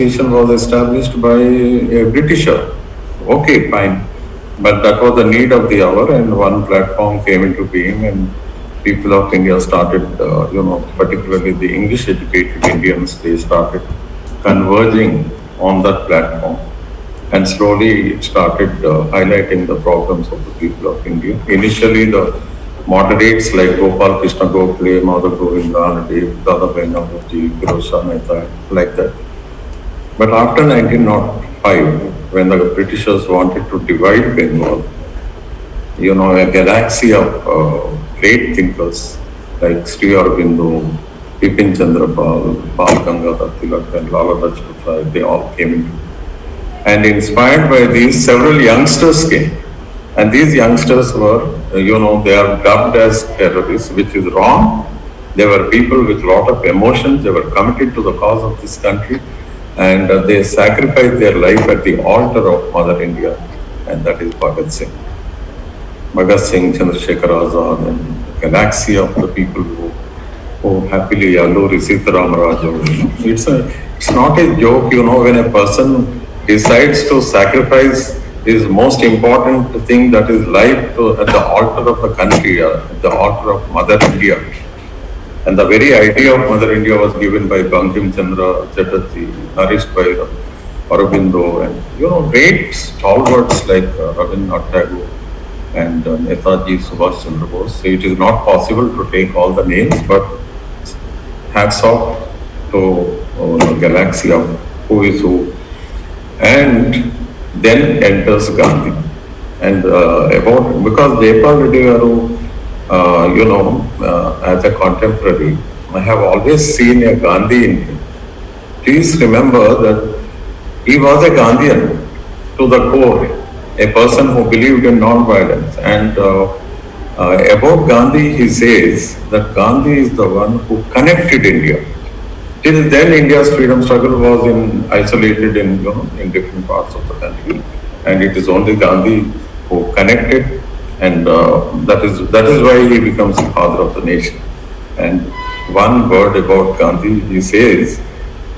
association was established by a Britisher. Okay, fine. But that was the need of the hour, and one platform came into being, and people of India started, particularly the English educated Indians, they started converging on that platform. And slowly it started highlighting the problems of the people of India. Initially, the moderates like Gopal Krishna Gokhale, Madhav Govinda, Dadabhai Naoroji, Pirojsha Mehta, like that. But after 1905, when the Britishers wanted to divide Bengal, a galaxy of great thinkers like Sri Aurobindo, Bipin Chandra Pal, Bal Gangadhar Tilak, and Lala Lajpat Rai, they all came into. And inspired by these, several youngsters came. And these youngsters were, they are dubbed as terrorists, which is wrong. They were people with a lot of emotions. They were committed to the cause of this country. And they sacrificed their life at the altar of Mother India. And that is Bhagat Singh. Bhagat Singh, Chandrasekhar Azad, and a galaxy of the people who happily Alluri Sita Ramaraju. It's not a joke, when a person decides to sacrifice his most important thing, that is life, at the altar of the country, at the altar of Mother India. And the very idea of Mother India was given by Bankim Chandra Chatterjee, nourished by Aurobindo, and great stalwarts like Rabindranath Tagore and Netaji Subhash Chandra Bose. It is not possible to take all the names, but hats off to the galaxy of who is who. And then enters Gandhi. And because Jayapal Reddy Garu, as a contemporary, I have always seen a Gandhi in him. Please remember that he was a Gandhian to the core, a person who believed in non-violence. And about Gandhi, he says that Gandhi is the one who connected India. Till then, India's freedom struggle was isolated in different parts of the country, and it is only Gandhi who connected, and that is why he becomes the father of the nation. And one word about Gandhi, he says,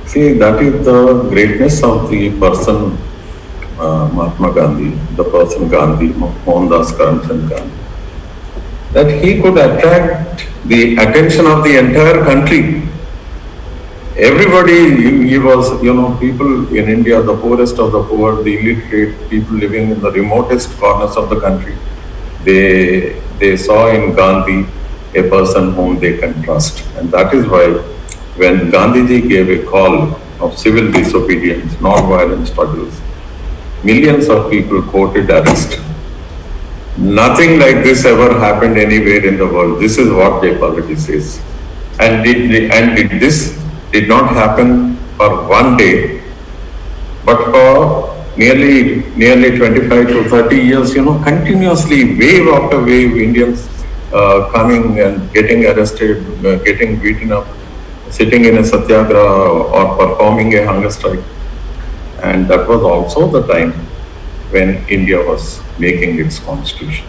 see, that is the greatness of the person Mahatma Gandhi, the person Gandhi, Mohandas Karamchand Gandhi, that he could attract the attention of the entire country. Everybody, he was, people in India, the poorest of the poor, the illiterate, people living in the remotest corners of the country, they saw in Gandhi a person whom they can trust. And that is why when Gandhiji gave a call of civil disobedience, non-violent struggles, millions of people quoted arrest. Nothing like this ever happened anywhere in the world. This is what Jayapal Reddy says. And this did not happen for one day, but for nearly 25 to 30 years, continuously, wave after wave, Indians coming and getting arrested, getting beaten up, sitting in a satyagraha or performing a hunger strike. And that was also the time when India was making its constitution.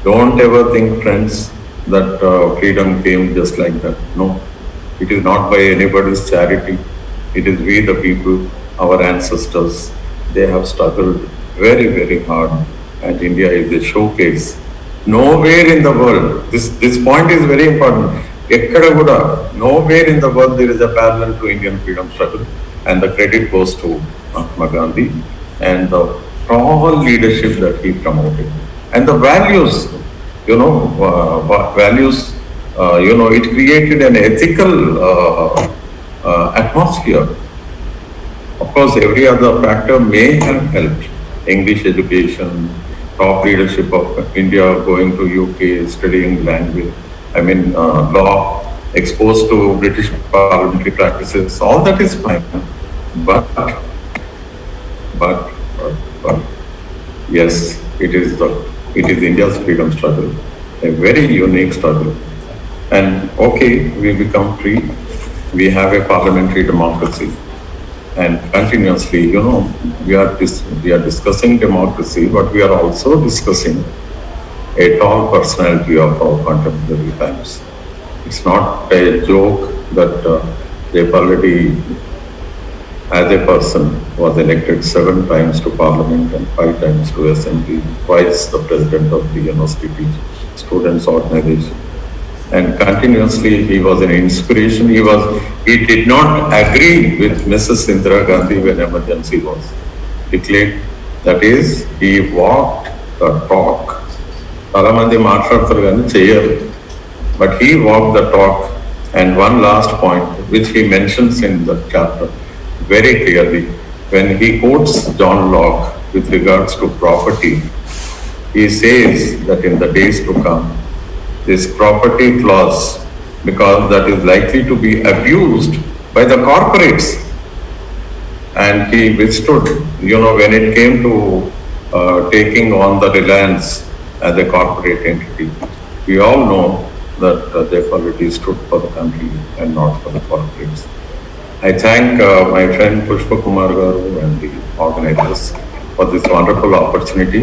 Don't ever think, friends, that freedom came just like that. No. It is not by anybody's charity. It is we the people, our ancestors. They have struggled very, very hard, and India is a showcase. Nowhere in the world, this point is very important. Nowhere in the world there is a parallel to Indian freedom struggle, and the credit goes to Mahatma Gandhi and the all leadership that he promoted. And the values, it created an ethical atmosphere. Of course, every other factor may have helped. English education, top leadership of India going to UK, studying language, law, exposed to British parliamentary practices, all that is fine. But yes, it is India's freedom struggle, a very unique struggle. And okay, we become free. We have a parliamentary democracy, and continuously, we are discussing democracy, but we are also discussing a tall personality of our contemporary times. It's not a joke that they've already as a person, was elected 7 times to Parliament and 5 times to Assembly, twice the president of the University Students' Organization. And continuously he was an inspiration. He did not agree with Mrs. Indira Gandhi when emergency was declared. That is, he walked the talk. Chalamandi మాట్లాడతారు కానీ చేయరు. But he walked the talk. And one last point, which he mentions in the chapter very clearly, when he quotes John Locke with regards to property, he says that in the days to come, this property clause, because that is likely to be abused by the corporates. And he withstood, when it came to taking on the Reliance as a corporate entity. We all know that therefore it is stood for the country and not for the corporates. I thank my friend Pushpa Kumar Garu and the organizers for this wonderful opportunity.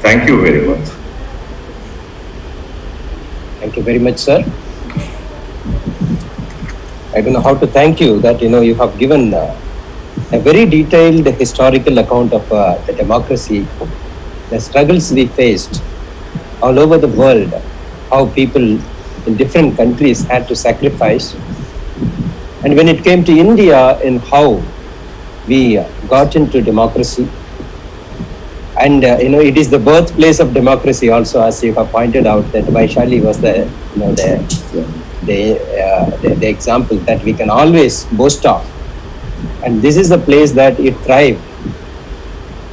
Thank you very much. Thank you very much, sir. I don't know how to thank you that, you have given a very detailed historical account of the democracy, the struggles we faced all over the world, how people in different countries had to sacrifice. And when it came to India, in how we got into democracy. And, it is the birthplace of democracy also, as you have pointed out, that Vaishali was the example that we can always boast of. And this is the place that it thrived.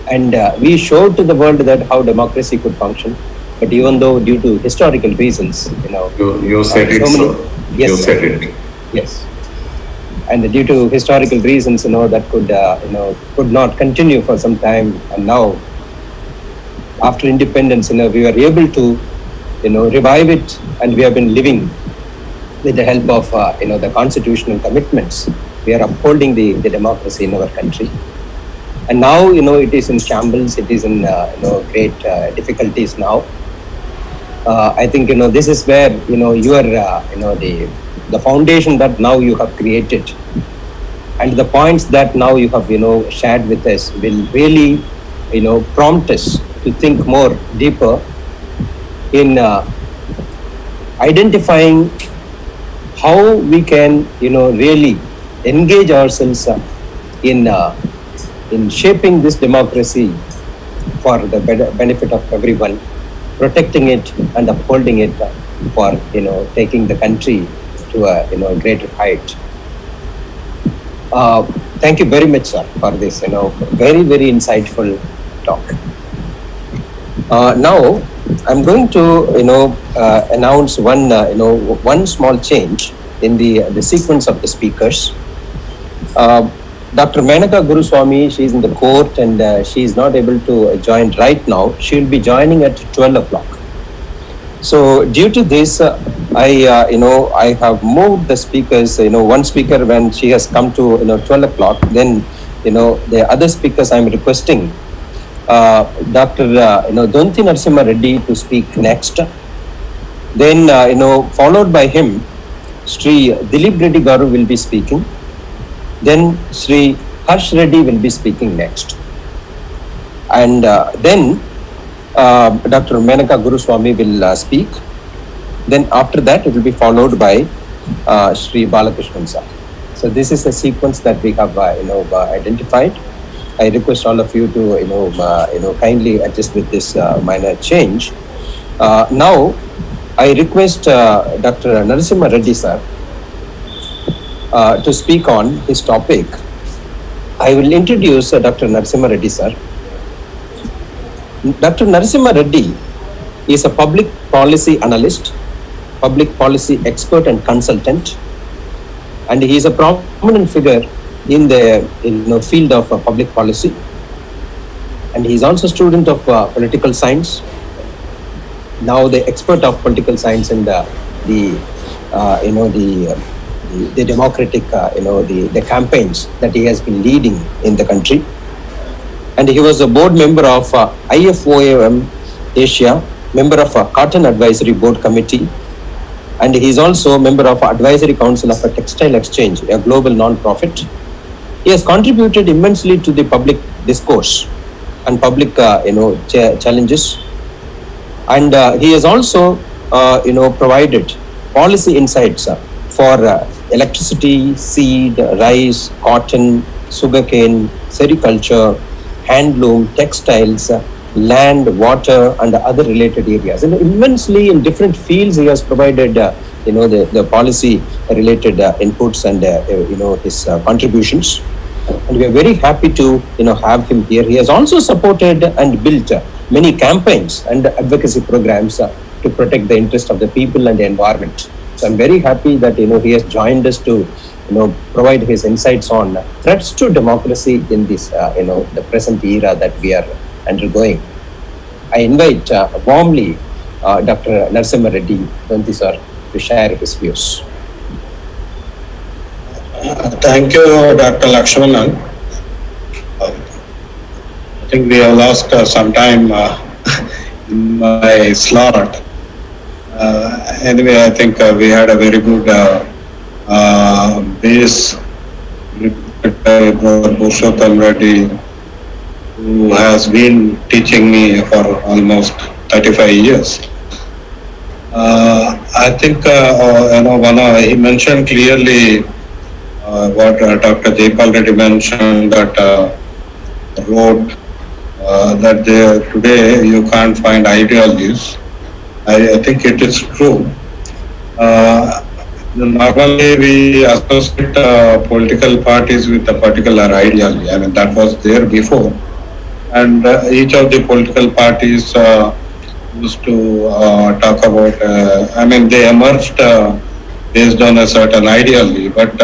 And we showed to the world that how democracy could function. But even though due to historical reasons, You said it, so yes, you said it. Yes. And due to historical reasons, that could not continue for some time. And now, after independence, we were able to, revive it, and we have been living with the help of, the constitutional commitments. We are upholding the democracy in our country. And now, it is in shambles, it is in, great difficulties now. I think, this is where, your, the foundation that now you have created and the points that now you have, shared with us will really, prompt us to think more deeper in identifying how we can, really engage ourselves in shaping this democracy for the benefit of everyone, protecting it and upholding it for, taking the country to a, greater height. Thank you very much, sir, for this, very, very insightful talk. Now, I'm going to, announce one small change in the sequence of the speakers. Dr. Menaka Guruswamy, she is in the court and she is not able to join right now. She will be joining at 12 o'clock. So due to this, I have moved the speakers, one speaker when she has come to, 12 o'clock, then, the other speakers I'm requesting Dr. Donti Narasimha Reddy to speak next. Then, followed by him, Sri Dilip Reddy Garu will be speaking. Then Sri Harsh Reddy will be speaking next. And then Dr. Menaka Guruswamy will speak. Then after that, it will be followed by Sri Balakrishnan sir. So this is a sequence that we have, identified. I request all of you to, kindly adjust with this minor change. Now, I request Dr. Narasimha Reddy sir to speak on his topic. I will introduce Dr. Narasimha Reddy sir. Dr. Narasimha Reddy is a public policy analyst, public policy expert and consultant, and he is a prominent figure in the field of public policy. And he is also a student of political science, now the expert of political science and the democratic, the campaigns that he has been leading in the country. And he was a board member of IFOAM Asia, member of Cotton Advisory Board Committee, and he is also a member of Advisory Council of a Textile Exchange, a global non-profit. He has contributed immensely to the public discourse and public, challenges. And he has also, provided policy insights for electricity, seed, rice, cotton, sugarcane, sericulture, handloom, textiles, land, water, and other related areas. And immensely in different fields, he has provided, the policy related inputs and, his contributions. And we are very happy to, have him here. He has also supported and built many campaigns and advocacy programs to protect the interest of the people and the environment. So I'm very happy that, he has joined us to, provide his insights on threats to democracy in this, the present era that we are undergoing. I invite warmly Dr. Narasimha Reddy Donti sir to share his views. Thank you, Dr. Lakshmanan. I think we have lost some time in my slot. Anyway, I think we had a very good base by Purushottam Reddy, who has been teaching me for almost 35 years. I think he mentioned clearly what Dr. Jaypal Reddy mentioned, that wrote that today you can't find ideologies. I think it is true. Normally we associate political parties with a particular ideology. I mean, that was there before. And each of the political parties used to talk about, they emerged based on a certain ideology. But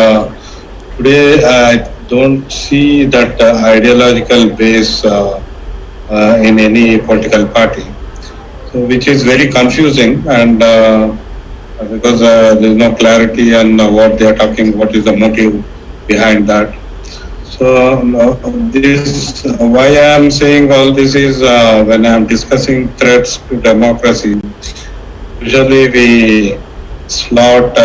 today I don't see that ideological base in any political party. So, which is very confusing, and because there is no clarity on what they are talking, what is the motive behind that. So this, why I am saying all this is when I am discussing threats to democracy, usually we slot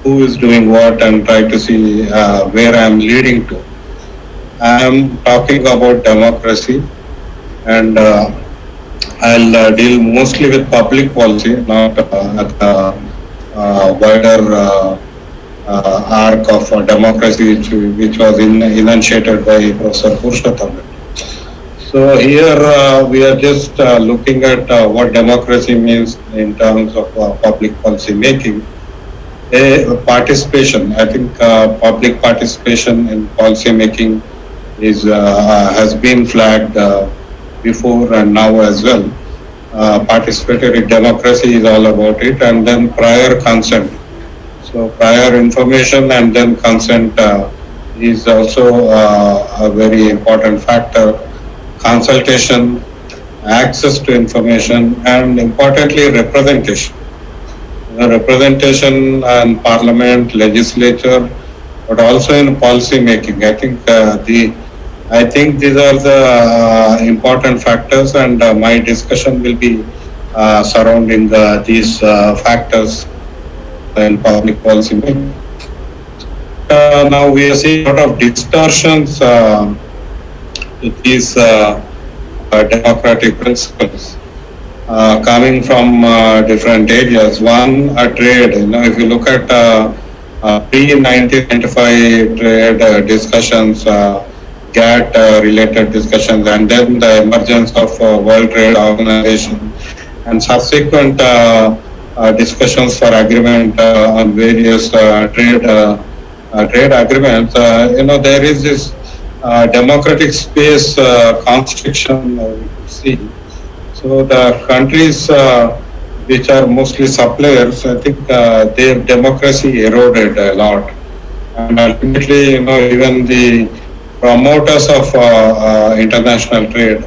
who is doing what and try to see where I am leading to. I am talking about democracy, and I'll deal mostly with public policy, not at the wider arc of democracy which was enunciated by Professor Purushottam. So here we are just looking at what democracy means in terms of public policy making. Participation, I think public participation in policy making is has been flagged before and now as well. Participatory democracy is all about it, and then prior consent. So prior information and then consent is also a very important factor. Consultation, access to information, and importantly representation. Representation in parliament, legislature, but also in policy making. I think these are the important factors, and my discussion will be surrounding these factors in public policy making. Now we are seeing a lot of distortions to these democratic principles coming from different areas. One, trade. If you look at pre-1995 trade discussions, GATT related discussions, and then the emergence of World Trade Organization, and subsequent discussions for agreement on various trade agreements. There is this democratic space constriction we see. So the countries which are mostly suppliers, I think their democracy eroded a lot, and ultimately, even the promoters of international trade,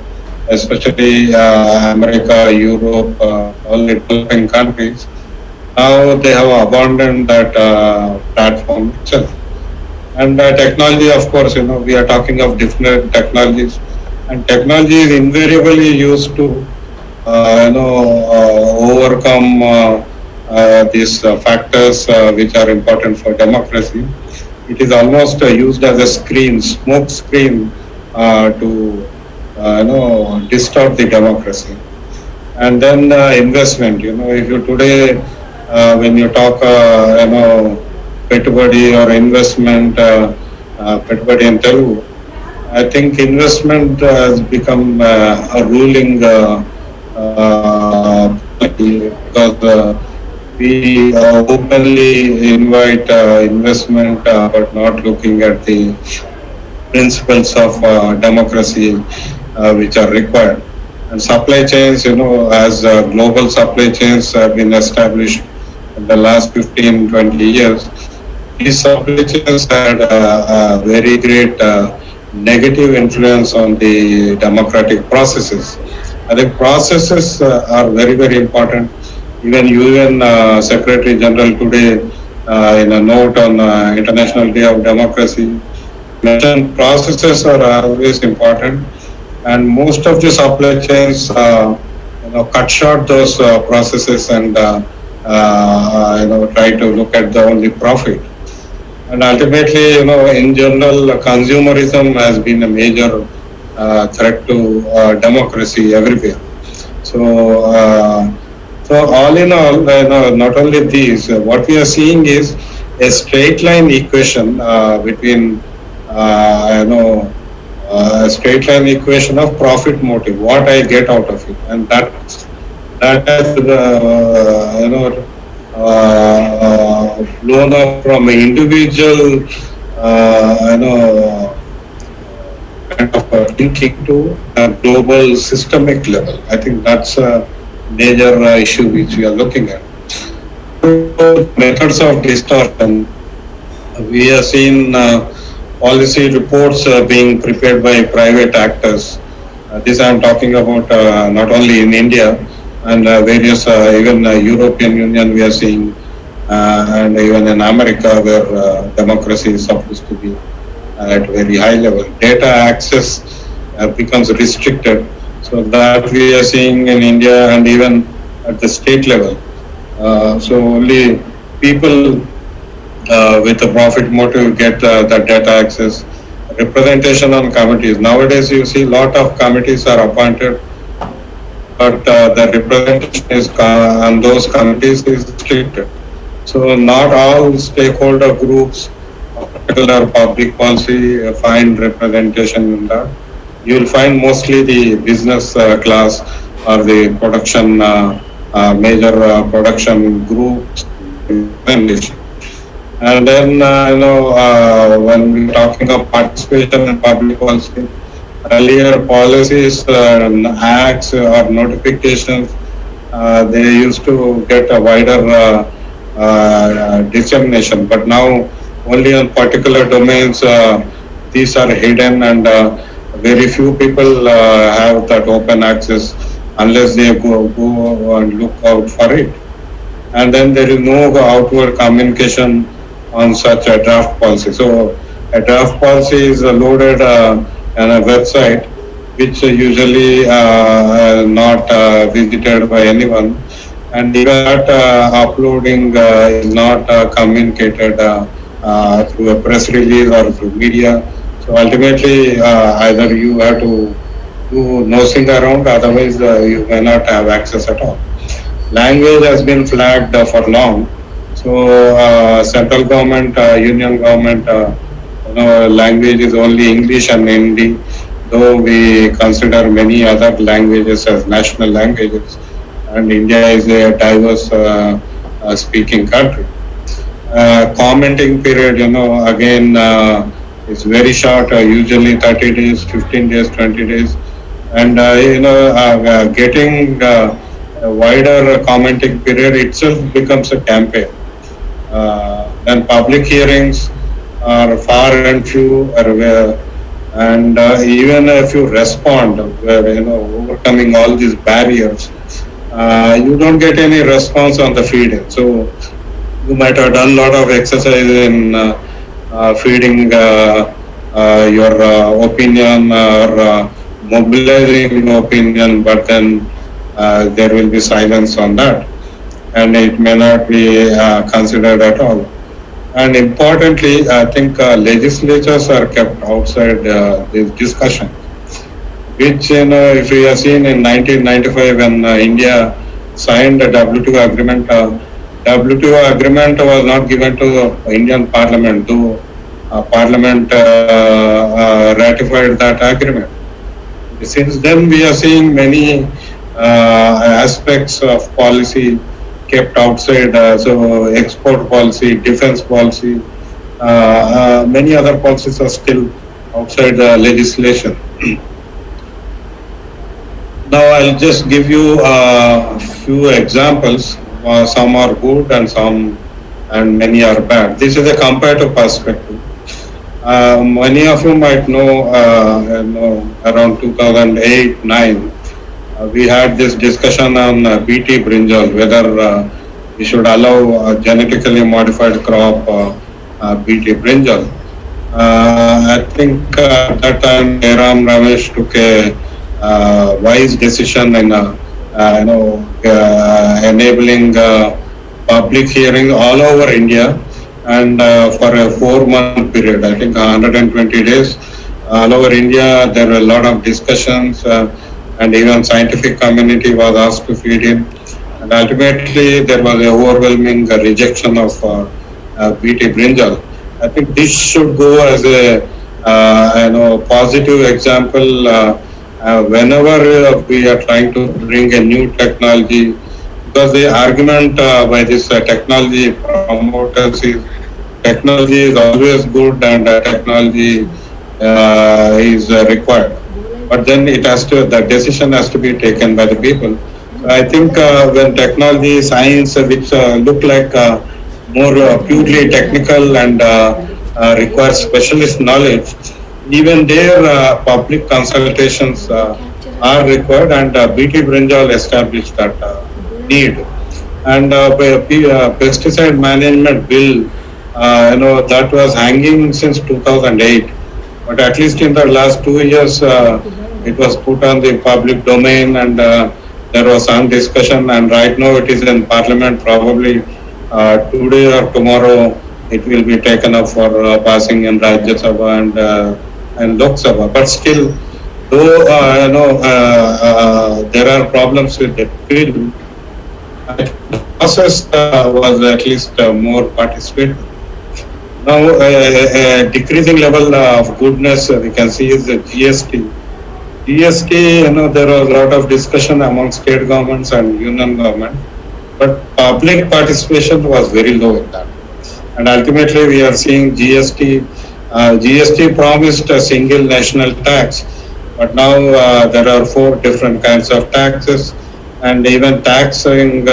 especially America, Europe, all the developing countries, now they have abandoned that platform itself. And technology, of course, we are talking of different technologies, and technology is invariably used to, overcome these factors which are important for democracy. it is almost used as a screen, smoke screen to distort the democracy. And then investment. If you today, when you talk, petubadi or investment, petubadi in Telugu, I think investment has become a ruling because we openly invite investment, but not looking at the principles of democracy which are required. And supply chains, as global supply chains have been established in the last 15, 20 years, these supply chains had a very great negative influence on the democratic processes. I think processes are very, very important. Even UN Secretary General today, in a note on International Day of Democracy, mentioned processes are always important, and most of the supply chains, cut short those processes and try to look at the only profit. And ultimately, in general, consumerism has been a major threat to democracy everywhere. So all in all, not only these, what we are seeing is a straight line equation between, a straight line equation of profit motive, what I get out of it, and that has, blown up from an individual, kind of thinking to a global systemic level. I think that's a major issue which we are looking at. Methods of distortion. We have seen policy reports being prepared by private actors. This I am talking about not only in India and various, even European Union we are seeing, and even in America where democracy is supposed to be at very high level. Data access becomes restricted. So that we are seeing in India and even at the state level. So only people with a profit motive get the data access. Representation on committees. Nowadays you see a lot of committees are appointed, but the representation is on those committees is restricted. So not all stakeholder groups, particular public policy, find representation in that. You will find mostly the business class or the production, major production groups. And then, when we're talking of participation in public policy, earlier policies, acts or notifications, they used to get a wider dissemination, but now only on particular domains these are hidden, and very few people have that open access unless they go and look out for it. And then there is no outward communication on such a draft policy. So a draft policy is loaded on a website which usually not visited by anyone, and even that uploading is not communicated through a press release or through media. So ultimately, either you have to do nosing around, otherwise you may not have access at all. Language has been flagged for long. So central government, union government, language is only English and Hindi, though we consider many other languages as national languages, and India is a diverse speaking country. Commenting period, again, it's very short, usually 30 days, 15 days, 20 days. And, getting a wider commenting period itself becomes a campaign. Then public hearings are far and few, and even if you respond, overcoming all these barriers, you don't get any response on the feed-in. So you might have done a lot of exercise in feeding your opinion or mobilizing your opinion, but then there will be silence on that, and it may not be considered at all. And importantly, I think legislatures are kept outside this discussion, which, if we have seen in 1995 when India signed the WTO agreement, WTO agreement was not given to the Indian Parliament, though Parliament ratified that agreement. Since then, we are seeing many aspects of policy kept outside, so export policy, defense policy, many other policies are still outside the legislation. Now I'll just give you a few examples. Some are good and many are bad. This is a comparative perspective. Many of you might know, around 2008-9, we had this discussion on BT brinjal, whether we should allow genetically modified crop BT brinjal. I think at that time Ram Ramesh took a wise decision in enabling public hearing all over India, and for a 4-month period, I think 120 days, all over India there were a lot of discussions, and even scientific community was asked to feed in, and ultimately there was an overwhelming rejection of BT brinjal. I think this should go as a positive example whenever we are trying to bring a new technology, because the argument by this technology promoters is technology is always good and technology is required, but then the decision has to be taken by the people. I think when technology, science, which look like more purely technical and require specialist knowledge, even there public consultations are required, and BT brinjal established that need. And pesticide management bill, that was hanging since 2008, but at least in the last 2 years it was put on the public domain, and there was some discussion, and right now it is in Parliament. Probably today or tomorrow it will be taken up for passing in Rajya Sabha and Lok Sabha. But still, though there are problems with the bill, the process was at least more participatory. Now, a decreasing level of goodness we can see is the GST. GST, there was a lot of discussion among state governments and union government, but public participation was very low in that. And ultimately, we are seeing GST. GST promised a single national tax, but now there are 4 different kinds of taxes, and even taxing,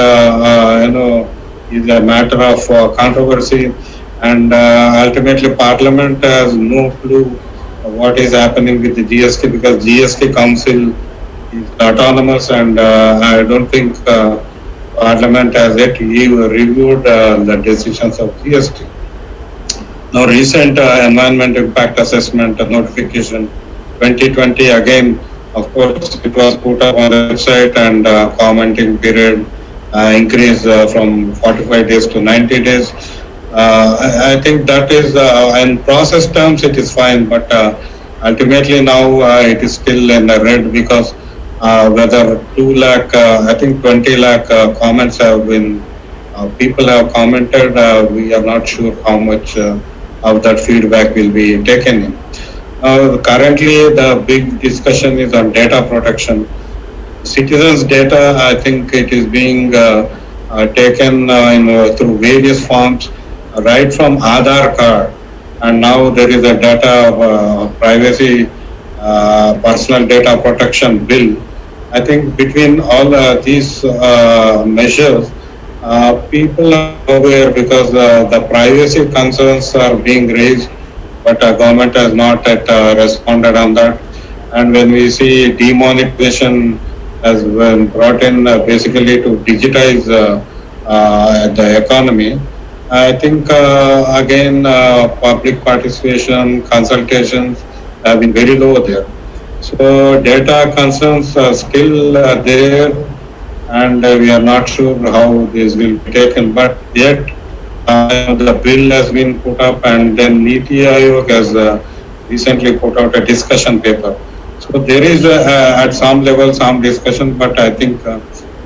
is a matter of controversy. And ultimately, Parliament has no clue what is happening with the GST, because GST Council is autonomous, and I don't think Parliament has yet reviewed the decisions of GST. Now, recent environment impact assessment notification 2020, again, of course, it was put up on the website, and commenting period increased from 45 days to 90 days. I think that is, in process terms, it is fine, but ultimately now it is still in the red, because whether 2 lakh, I think 20 lakh comments have been, people have commented, we are not sure how much of that feedback will be taken in. Currently, the big discussion is on data protection. Citizens' data, I think it is being taken through various forms, right from Aadhaar card, and now there is a data privacy, personal data protection bill. I think between all these measures, people are aware, because the privacy concerns are being raised, but government has not yet responded on that. And when we see demonetization has been brought in basically to digitize the economy, I think again public participation, consultations have been very low there. So data concerns are still there, and we are not sure how this will be taken. But yet the bill has been put up, and then Niti Aayog has recently put out a discussion paper. So there is at some level some discussion, but I think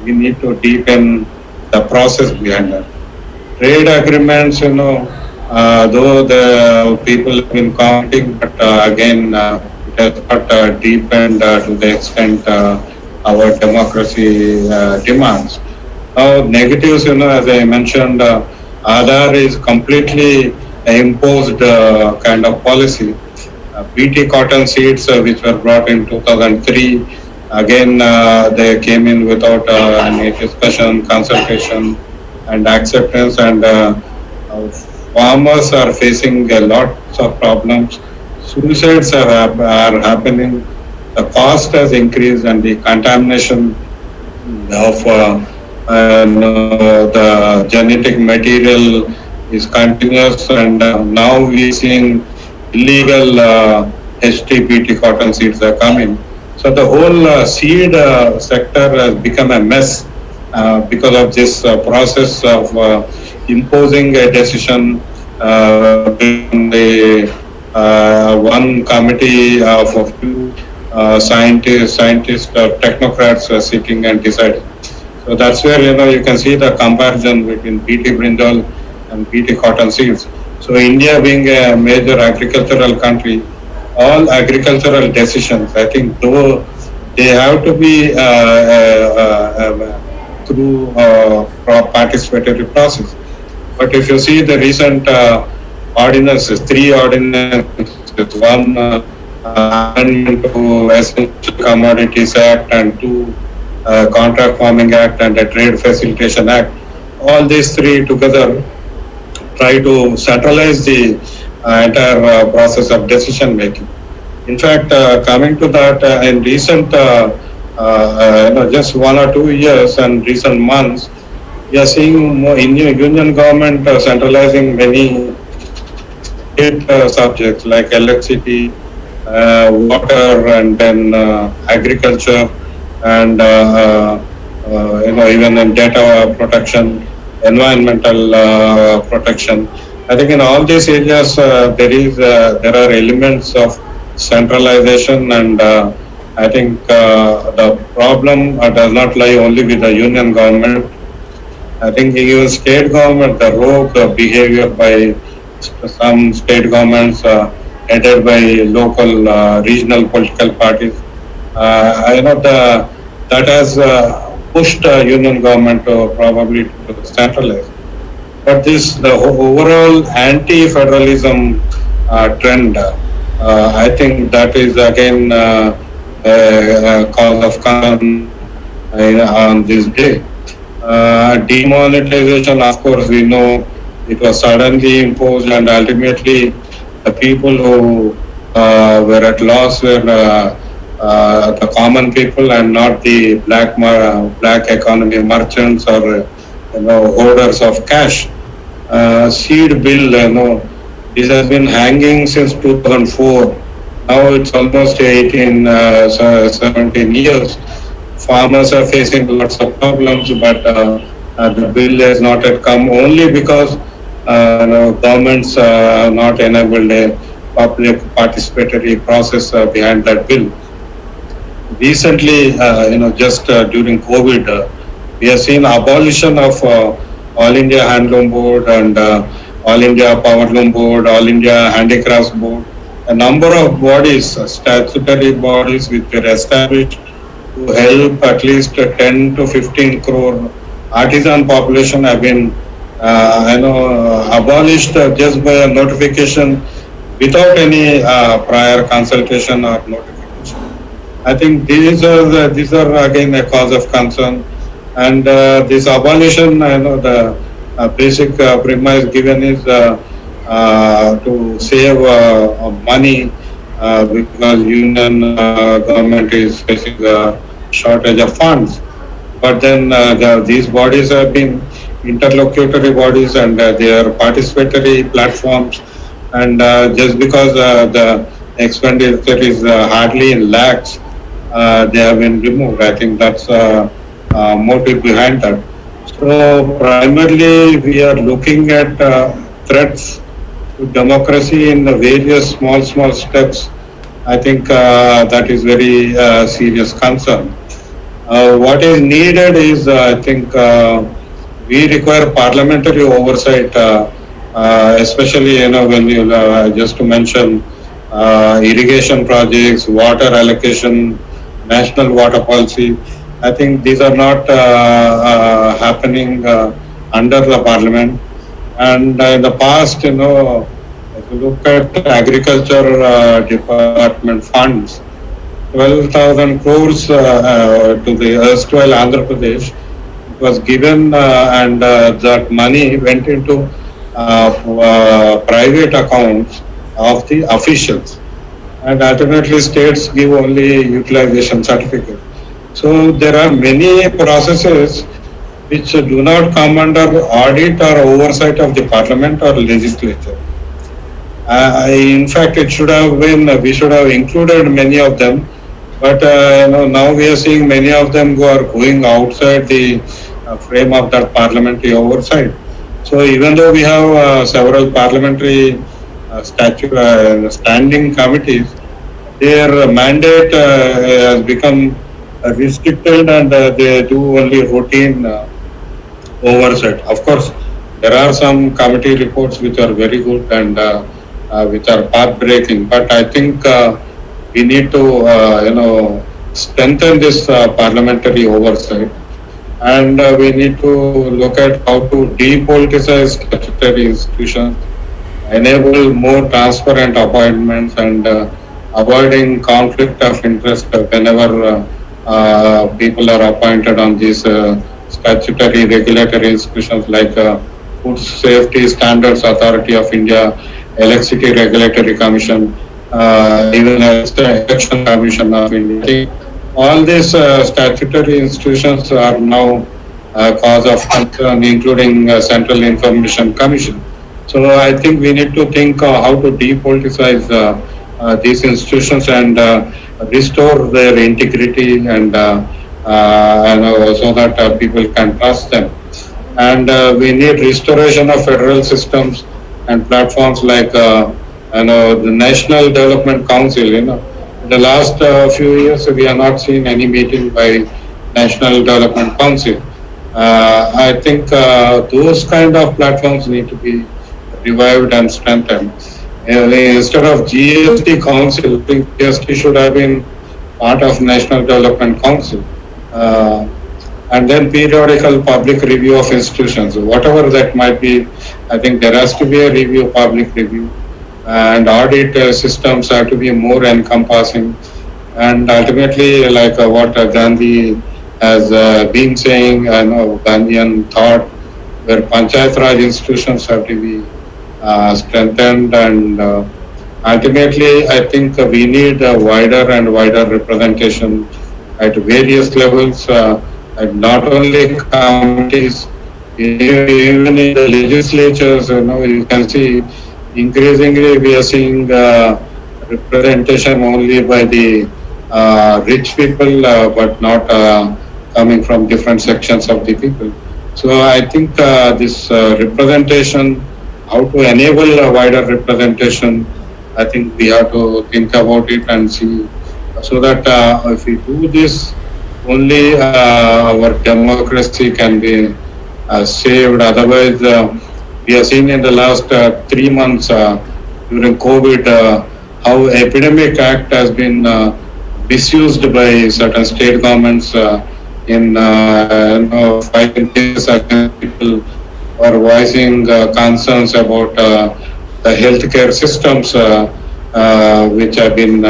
we need to deepen the process behind that. Trade agreements, though the people have been commenting, but again, it has not deepened to the extent our democracy demands. Now, negatives, as I mentioned, Aadhaar is completely imposed kind of policy. BT cotton seeds, which were brought in 2003, again, they came in without any discussion, consultation, and acceptance, and farmers are facing a lot of problems. Suicides are happening. The cost has increased, and the contamination of the genetic material is continuous, and now we are seeing illegal HTBT cotton seeds are coming. So the whole seed sector has become a mess because of this process of imposing a decision in the one committee of a few scientists or technocrats sitting and deciding. So that's where you can see the comparison between BT brinjal and BT cotton seeds. So India being a major agricultural country, all agricultural decisions, I think, though they have to be through participatory process. But if you see the recent ordinances, 3 ordinances, one amendment to Essential Commodities Act, and 2 Contract Farming Act and a Trade Facilitation Act, all these 3 together try to centralize the entire process of decision making. In fact, coming to that, in recent, just 1 or 2 years and recent months, we are seeing more union government centralizing many state subjects like electricity, water, and then agriculture, and even in data protection, environmental protection. I think in all these areas there are elements of centralization, and I think the problem does not lie only with the union government. I think even state government, the rogue behavior by some state governments headed by local regional political parties, that has pushed union government to probably to centralize. But the overall anti-federalism trend, I think that is again a cause of concern on this day. Demonetization, of course, we know it was suddenly imposed, and ultimately the people who were at loss were the common people, and not the black economy merchants or holders of cash. Seed bill, this has been hanging since 2004. Now it's almost 17 years. Farmers are facing lots of problems, but the bill has not yet come, only because governments not enabled a public participatory process behind that bill. Recently, just during COVID, we have seen abolition of All India Handloom Board and All India Powerloom Board, All India Handicrafts Board. A number of bodies, statutory bodies, which were established to help at least 10 to 15 crore artisan population have been abolished just by a notification without any prior consultation or notification. I think these are again a cause of concern, and this abolition, the basic premise given is to save money because union government is facing a shortage of funds. But then these bodies have been interlocutory bodies, and they are participatory platforms, and just because the expenditure is hardly in lakhs, they have been removed. I think that's motive behind that. So primarily we are looking at threats to democracy in the various small steps. I think that is very serious concern. What is needed is, I think, we require parliamentary oversight, especially when you just to mention irrigation projects, water allocation, national water policy. I think these are not happening under the parliament. And in the past, if you look at agriculture department funds, 12,000 crores to the erstwhile Andhra Pradesh. It was given and that money went into private accounts of the officials. And ultimately states give only utilization certificate. So there are many processes which do not come under audit or oversight of the parliament or legislature. In fact, it should have been, we should have included many of them, but now we are seeing many of them who are going outside the frame of that parliamentary oversight. So even though we have several parliamentary standing committees, their mandate has become restricted and they do only routine oversight. Of course, there are some committee reports which are very good and which are path-breaking, but I think we need to, strengthen this parliamentary oversight, and we need to look at how to depoliticize statutory institutions, enable more transparent appointments, and avoiding conflict of interest whenever people are appointed on these statutory regulatory institutions like Food Safety Standards Authority of India, Electricity Regulatory Commission, even Election Commission of India. All these statutory institutions are now cause of concern, including Central Information Commission. So I think we need to think how to depoliticize these institutions and restore their integrity and so that people can trust them. And we need restoration of federal systems and platforms like the National Development Council. In the last few years, we have not seen any meeting by National Development Council. I think those kind of platforms need to be revived and strengthened. Instead of GST Council, I think GST should have been part of National Development Council. And then periodical public review of institutions, whatever that might be. I think there has to be a review, public review, and audit systems have to be more encompassing. And ultimately, like what Gandhi has been saying, Gandhian thought, where Panchayat Raj institutions have to be strengthened, and ultimately, I think we need a wider and wider representation at various levels, and not only committees, even in the legislatures. You can see increasingly we are seeing representation only by the rich people, but not coming from different sections of the people. So I think this representation, how to enable a wider representation, I think we have to think about it and see, so that if we do this, only our democracy can be saved. Otherwise, we have seen in the last 3 months during COVID how Epidemic Act has been misused by certain state governments in fighting cases against people who are voicing concerns about the healthcare systems, which have been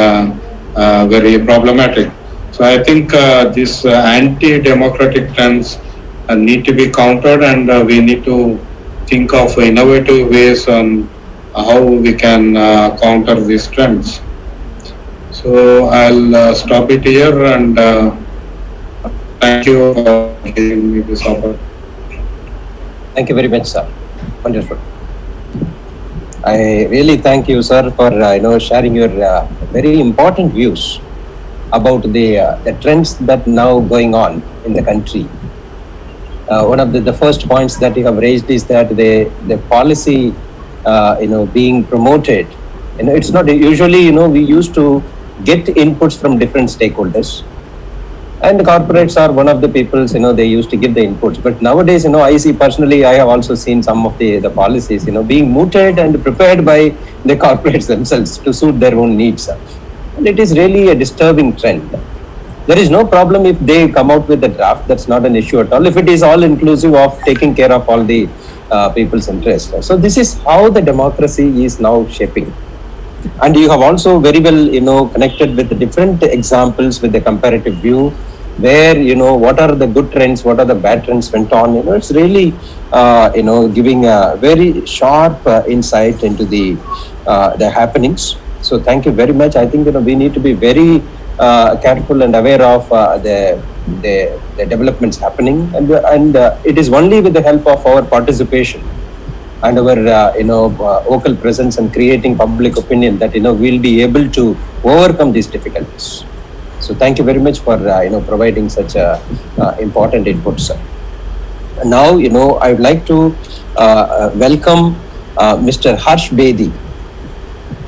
very problematic. So I think these anti-democratic trends need to be countered, and we need to think of innovative ways on how we can counter these trends. So I'll stop it here, and thank you for giving me this opportunity. Thank you very much, sir. Wonderful. I really thank you, sir, for sharing your very important views about the trends that now going on in the country. one of the first points that you have raised is that the policy, being promoted, it's not usually, we used to get inputs from different stakeholders. And the corporates are one of the peoples, they used to give the inputs. But nowadays, I see personally, I have also seen some of the policies, being mooted and prepared by the corporates themselves to suit their own needs. And it is really a disturbing trend. There is no problem if they come out with a draft. That's not an issue at all. If it is all inclusive of taking care of all the people's interests. So this is how the democracy is now shaping. And you have also very well, connected with the different examples with the comparative view, where, what are the good trends, what are the bad trends went on. It's really, giving a very sharp insight into the happenings. So thank you very much. I think, we need to be very careful and aware of the developments happening, and it is only with the help of our participation and our vocal presence and creating public opinion that we'll be able to overcome these difficulties. So thank you very much for providing such important input, sir. And now I would like to welcome Mr. Harsh Bedi.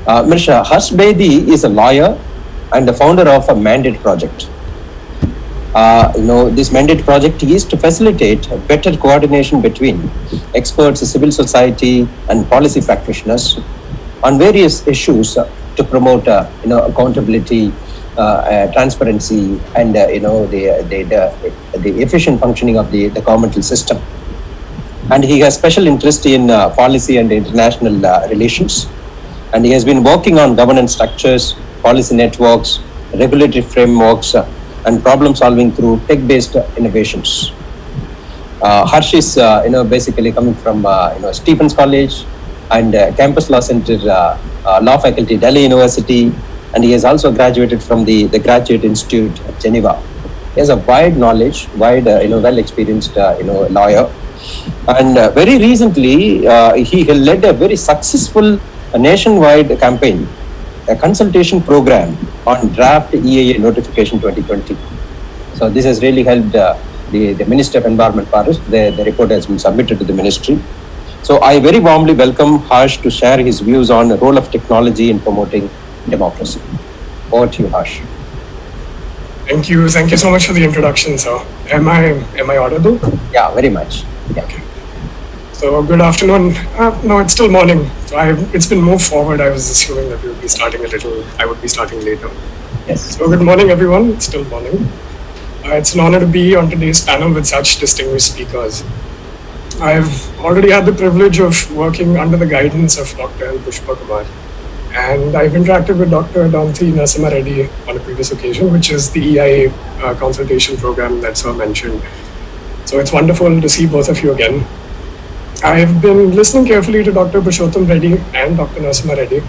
Mr. Harsh Bedi is a lawyer and the founder of a Mandate project. This Mandate project is to facilitate better coordination between experts, civil society, and policy practitioners on various issues to promote, accountability, transparency, and the efficient functioning of the governmental system. And he has special interest in policy and international relations. And he has been working on governance structures, policy networks, regulatory frameworks, and problem solving through tech-based innovations. Harsh is, basically coming from, Stephens College and Campus Law Center, Law Faculty, Delhi University, and he has also graduated from the Graduate Institute at Geneva. He has a wide knowledge, well-experienced, lawyer. And very recently, he led a very successful nationwide campaign, a consultation program on draft EIA notification 2020. So this has really helped the Minister of Environment Forest. The report has been submitted to the ministry. So I very warmly welcome Harsh to share his views on the role of technology in promoting democracy. Over to you, Harsh. Thank you so much for the introduction, sir. Am I audible? Yeah, very much. Yeah. Okay. So good afternoon. No, it's still morning. So it's been moved forward. I was assuming that I would be starting later. Yes. So good morning, everyone. It's still morning. It's an honor to be on today's panel with such distinguished speakers. I've already had the privilege of working under the guidance of Dr. L. Pushpa Kumar, and I've interacted with Dr. Danthi Narasimha Reddy on a previous occasion, which is the EIA consultation program that Sir mentioned. So it's wonderful to see both of you again. I've been listening carefully to Dr. Purushottam Reddy and Dr. Narasimha Reddy,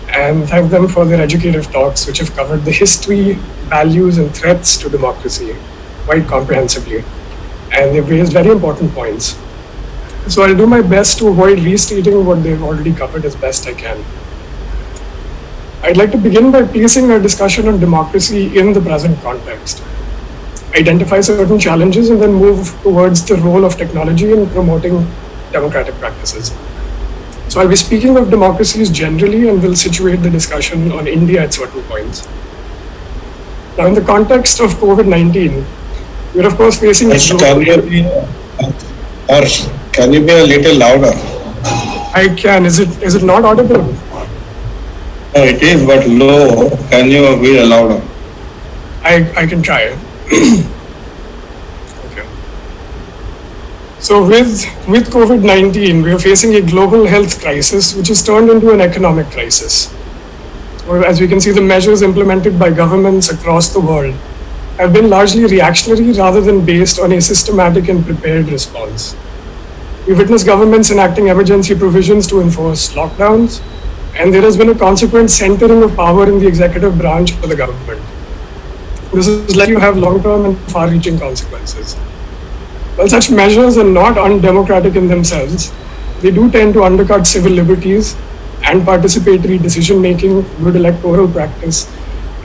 and thank them for their educative talks, which have covered the history, values, and threats to democracy quite comprehensively. And they've raised very important points. So I'll do my best to avoid restating what they've already covered as best I can. I'd like to begin by placing our discussion on democracy in the present context, identify certain challenges, and then move towards the role of technology in promoting democratic practices. So I'll be speaking of democracies generally and will situate the discussion on India at certain points. Now, in the context of COVID-19, we're of course facing Can you be a little louder? I can. Is it not audible? No, it is, but low. Can you be louder? I can try. Okay. So with COVID-19, we are facing a global health crisis, which has turned into an economic crisis. As we can see, the measures implemented by governments across the world have been largely reactionary rather than based on a systematic and prepared response. We witnessed governments enacting emergency provisions to enforce lockdowns, and there has been a consequent centering of power in the executive branch for the government. This is likely to have long-term and far-reaching consequences. While such measures are not undemocratic in themselves, they do tend to undercut civil liberties and participatory decision-making, good electoral practice,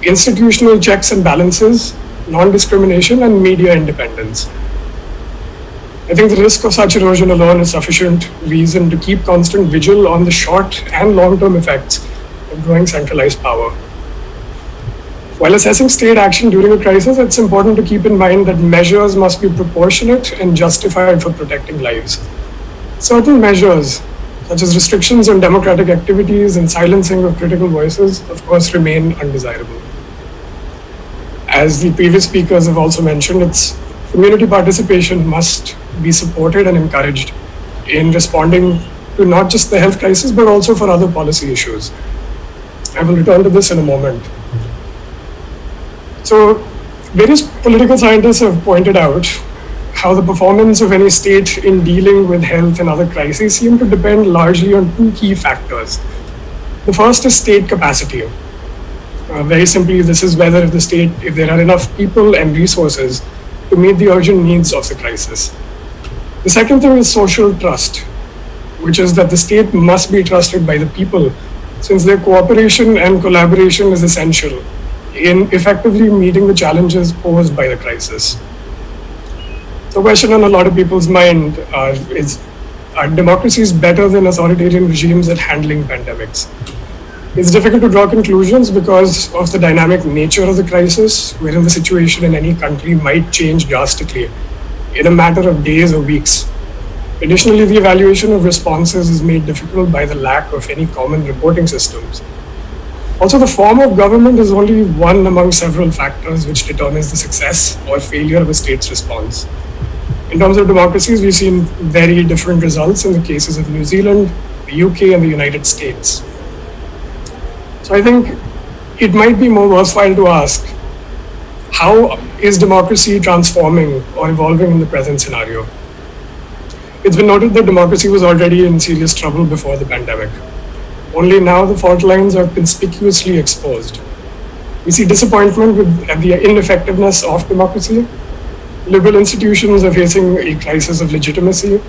institutional checks and balances, non-discrimination, and media independence. I think the risk of such erosion alone is sufficient reason to keep constant vigil on the short and long-term effects of growing centralized power. While assessing state action during a crisis, it's important to keep in mind that measures must be proportionate and justified for protecting lives. Certain measures, such as restrictions on democratic activities and silencing of critical voices, of course, remain undesirable. As the previous speakers have also mentioned, community participation must be supported and encouraged in responding to not just the health crisis, but also for other policy issues. I will return to this in a moment. So, various political scientists have pointed out how the performance of any state in dealing with health and other crises seem to depend largely on two key factors. The first is state capacity. Very simply, this is whether if there are enough people and resources to meet the urgent needs of the crisis. The second thing is social trust, which is that the state must be trusted by the people, since their cooperation and collaboration is essential in effectively meeting the challenges posed by the crisis. The question on a lot of people's mind is, are democracies better than authoritarian regimes at handling pandemics? It's difficult to draw conclusions because of the dynamic nature of the crisis, wherein the situation in any country might change drastically in a matter of days or weeks. Additionally, the evaluation of responses is made difficult by the lack of any common reporting systems. Also, the form of government is only one among several factors which determines the success or failure of a state's response. In terms of democracies, we've seen very different results in the cases of New Zealand, the UK, and the United States. So I think it might be more worthwhile to ask, how is democracy transforming or evolving in the present scenario? It's been noted that democracy was already in serious trouble before the pandemic. Only now the fault lines are conspicuously exposed. We see disappointment at the ineffectiveness of democracy. Liberal institutions are facing a crisis of legitimacy,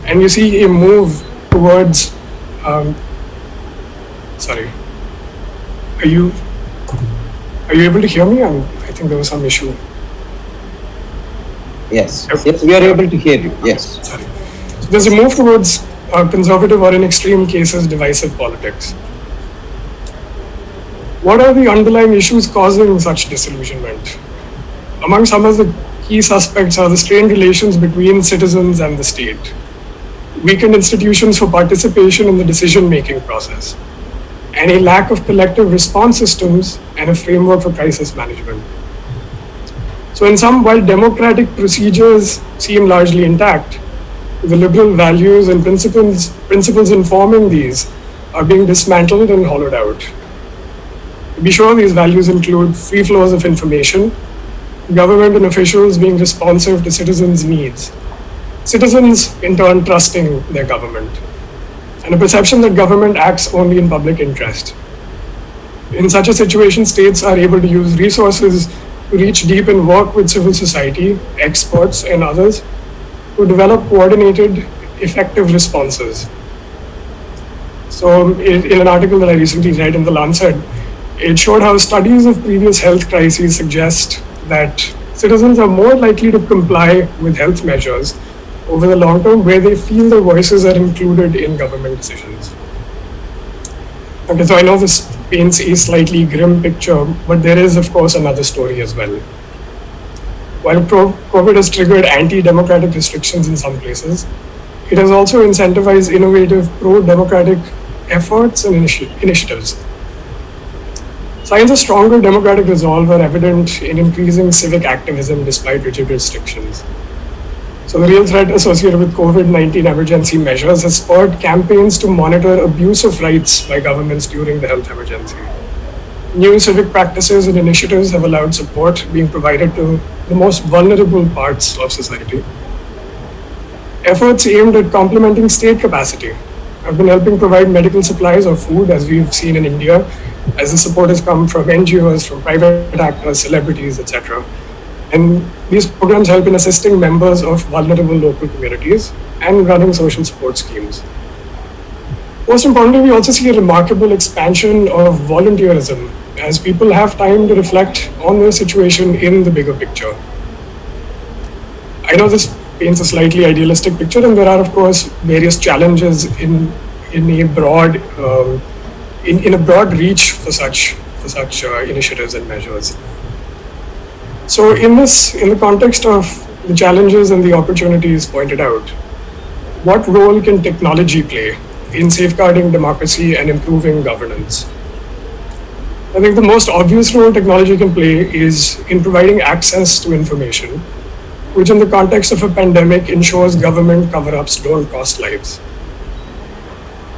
and you see a move towards, Are you able to hear me? I think there was some issue. Yes, yes, we are able to hear you. Yes. Sorry. So there's a move towards conservative or in extreme cases divisive politics. What are the underlying issues causing such disillusionment? Among some of the key suspects are the strained relations between citizens and the state, weakened institutions for participation in the decision-making process, and a lack of collective response systems and a framework for crisis management. So in sum, while democratic procedures seem largely intact, the liberal values and principles informing these are being dismantled and hollowed out. To be sure, these values include free flows of information, government and officials being responsive to citizens' needs, citizens in turn trusting their government, and a perception that government acts only in public interest. In such a situation, states are able to use resources to reach deep and work with civil society, experts, and others to develop coordinated, effective responses. So, in an article that I recently read in The Lancet, it showed how studies of previous health crises suggest that citizens are more likely to comply with health measures over the long term where they feel their voices are included in government decisions. Okay, so I know this paints a slightly grim picture, but there is, of course, another story as well. While COVID has triggered anti-democratic restrictions in some places, it has also incentivized innovative pro-democratic efforts and initiatives. Signs of stronger democratic resolve are evident in increasing civic activism despite rigid restrictions. So the real threat associated with COVID-19 emergency measures has spurred campaigns to monitor abuse of rights by governments during the health emergency. New civic practices and initiatives have allowed support being provided to the most vulnerable parts of society. Efforts aimed at complementing state capacity have been helping provide medical supplies or food, as we've seen in India, as the support has come from NGOs, from private actors, celebrities, etc. And these programs help in assisting members of vulnerable local communities and running social support schemes. Most importantly, we also see a remarkable expansion of volunteerism as people have time to reflect on their situation in the bigger picture. I know this paints a slightly idealistic picture, and there are, of course, various challenges in a broad in a broad reach for such initiatives and measures. So, in the context of the challenges and the opportunities pointed out, what role can technology play in safeguarding democracy and improving governance? I think the most obvious role technology can play is in providing access to information, which in the context of a pandemic ensures government cover-ups don't cost lives.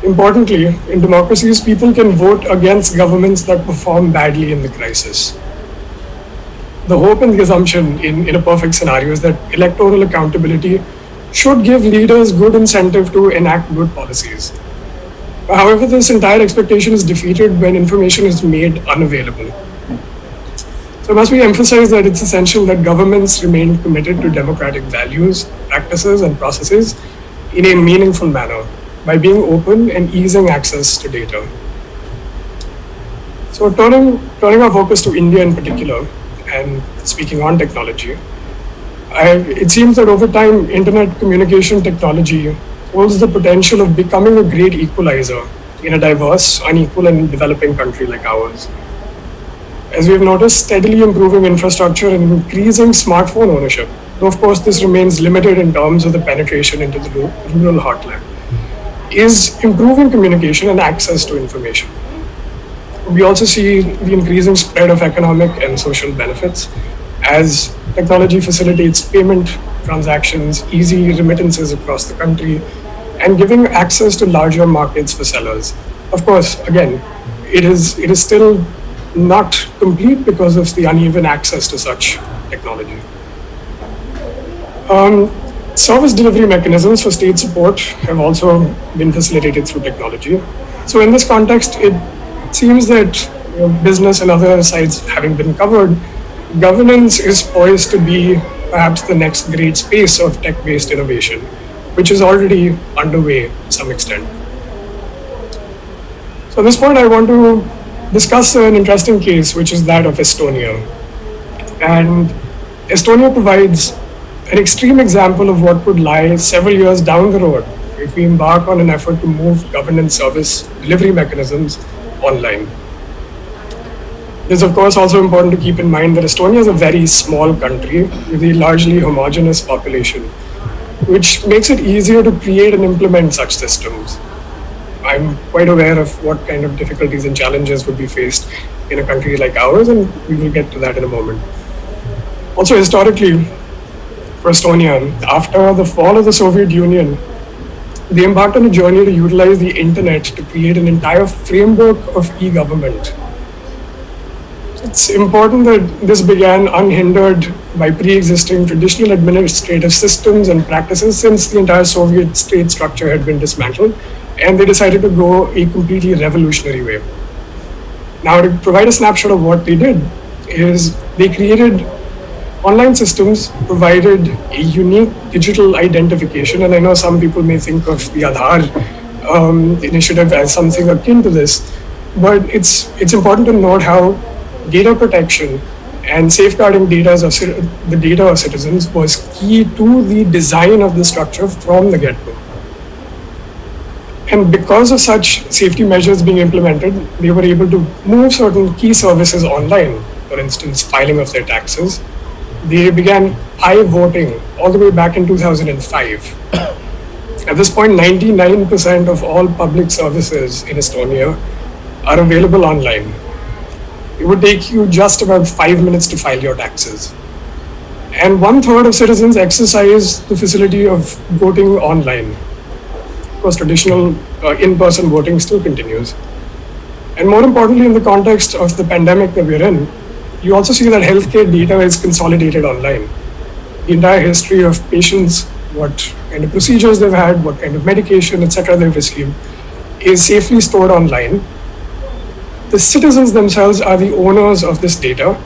Importantly, in democracies, people can vote against governments that perform badly in the crisis. The hope and the assumption in a perfect scenario is that electoral accountability should give leaders good incentive to enact good policies. However, this entire expectation is defeated when information is made unavailable. So it must be emphasized that it's essential that governments remain committed to democratic values, practices, and processes in a meaningful manner by being open and easing access to data. So turning our focus to India in particular, and speaking on technology, it seems that over time, internet communication technology holds the potential of becoming a great equalizer in a diverse, unequal, and developing country like ours. As we have noticed, steadily improving infrastructure and increasing smartphone ownership, though of course this remains limited in terms of the penetration into the rural heartland, is improving communication and access to information. We also see the increasing spread of economic and social benefits as technology facilitates payment transactions, easy remittances across the country, and giving access to larger markets for sellers. Of course, again, it is still not complete because of the uneven access to such technology. Service delivery mechanisms for state support have also been facilitated through technology. So in this context, it seems that business and other sides having been covered, governance is poised to be perhaps the next great space of tech-based innovation, which is already underway to some extent. So at this point, I want to discuss an interesting case, which is that of Estonia. And Estonia provides an extreme example of what could lie several years down the road if we embark on an effort to move governance service delivery mechanisms online. It is, of course, also important to keep in mind that Estonia is a very small country with a largely homogeneous population, which makes it easier to create and implement such systems. I'm quite aware of what kind of difficulties and challenges would be faced in a country like ours, and we will get to that in a moment. Also, historically, for Estonia, after the fall of the Soviet Union, they embarked on a journey to utilize the internet to create an entire framework of e-government. It's important that this began unhindered by pre-existing traditional administrative systems and practices since the entire Soviet state structure had been dismantled, and they decided to go a completely revolutionary way. Now, to provide a snapshot of what they did is they created online systems, provided a unique digital identification, and I know some people may think of the Aadhaar initiative as something akin to this, but it's important to note how data protection and safeguarding the data of citizens was key to the design of the structure from the get-go. And because of such safety measures being implemented, they were able to move certain key services online, for instance, filing of their taxes. They began voting all the way back in 2005. At this point, 99% of all public services in Estonia are available online. It would take you just about 5 minutes to file your taxes. And 1/3 of citizens exercise the facility of voting online. Of course, traditional in-person voting still continues. And more importantly, in the context of the pandemic that we're in, you also see that healthcare data is consolidated online. The entire history of patients, what kind of procedures they've had, what kind of medication, etc. they've received, is safely stored online. The citizens themselves are the owners of this data,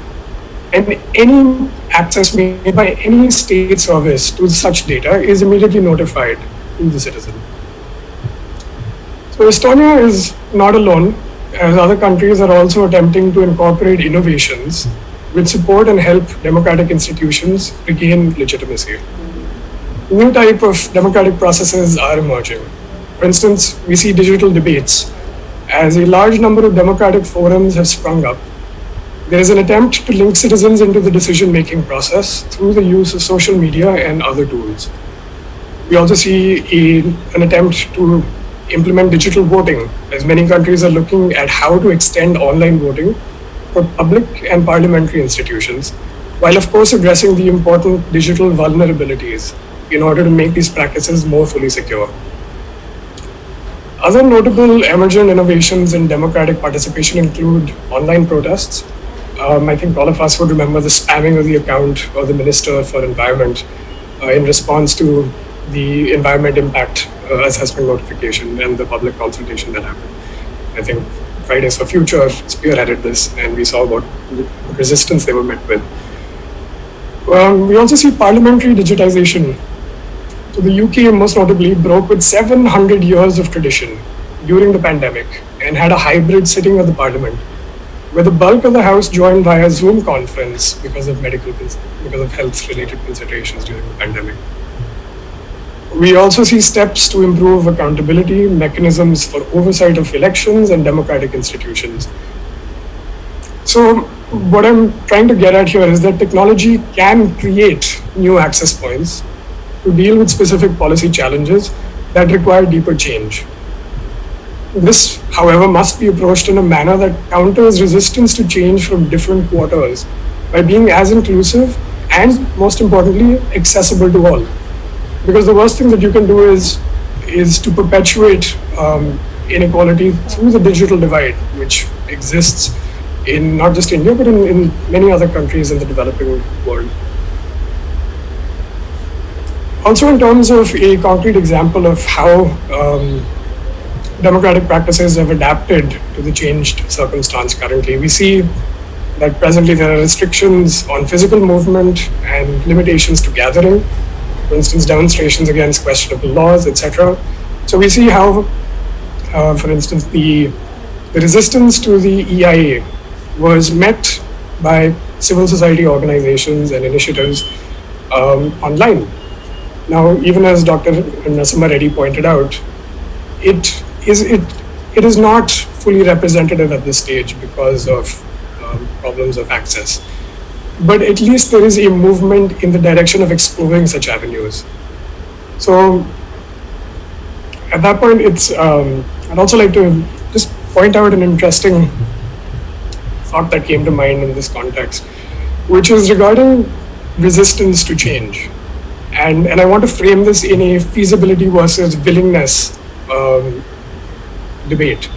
and any access made by any state service to such data is immediately notified to the citizen. So Estonia is not alone, as other countries are also attempting to incorporate innovations which support and help democratic institutions regain legitimacy. new type of democratic processes are emerging. For instance, we see digital debates. As a large number of democratic forums have sprung up, there is an attempt to link citizens into the decision-making process through the use of social media and other tools. We also see an attempt to implement digital voting, as many countries are looking at how to extend online voting for public and parliamentary institutions, while of course addressing the important digital vulnerabilities in order to make these practices more fully secure. Other notable emergent innovations in democratic participation include online protests. I think all of us would remember the spamming of the account of the Minister for Environment in response to the environment impact assessment notification and the public consultation that happened. I think Fridays for Future spearheaded this, and we saw what resistance they were met with. We also see parliamentary digitization. So the UK, most notably, broke with 700 years of tradition during the pandemic and had a hybrid sitting of the parliament, where the bulk of the House joined via Zoom conference because of health-related considerations during the pandemic. We also see steps to improve accountability, mechanisms for oversight of elections and democratic institutions. So what I'm trying to get at here is that technology can create new access points to deal with specific policy challenges that require deeper change. This, however, must be approached in a manner that counters resistance to change from different quarters by being as inclusive and, most importantly, accessible to all. Because the worst thing that you can do is to perpetuate inequality through the digital divide, which exists in not just India, but in many other countries in the developing world. Also, in terms of a concrete example of how democratic practices have adapted to the changed circumstance currently, we see that presently there are restrictions on physical movement and limitations to gathering. For instance, demonstrations against questionable laws, etc. So we see how, for instance, the resistance to the EIA was met by civil society organizations and initiatives online. Now, even as Dr. Nasamma Reddy pointed out, it is not fully representative at this stage because of problems of access. But at least there is a movement in the direction of exploring such avenues. So at that point, I'd also like to just point out an interesting thought that came to mind in this context, which is regarding resistance to change. And I want to frame this in a feasibility versus willingness debate.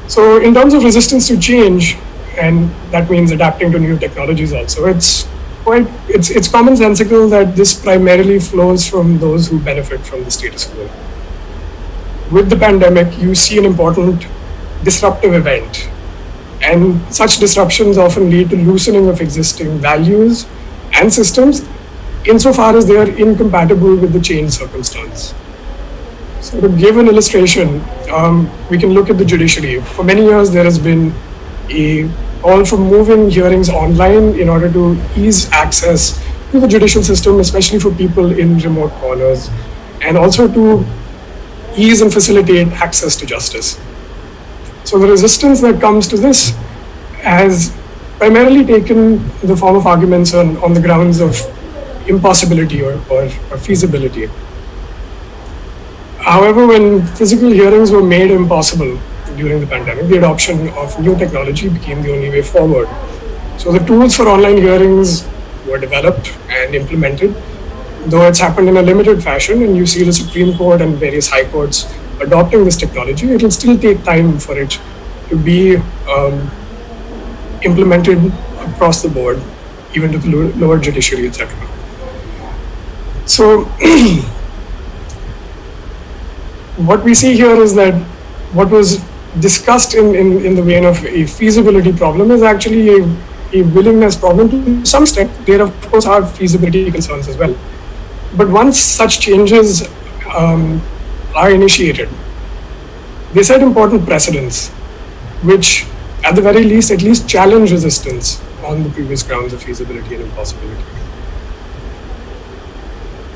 So in terms of resistance to change, and that means adapting to new technologies also, it's commonsensical that this primarily flows from those who benefit from the status quo. With the pandemic, you see an important disruptive event, and such disruptions often lead to loosening of existing values and systems insofar as they are incompatible with the changed circumstance. So to give an illustration, we can look at the judiciary. For many years, there has been a call for moving hearings online in order to ease access to the judicial system, especially for people in remote corners, and also to ease and facilitate access to justice. So the resistance that comes to this has primarily taken the form of arguments on the grounds of impossibility or feasibility. However, when physical hearings were made impossible during the pandemic, the adoption of new technology became the only way forward. So the tools for online hearings were developed and implemented, though it's happened in a limited fashion, and you see the Supreme Court and various high courts adopting this technology. It will still take time for it to be implemented across the board, even to the lower judiciary, etc. So what we see here is that what was discussed in the vein of a feasibility problem is actually a willingness problem to some extent. There, of course, are feasibility concerns as well. But once such changes are initiated, they set important precedents, which at the very least, at least challenge resistance on the previous grounds of feasibility and impossibility.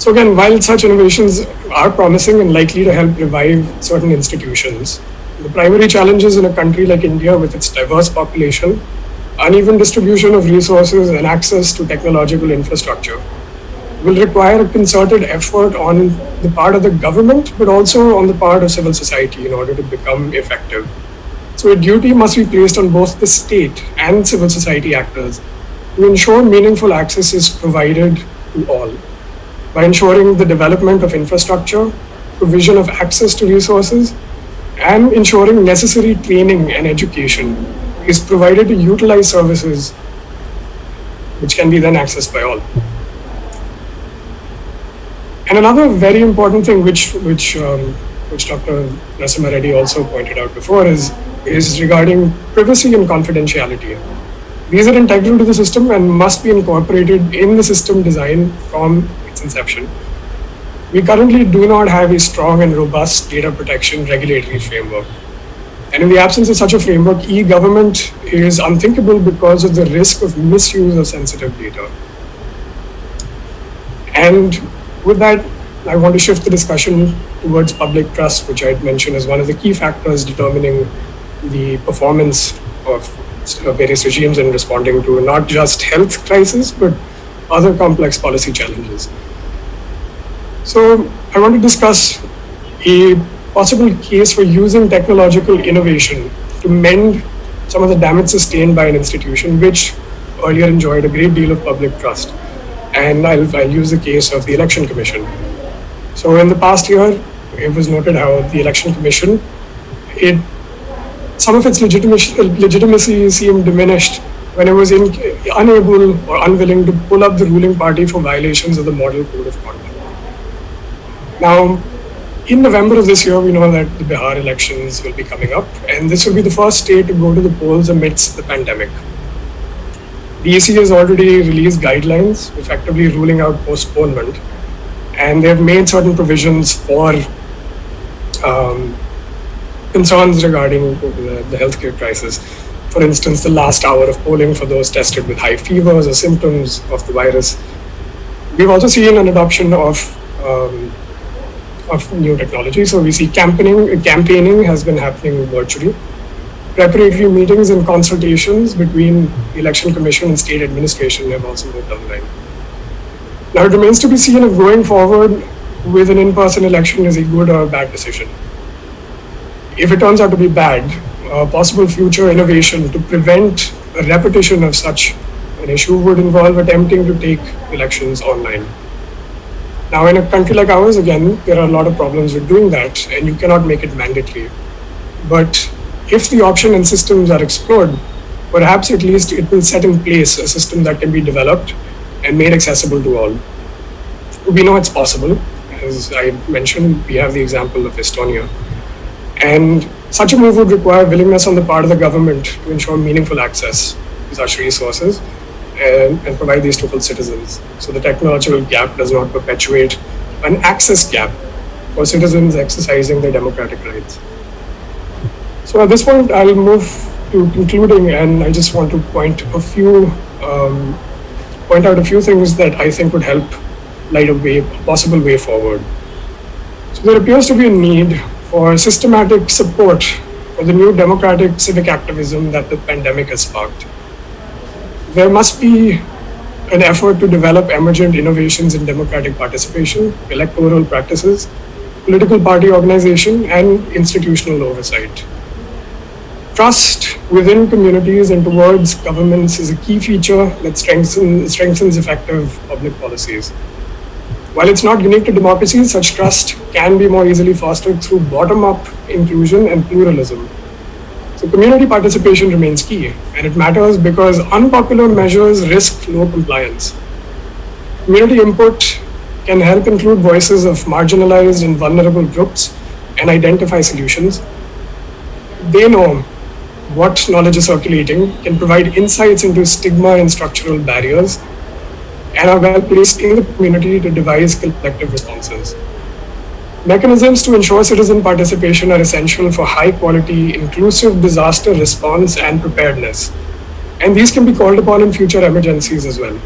So again, while such innovations are promising and likely to help revive certain institutions, the primary challenges in a country like India with its diverse population, uneven distribution of resources and access to technological infrastructure will require a concerted effort on the part of the government, but also on the part of civil society in order to become effective. So a duty must be placed on both the state and civil society actors to ensure meaningful access is provided to all, by ensuring the development of infrastructure, provision of access to resources, and ensuring necessary training and education is provided to utilize services which can be then accessed by all. And another very important thing which Dr. Narasimha Reddy also pointed out before is regarding privacy and confidentiality. These are integral to the system and must be incorporated in the system design from its inception. We currently do not have a strong and robust data protection regulatory framework. And in the absence of such a framework, e-government is unthinkable because of the risk of misuse of sensitive data. And with that, I want to shift the discussion towards public trust, which I had mentioned as one of the key factors determining the performance of various regimes in responding to not just health crisis, but other complex policy challenges. So I want to discuss a possible case for using technological innovation to mend some of the damage sustained by an institution which earlier enjoyed a great deal of public trust. And I'll use the case of the Election Commission. So in the past year, it was noted how the Election Commission, some of its legitimacy seemed diminished when it was unable or unwilling to pull up the ruling party for violations of the Model Code of Conduct. Now, in November of this year, we know that the Bihar elections will be coming up, and this will be the first state to go to the polls amidst the pandemic. The EC has already released guidelines, effectively ruling out postponement, and they've made certain provisions for concerns regarding the healthcare crisis. For instance, the last hour of polling for those tested with high fevers or symptoms of the virus. We've also seen an adoption of new technology. So we see campaigning has been happening virtually. Preparatory meetings and consultations between the Election Commission and state administration have also moved online. Now it remains to be seen if going forward with an in-person election is a good or a bad decision. If it turns out to be bad, possible future innovation to prevent a repetition of such an issue would involve attempting to take elections online. Now, in a country like ours, again, there are a lot of problems with doing that, and you cannot make it mandatory. But if the option and systems are explored, perhaps at least it will set in place a system that can be developed and made accessible to all. We know it's possible. As I mentioned, we have the example of Estonia. And such a move would require willingness on the part of the government to ensure meaningful access to such resources and provide these to all citizens. So the technological gap does not perpetuate an access gap for citizens exercising their democratic rights. So at this point, I'll move to concluding, and I just want to point out a few things that I think would help light a possible way forward. So there appears to be a need for systematic support for the new democratic civic activism that the pandemic has sparked. There must be an effort to develop emergent innovations in democratic participation, electoral practices, political party organization, and institutional oversight. Trust within communities and towards governments is a key feature that strengthens effective public policies. While it's not unique to democracies, such trust can be more easily fostered through bottom-up inclusion and pluralism. So community participation remains key, and it matters because unpopular measures risk low compliance. Community input can help include voices of marginalized and vulnerable groups and identify solutions. They know what knowledge is circulating, can provide insights into stigma and structural barriers, and are well placed in the community to devise collective responses. Mechanisms to ensure citizen participation are essential for high quality, inclusive disaster response and preparedness. And these can be called upon in future emergencies as well.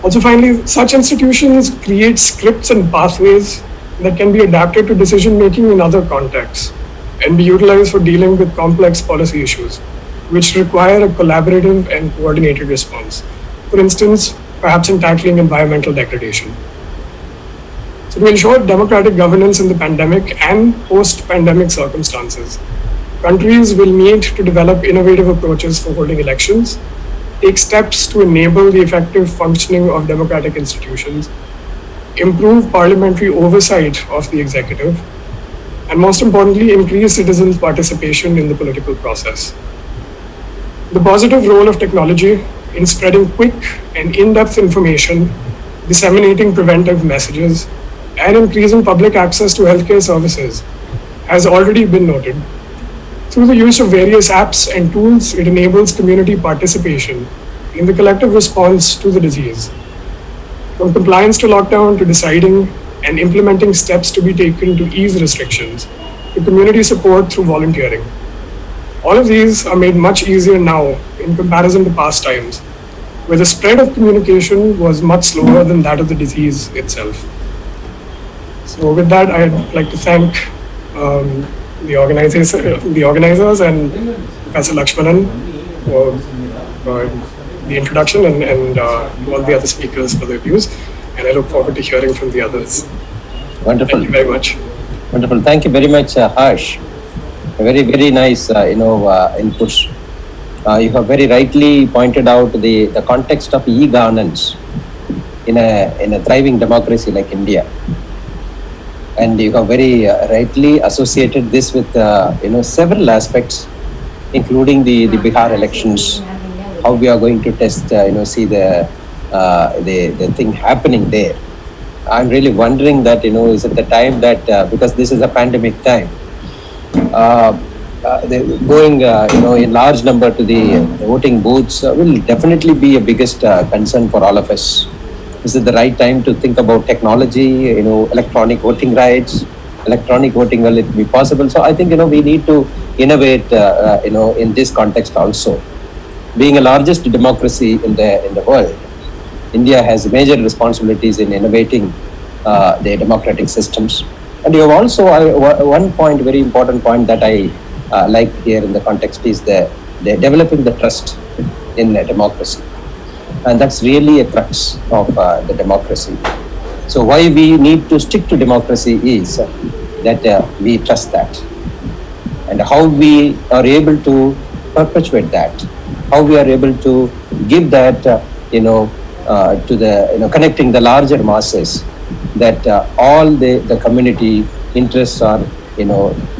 Also, finally, such institutions create scripts and pathways that can be adapted to decision making in other contexts and be utilized for dealing with complex policy issues, which require a collaborative and coordinated response. For instance, perhaps in tackling environmental degradation. So, to ensure democratic governance in the pandemic and post-pandemic circumstances, countries will need to develop innovative approaches for holding elections, take steps to enable the effective functioning of democratic institutions, improve parliamentary oversight of the executive, and most importantly, increase citizens' participation in the political process. The positive role of technology in spreading quick and in-depth information, disseminating preventive messages, and increasing public access to healthcare services has already been noted. Through the use of various apps and tools, it enables community participation in the collective response to the disease. From compliance to lockdown to deciding and implementing steps to be taken to ease restrictions, to community support through volunteering. All of these are made much easier now in comparison to past times, where the spread of communication was much slower than that of the disease itself. So with that, I'd like to thank the organizers and Professor Lakshmanan for the introduction and all the other speakers for their views. And I look forward to hearing from the others. Wonderful. Thank you very much. Wonderful. Thank you very much, Harsh. A very, very nice, inputs. You have very rightly pointed out the context of e-governance in a thriving democracy like India. And you have very rightly associated this with several aspects, including the Bihar elections, how we are going to test, see the thing happening there. I'm really wondering that, is it the time that, because this is a pandemic time, going, in large number to the voting booths will definitely be a biggest concern for all of us. Is it the right time to think about technology, electronic voting rights, electronic voting, will it be possible? So I think, we need to innovate, in this context also. Being a largest democracy in the world, India has major responsibilities in innovating the democratic systems. And you have also, one point, very important point that I like here in the context is the developing the trust in a democracy. And that's really a crux of the democracy. So why we need to stick to democracy is that we trust that. And how we are able to perpetuate that, how we are able to give that, to the, connecting the larger masses, that all the community interests are,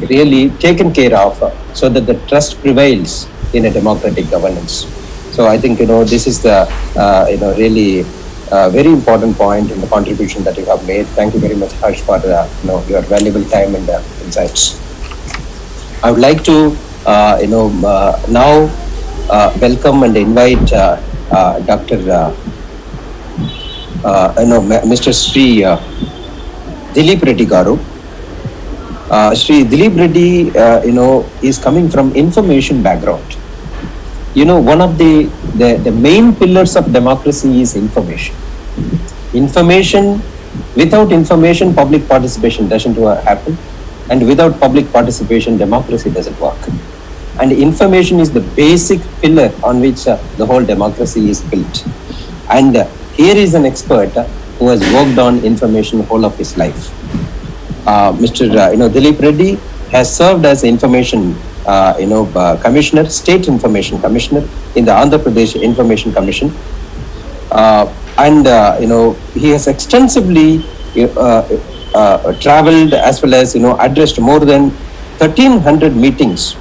really taken care of, so that the trust prevails in a democratic governance. So I think, this is the, really very important point in the contribution that you have made. Thank you very much, Harsh, for, your valuable time and insights. I would like to, now welcome and invite Dr. Mr. Sri Dilip Reddy Garu. Sri Dilip Reddy, is coming from information background. One of the main pillars of democracy is information. Information, without information, public participation doesn't happen. And without public participation, democracy doesn't work. And information is the basic pillar on which the whole democracy is built. And here is an expert who has worked on information whole of his life. Mr. Dilip Reddy has served as information commissioner, state information commissioner in the Andhra Pradesh Information Commission. He has extensively traveled as well as, addressed more than 1,300 meetings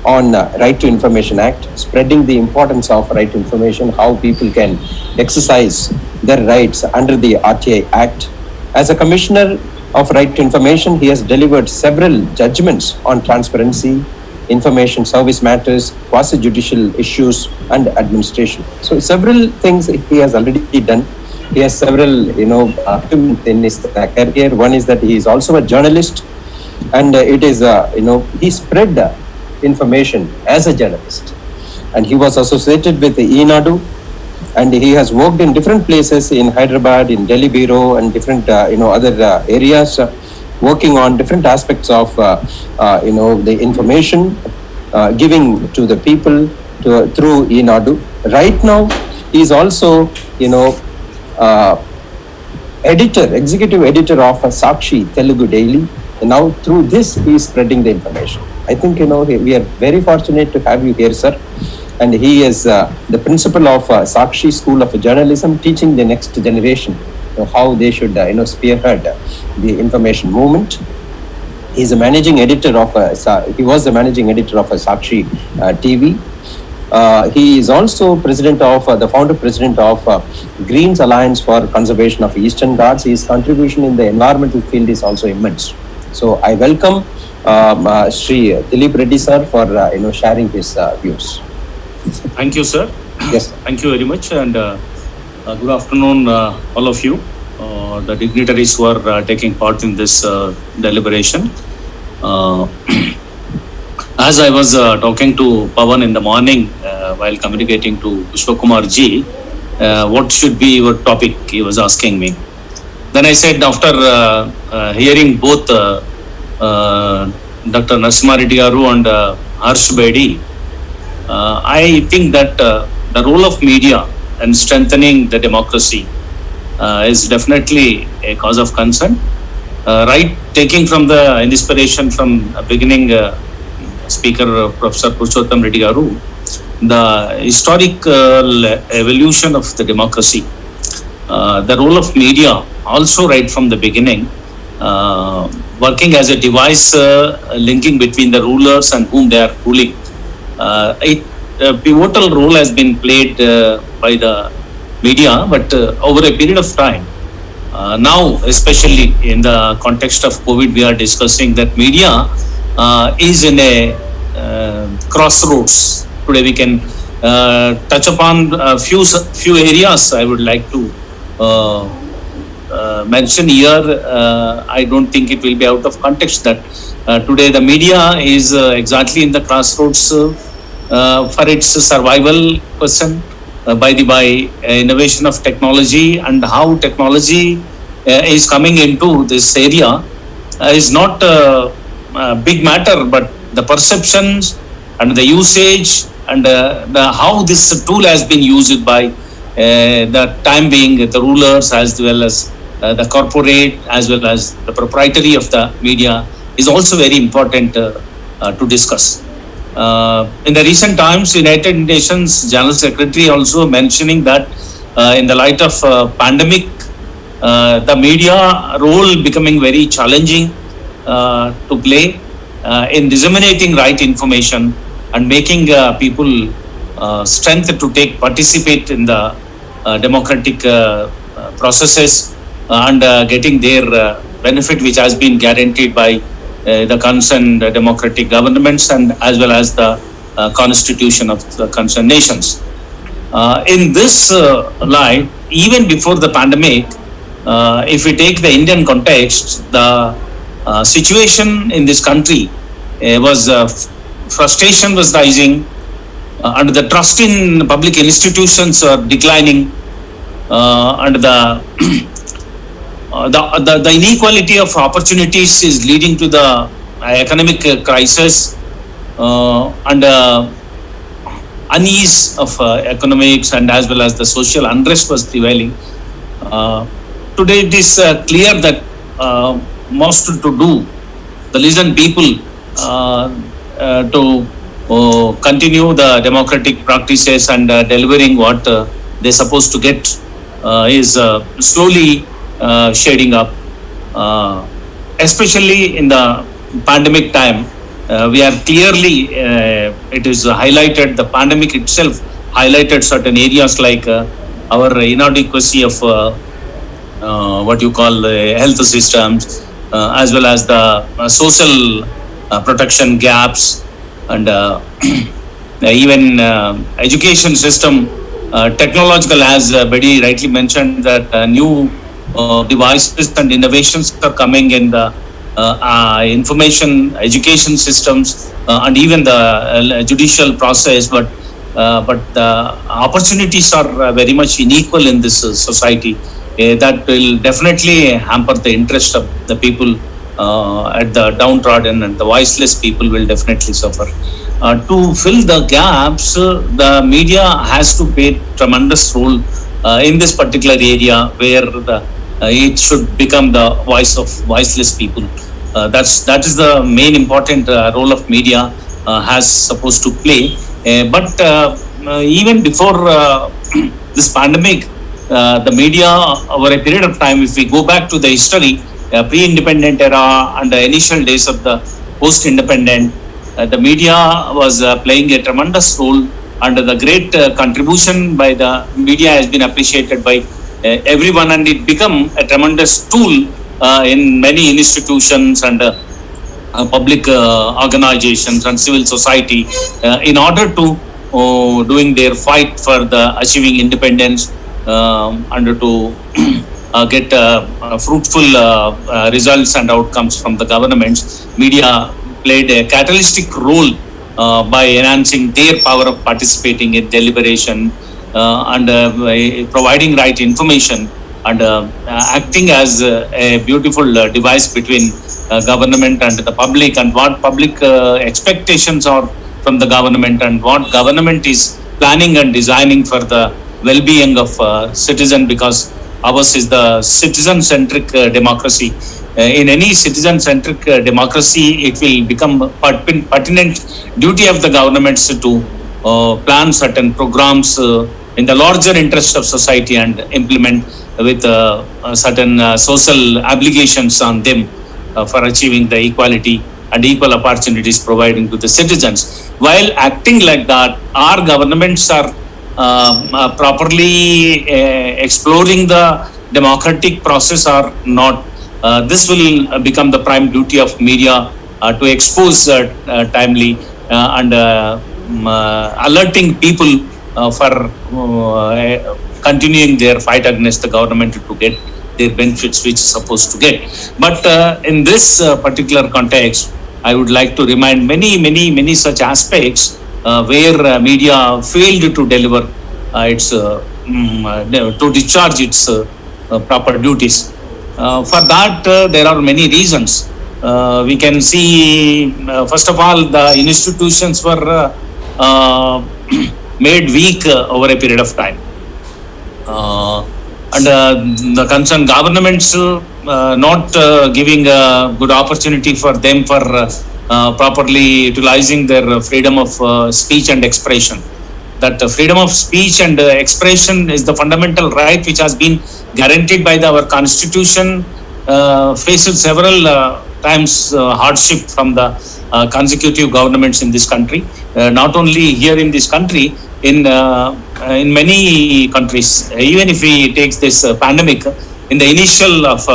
on Right to Information Act, spreading the importance of right to information, how people can exercise their rights under the RTI Act. As a commissioner of Right to Information, he has delivered several judgments on transparency, information service matters, quasi-judicial issues, and administration. So several things he has already done. He has several, achievements in his career. One is that he is also a journalist, and it is, he spread information as a journalist. And he was associated with the Enadu, and he has worked in different places in Hyderabad, in Delhi Bureau, and different other areas, working on different aspects of the information giving to the people through eNadu. Right now, he is also executive editor of Sakshi Telugu Daily. And now through this, he is spreading the information. I think we are very fortunate to have you here, sir. And he is the principal of Sakshi School of Journalism, teaching the next generation how they should spearhead the information movement. He is a managing editor of he was the managing editor of Sakshi TV. He is also the founder president of Greens Alliance for Conservation of Eastern Ghats. His contribution in the environmental field is also immense. So I welcome Sri Dilip Reddy sir for sharing his views. Thank you, sir. Yes. Thank you very much, and good afternoon, all of you, the dignitaries who are taking part in this deliberation. As I was talking to Pawan in the morning while communicating to Pushpakumar ji, what should be your topic, he was asking me. Then I said, after hearing both Dr. Narasimha Reddy Garu and Harsh Bedi, I think that the role of media in strengthening the democracy is definitely a cause of concern. Right, taking from the inspiration from beginning Speaker Professor Purushottam Reddy Garu, the historical evolution of the democracy, the role of media also right from the beginning, working as a device linking between the rulers and whom they are ruling. A pivotal role has been played by the media, but over a period of time, now especially in the context of COVID, we are discussing that media is in a crossroads. Today we can touch upon a few areas I would like to mention here. I don't think it will be out of context that today the media is exactly in the crossroads for its survival question by innovation of technology, and how technology is coming into this area is not a big matter, but the perceptions and the usage and how this tool has been used by the time being the rulers as well as the corporate as well as the proprietary of the media is also very important to discuss. In the recent times, United Nations General Secretary also mentioning that in the light of pandemic, the media role becoming very challenging to play in disseminating right information and making people strength to participate in the democratic processes and getting their benefit, which has been guaranteed by the concerned democratic governments and as well as the constitution of the concerned nations. In this light, even before the pandemic, if we take the Indian context, the situation in this country was frustration was rising and the trust in public institutions are declining, and the inequality of opportunities is leading to the economic crisis and unease of economics and as well as the social unrest was prevailing. Today it is clear that most to do the listen people to continue the democratic practices and delivering what they're supposed to get is slowly shading up, especially in the pandemic time. We are clearly, it is highlighted, the pandemic itself highlighted certain areas like our inadequacy of what you call health systems, as well as the social protection gaps, and even education system, technological, as Bedi rightly mentioned, that new devices and innovations are coming in the information education systems and even the judicial process, but but the opportunities are very much unequal in this society. That will definitely hamper the interest of the people at the downtrodden, and the voiceless people will definitely suffer. To fill the gaps, the media has to play tremendous role in this particular area where it should become the voice of voiceless people. That is the main important role of media has supposed to play. But even before this pandemic, the media over a period of time, if we go back to the history, pre-independent era and the initial days of the post-independent, the media was playing a tremendous role, and the great contribution by the media has been appreciated by everyone, and it become a tremendous tool in many institutions and public organizations and civil society in order to doing their fight for the achieving independence and to get fruitful results and outcomes from the governments. Media played a catalytic role by enhancing their power of participating in deliberation and providing right information, and acting as a beautiful device between government and the public, and what public expectations are from the government, and what government is planning and designing for the well-being of citizen, because ours is the citizen-centric democracy. In any citizen-centric democracy, it will become pertinent duty of the governments to plan certain programs in the larger interest of society and implement with certain social obligations on them for achieving the equality and equal opportunities providing to the citizens. While acting like that, our governments are properly exploring the democratic process or not. This will become the prime duty of media to expose timely and alerting people for continuing their fight against the government to get their benefits which is supposed to get. But in this particular context, I would like to remind many such aspects where media failed to deliver its to discharge its proper duties. For that, there are many reasons. We can see, first of all, the institutions were made weak over a period of time. And the concerned governments not giving a good opportunity for them for properly utilizing their freedom of speech and expression. That freedom of speech and expression is the fundamental right which has been guaranteed by our constitution, faced several times hardship from the consecutive governments in this country. Not only here in this country, in many countries. Even if we take this pandemic, in the initial of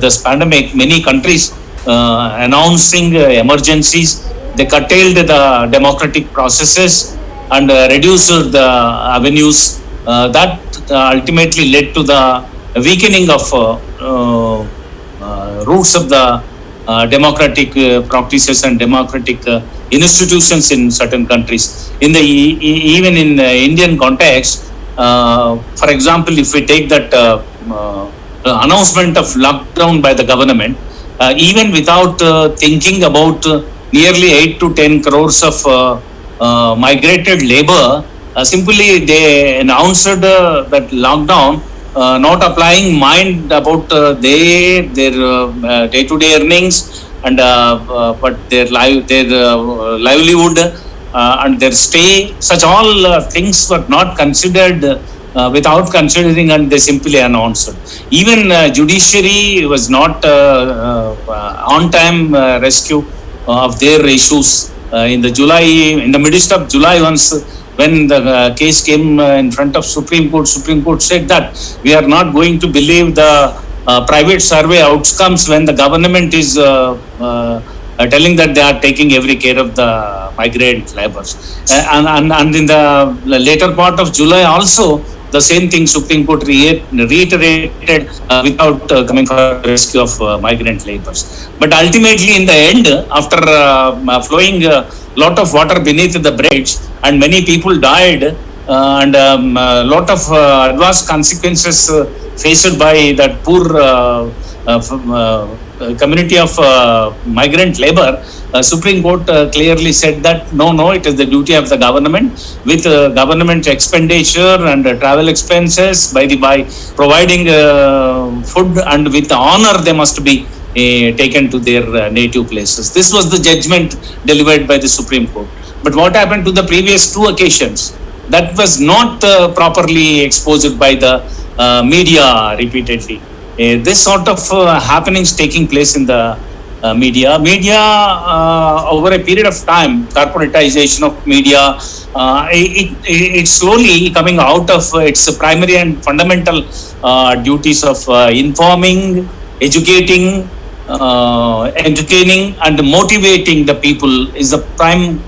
this pandemic, many countries announcing emergencies, they curtailed the democratic processes and reduced the avenues. That ultimately led to the weakening of roots of the democratic practices and democratic institutions in certain countries. In the even in the Indian context, for example, if we take that announcement of lockdown by the government, even without thinking about nearly 8 to 10 crores of migrated labor, simply they announced that lockdown, not applying mind about their day-to-day earnings and but their livelihood and their stay. Such all things were not considered without considering, and they simply announced. Even judiciary was not on time rescue of their issues. In the midst of July, once when the case came in front of Supreme Court said that we are not going to believe the private survey outcomes when the government is telling that they are taking every care of the migrant laborers. And in the later part of July also, the same thing Supreme Court reiterated without coming for rescue of migrant laborers. But ultimately, in the end, after flowing lot of water beneath the bridge, and many people died, and a lot of adverse consequences faced by that poor community of migrant labor. Supreme Court clearly said that no, it is the duty of the government, with government expenditure and travel expenses, by providing food, and with honor they must be taken to their native places. This was the judgment delivered by the Supreme Court. But what happened to the previous two occasions? That was not properly exposed by the media repeatedly. This sort of happenings taking place in the media. Over a period of time, corporatization of media, it's slowly coming out of its primary and fundamental duties of informing, educating, entertaining, and motivating the people is the prime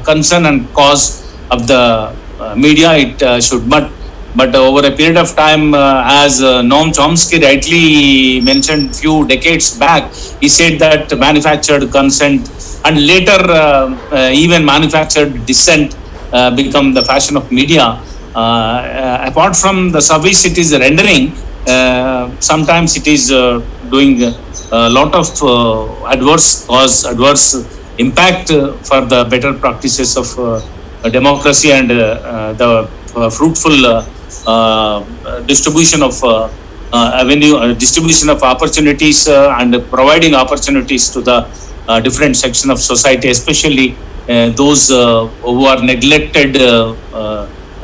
concern and cause of the media. It should not. But over a period of time, as Noam Chomsky rightly mentioned few decades back, he said that manufactured consent and later even manufactured dissent become the fashion of media. Apart from the service it is rendering, sometimes it is doing a lot of adverse impact for the better practices of democracy and the fruitful distribution of distribution of opportunities and providing opportunities to the different section of society, especially those who are neglected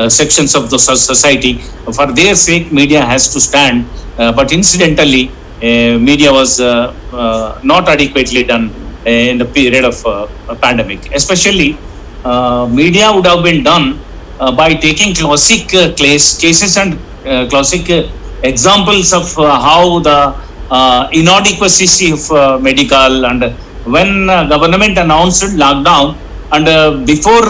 sections of the society. For their sake, media has to stand. But incidentally, media was not adequately done in the period of pandemic. Especially, media would have been done by taking classic cases and classic examples of how the inadequacy of medical, and when government announced lockdown, and before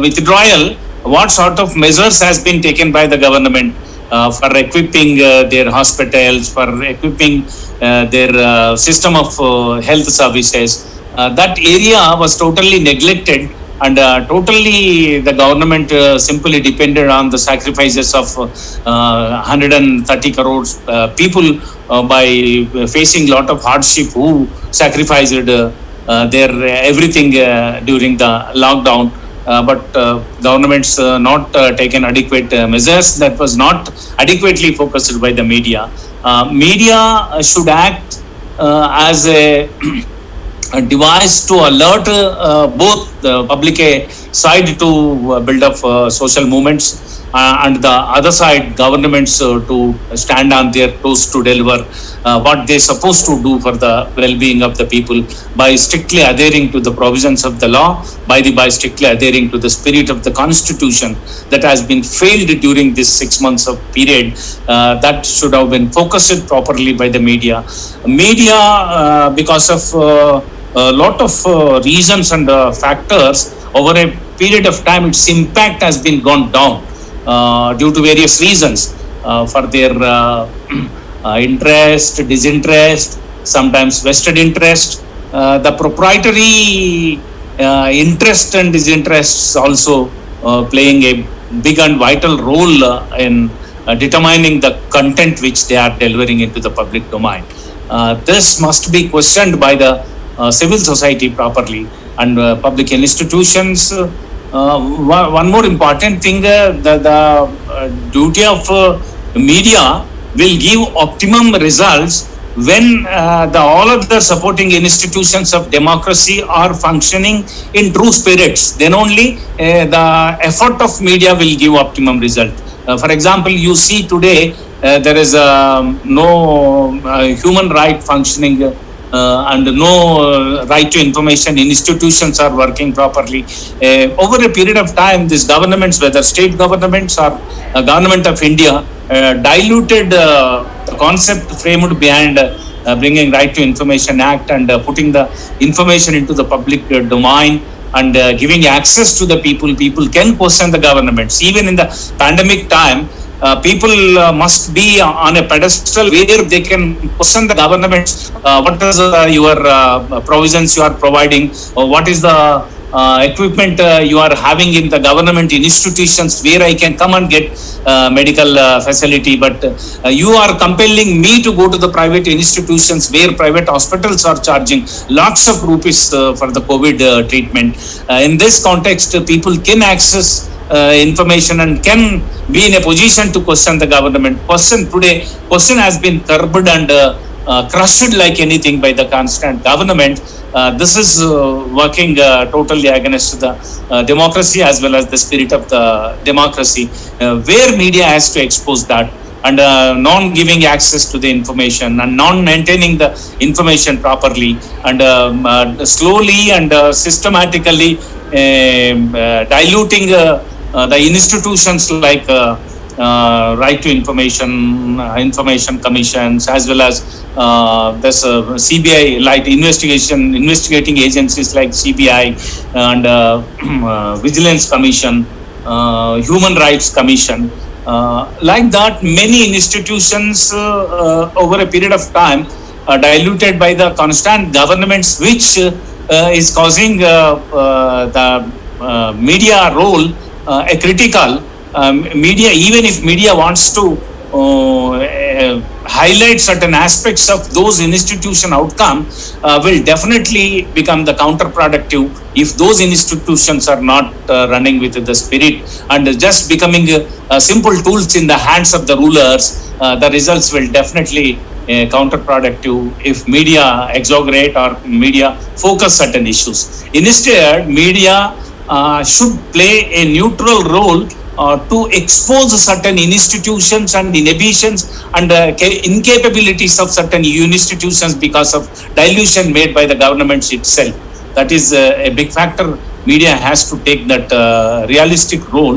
withdrawal, what sort of measures has been taken by the government for equipping their hospitals, for equipping their system of health services. That area was totally neglected, and totally the government simply depended on the sacrifices of 130 crores people by facing lot of hardship, who sacrificed their everything during the lockdown. But governments not taken adequate measures. That was not adequately focused by the media. Media should act as a device to alert both the public side to build up social movements, and the other side, governments to stand on their toes to deliver what they're supposed to do for the well-being of the people, by strictly adhering to the provisions of the law, by strictly adhering to the spirit of the Constitution that has been failed during this 6 months of period. That should have been focused properly by the media. Media, because of a lot of reasons and factors, over a period of time, its impact has been gone down due to various reasons, for their interest, disinterest, sometimes vested interest. The proprietary interest and disinterests also playing a big and vital role in determining the content which they are delivering into the public domain. This must be questioned by the civil society properly, and public institutions. One more important thing, the duty of media will give optimum results when all of the supporting institutions of democracy are functioning in true spirits. Then only the effort of media will give optimum result. For example, you see today there is no human right functioning, and no right to information institutions are working properly. Over a period of time, these governments, whether state governments or government of India, diluted the concept framed behind bringing Right to Information Act, and putting the information into the public domain, and giving access to the people. People can question the governments. Even in the pandemic time, people must be on a pedestal where they can question the governments. What is your provisions you are providing, or what is the equipment you are having in the government institutions where I can come and get medical facility, but you are compelling me to go to the private institutions where private hospitals are charging lots of rupees for the COVID treatment. In this context, people can access information and can be in a position to question the government. Question has been curbed and crushed like anything by the constant government. This is working totally against the democracy as well as the spirit of the democracy, where media has to expose that, and non-giving access to the information and non-maintaining the information properly, and slowly and systematically diluting the institutions like right to information commissions, as well as this CBI, like investigating agencies like CBI and Vigilance Commission, Human Rights Commission. Like that, many institutions over a period of time are diluted by the constant governments, which is causing the media role a critical. Media, even if media wants to highlight certain aspects of those institution outcome, will definitely become the counterproductive if those institutions are not running with the spirit and just becoming simple tools in the hands of the rulers. The results will definitely counterproductive if media exaggerate or media focus certain issues. Instead, media should play a neutral role to expose certain institutions and inhibitions and incapabilities of certain institutions because of dilution made by the governments itself. That is a big factor. Media has to take that realistic role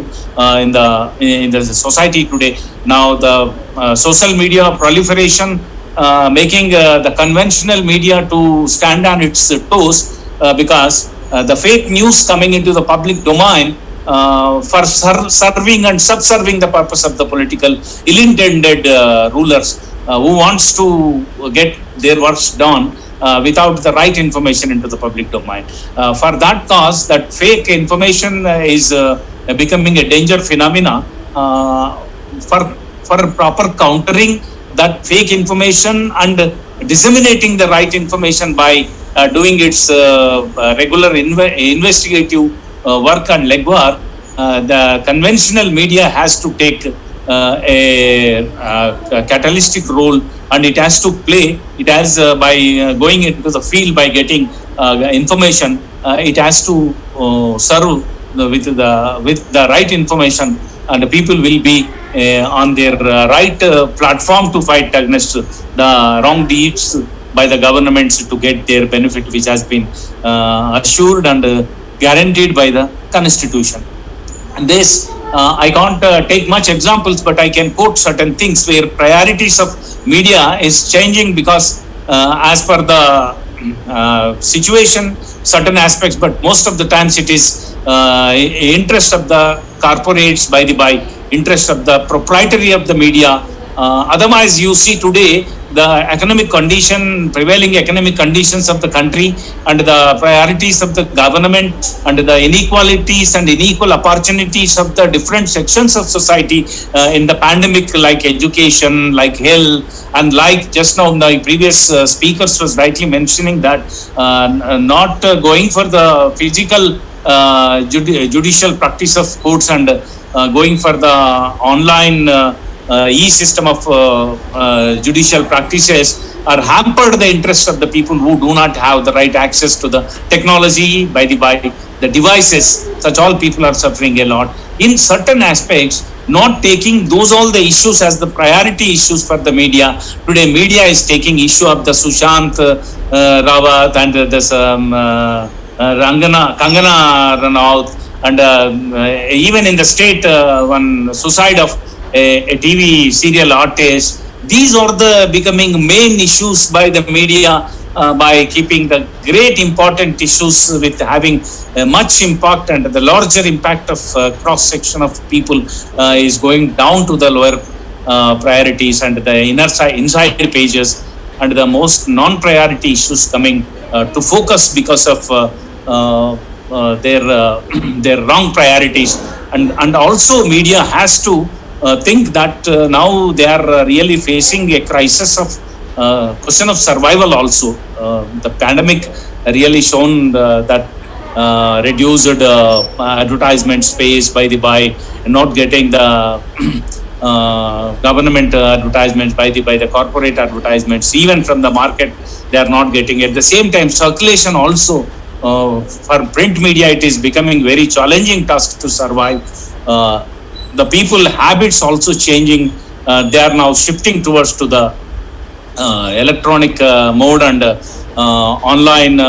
in the society today. Now the social media proliferation making the conventional media to stand on its toes because the fake news coming into the public domain for serving and subserving the purpose of the political ill-intended rulers who wants to get their works done without the right information into the public domain. For that cause, that fake information is becoming a danger phenomena. For proper countering that fake information and disseminating the right information by doing its regular investigative work and legwork, the conventional media has to take a catalytic role, and it has to play. It has by going into the field by getting information. It has to serve with the right information, and the people will be on their right platform to fight against the wrong deeds by the governments to get their benefit, which has been assured and guaranteed by the Constitution. And this, I can't take much examples, but I can quote certain things where priorities of media is changing because as per the situation, certain aspects, but most of the times it is interest of the corporates by interest of the proprietary of the media. Otherwise, you see today the prevailing economic conditions of the country and the priorities of the government and the inequalities and unequal opportunities of the different sections of society in the pandemic, like education, like health, and like just now the previous speakers was rightly mentioning that not going for the physical judicial practice of courts and going for the online e-system of judicial practices are hampered the interests of the people who do not have the right access to the technology by the devices. Such all people are suffering a lot. In certain aspects, not taking all the issues as the priority issues for the media. Today, media is taking issue of the Sushant Rawat and this Kangana Ranaut, and even in the state, one suicide of a TV serial artist. These are the becoming main issues by the media by keeping the great important issues with having much impact, and the larger impact of cross section of people is going down to the lower priorities and the inside pages, and the most non-priority issues coming to focus because of their wrong priorities, and also media has to think that now they are really facing a crisis of question of survival also. The pandemic really shown that reduced advertisement space by not getting the government advertisements, by the corporate advertisements, even from the market they are not getting. At the same time, circulation also for print media, it is becoming very challenging task to survive. The people habits also changing. They are now shifting towards to the electronic mode, and online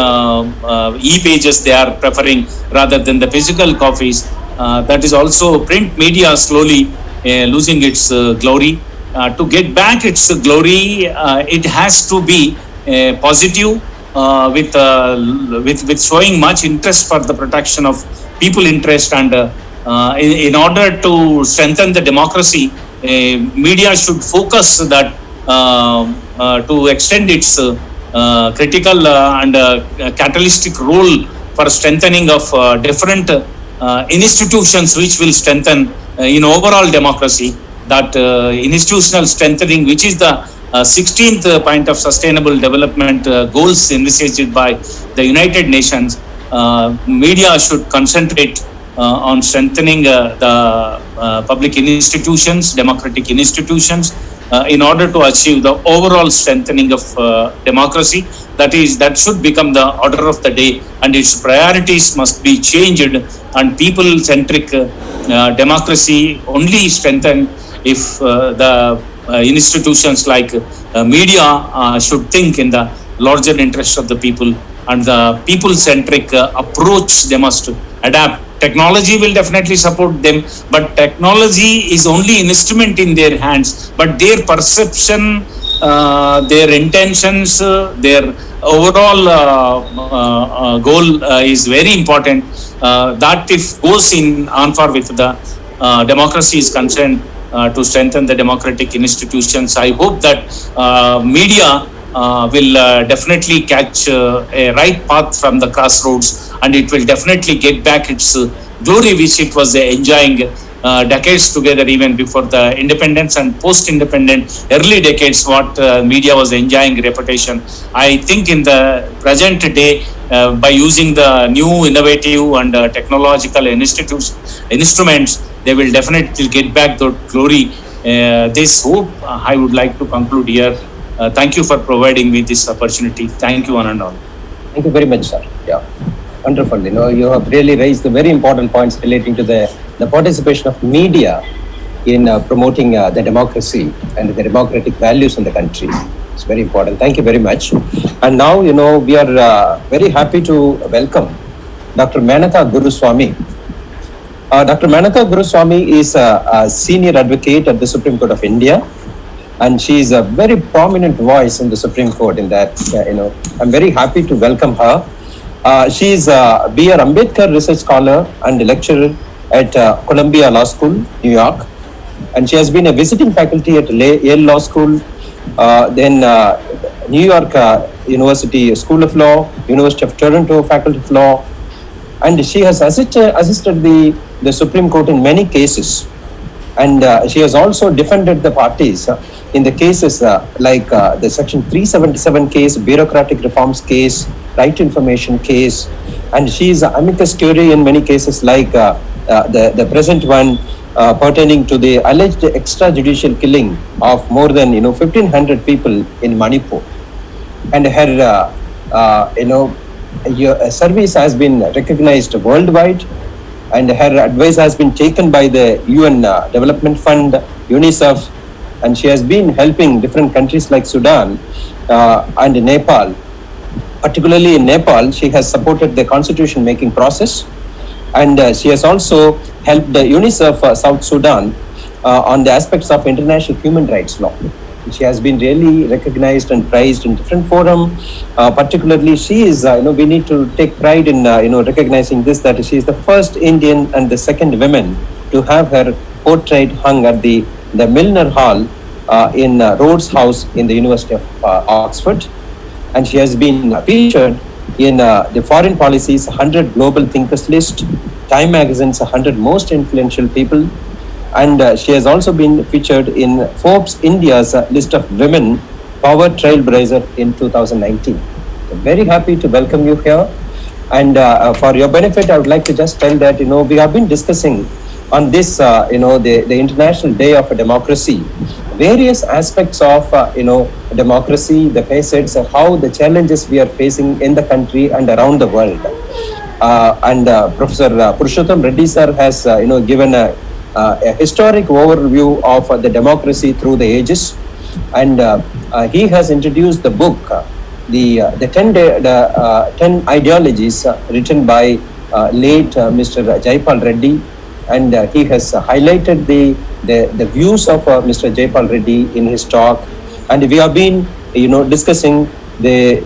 e-pages they are preferring rather than the physical copies. That is also print media slowly losing its glory. To get back its glory, it has to be positive, with showing much interest for the protection of people interest, and in order to strengthen the democracy, media should focus that to extend its critical and catalytic role for strengthening of different institutions which will strengthen in overall democracy. That institutional strengthening, which is the 16th point of sustainable development goals envisaged by the United Nations, media should concentrate on strengthening the public institutions, democratic institutions, in order to achieve the overall strengthening of democracy. That should become the order of the day, and its priorities must be changed, and people-centric democracy only strengthened if the institutions like media should think in the larger interest of the people, and the people-centric approach they must adapt. Technology will definitely support them, but technology is only an instrument in their hands, but their perception, their intentions, their overall goal is very important. That if goes in on par with the democracy is concerned, to strengthen the democratic institutions, I hope that media will definitely catch a right path from the crossroads, and it will definitely get back its glory which it was enjoying decades together, even before the independence and post-independent early decades, what media was enjoying reputation. I think in the present day, by using the new innovative and technological instruments, they will definitely get back the glory. This hope I would like to conclude here. Thank you for providing me this opportunity. Thank you, one and all. Thank you very much, sir. Yeah, wonderful. You have really raised the very important points relating to the participation of media in promoting the democracy and the democratic values in the country. It's very important. Thank you very much. And now, we are very happy to welcome Dr. Menatha Guruswamy. Dr. Menatha Guruswamy is a senior advocate at the Supreme Court of India, and she is a very prominent voice in the Supreme Court in that, I'm very happy to welcome her. She is a B.R. Ambedkar Research Scholar and lecturer at Columbia Law School, New York. And she has been a visiting faculty at Yale Law School, then New York University School of Law, University of Toronto Faculty of Law. And she has assisted the Supreme Court in many cases. And she has also defended the parties in the cases like the Section 377 case, bureaucratic reforms case, right to information case. And she is amicus curiae in many cases like the present one pertaining to the alleged extrajudicial killing of more than 1,500 people in Manipur. And her service has been recognized worldwide, and her advice has been taken by the UN Development Fund, UNICEF, and she has been helping different countries like Sudan and Nepal. Particularly in Nepal, she has supported the constitution making process, and she has also helped the UNICEF South Sudan on the aspects of international human rights law. She has been really recognized and prized in different forums. Particularly, she is, we need to take pride in, recognizing this, that she is the first Indian and the second woman to have her portrait hung at the Milner Hall in Rhodes House in the University of Oxford. And she has been featured in the Foreign Policy's 100 Global Thinkers list, Time Magazine's 100 Most Influential People, and she has also been featured in Forbes India's list of women power trailblazer in 2019. I'm very happy to welcome you here. And for your benefit, I would like to just tell that, we have been discussing on this, the International Day of Democracy, various aspects of, democracy, the facets of how the challenges we are facing in the country and around the world. Professor Purushottam Reddy sir has, given a historic overview of the democracy through the ages. And he has introduced the book, the 10 ideologies written by late Mr. Jaipal Reddy, and he has highlighted the views of Mr. Jaipal Reddy in his talk. And we have been, discussing the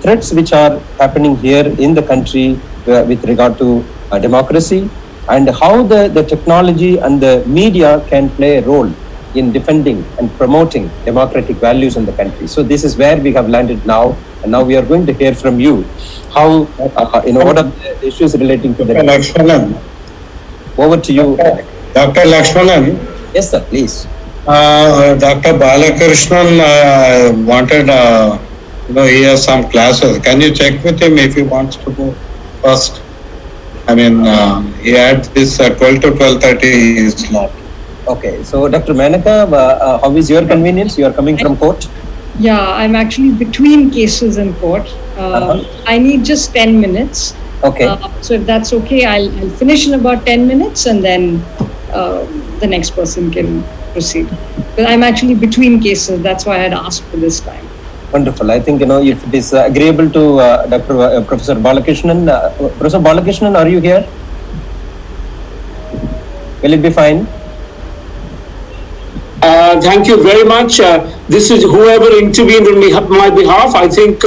threats which are happening here in the country with regard to democracy, and how the technology and the media can play a role in defending and promoting democratic values in the country. So this is where we have landed now, and now we are going to hear from you how, what are the issues relating to the Lakshmanan. Over to you. Dr. Lakshmanan. Yes, sir, please. Dr. Balakrishnan wanted, he has some classes. Can you check with him if he wants to go first? I mean, he had this 12 to 12:30 slot. Okay, so Dr. Manaka, how is your convenience? You are coming from court? Yeah, I'm actually between cases in court. I need just 10 minutes. Okay. So if that's okay, I'll finish in about 10 minutes, and then the next person can proceed. But I'm actually between cases. That's why I had asked for this time. Wonderful. I think, if it is agreeable to Professor Balakrishnan. Professor Balakrishnan, are you here? Will it be fine? Thank you very much. This is whoever intervened on my behalf. I think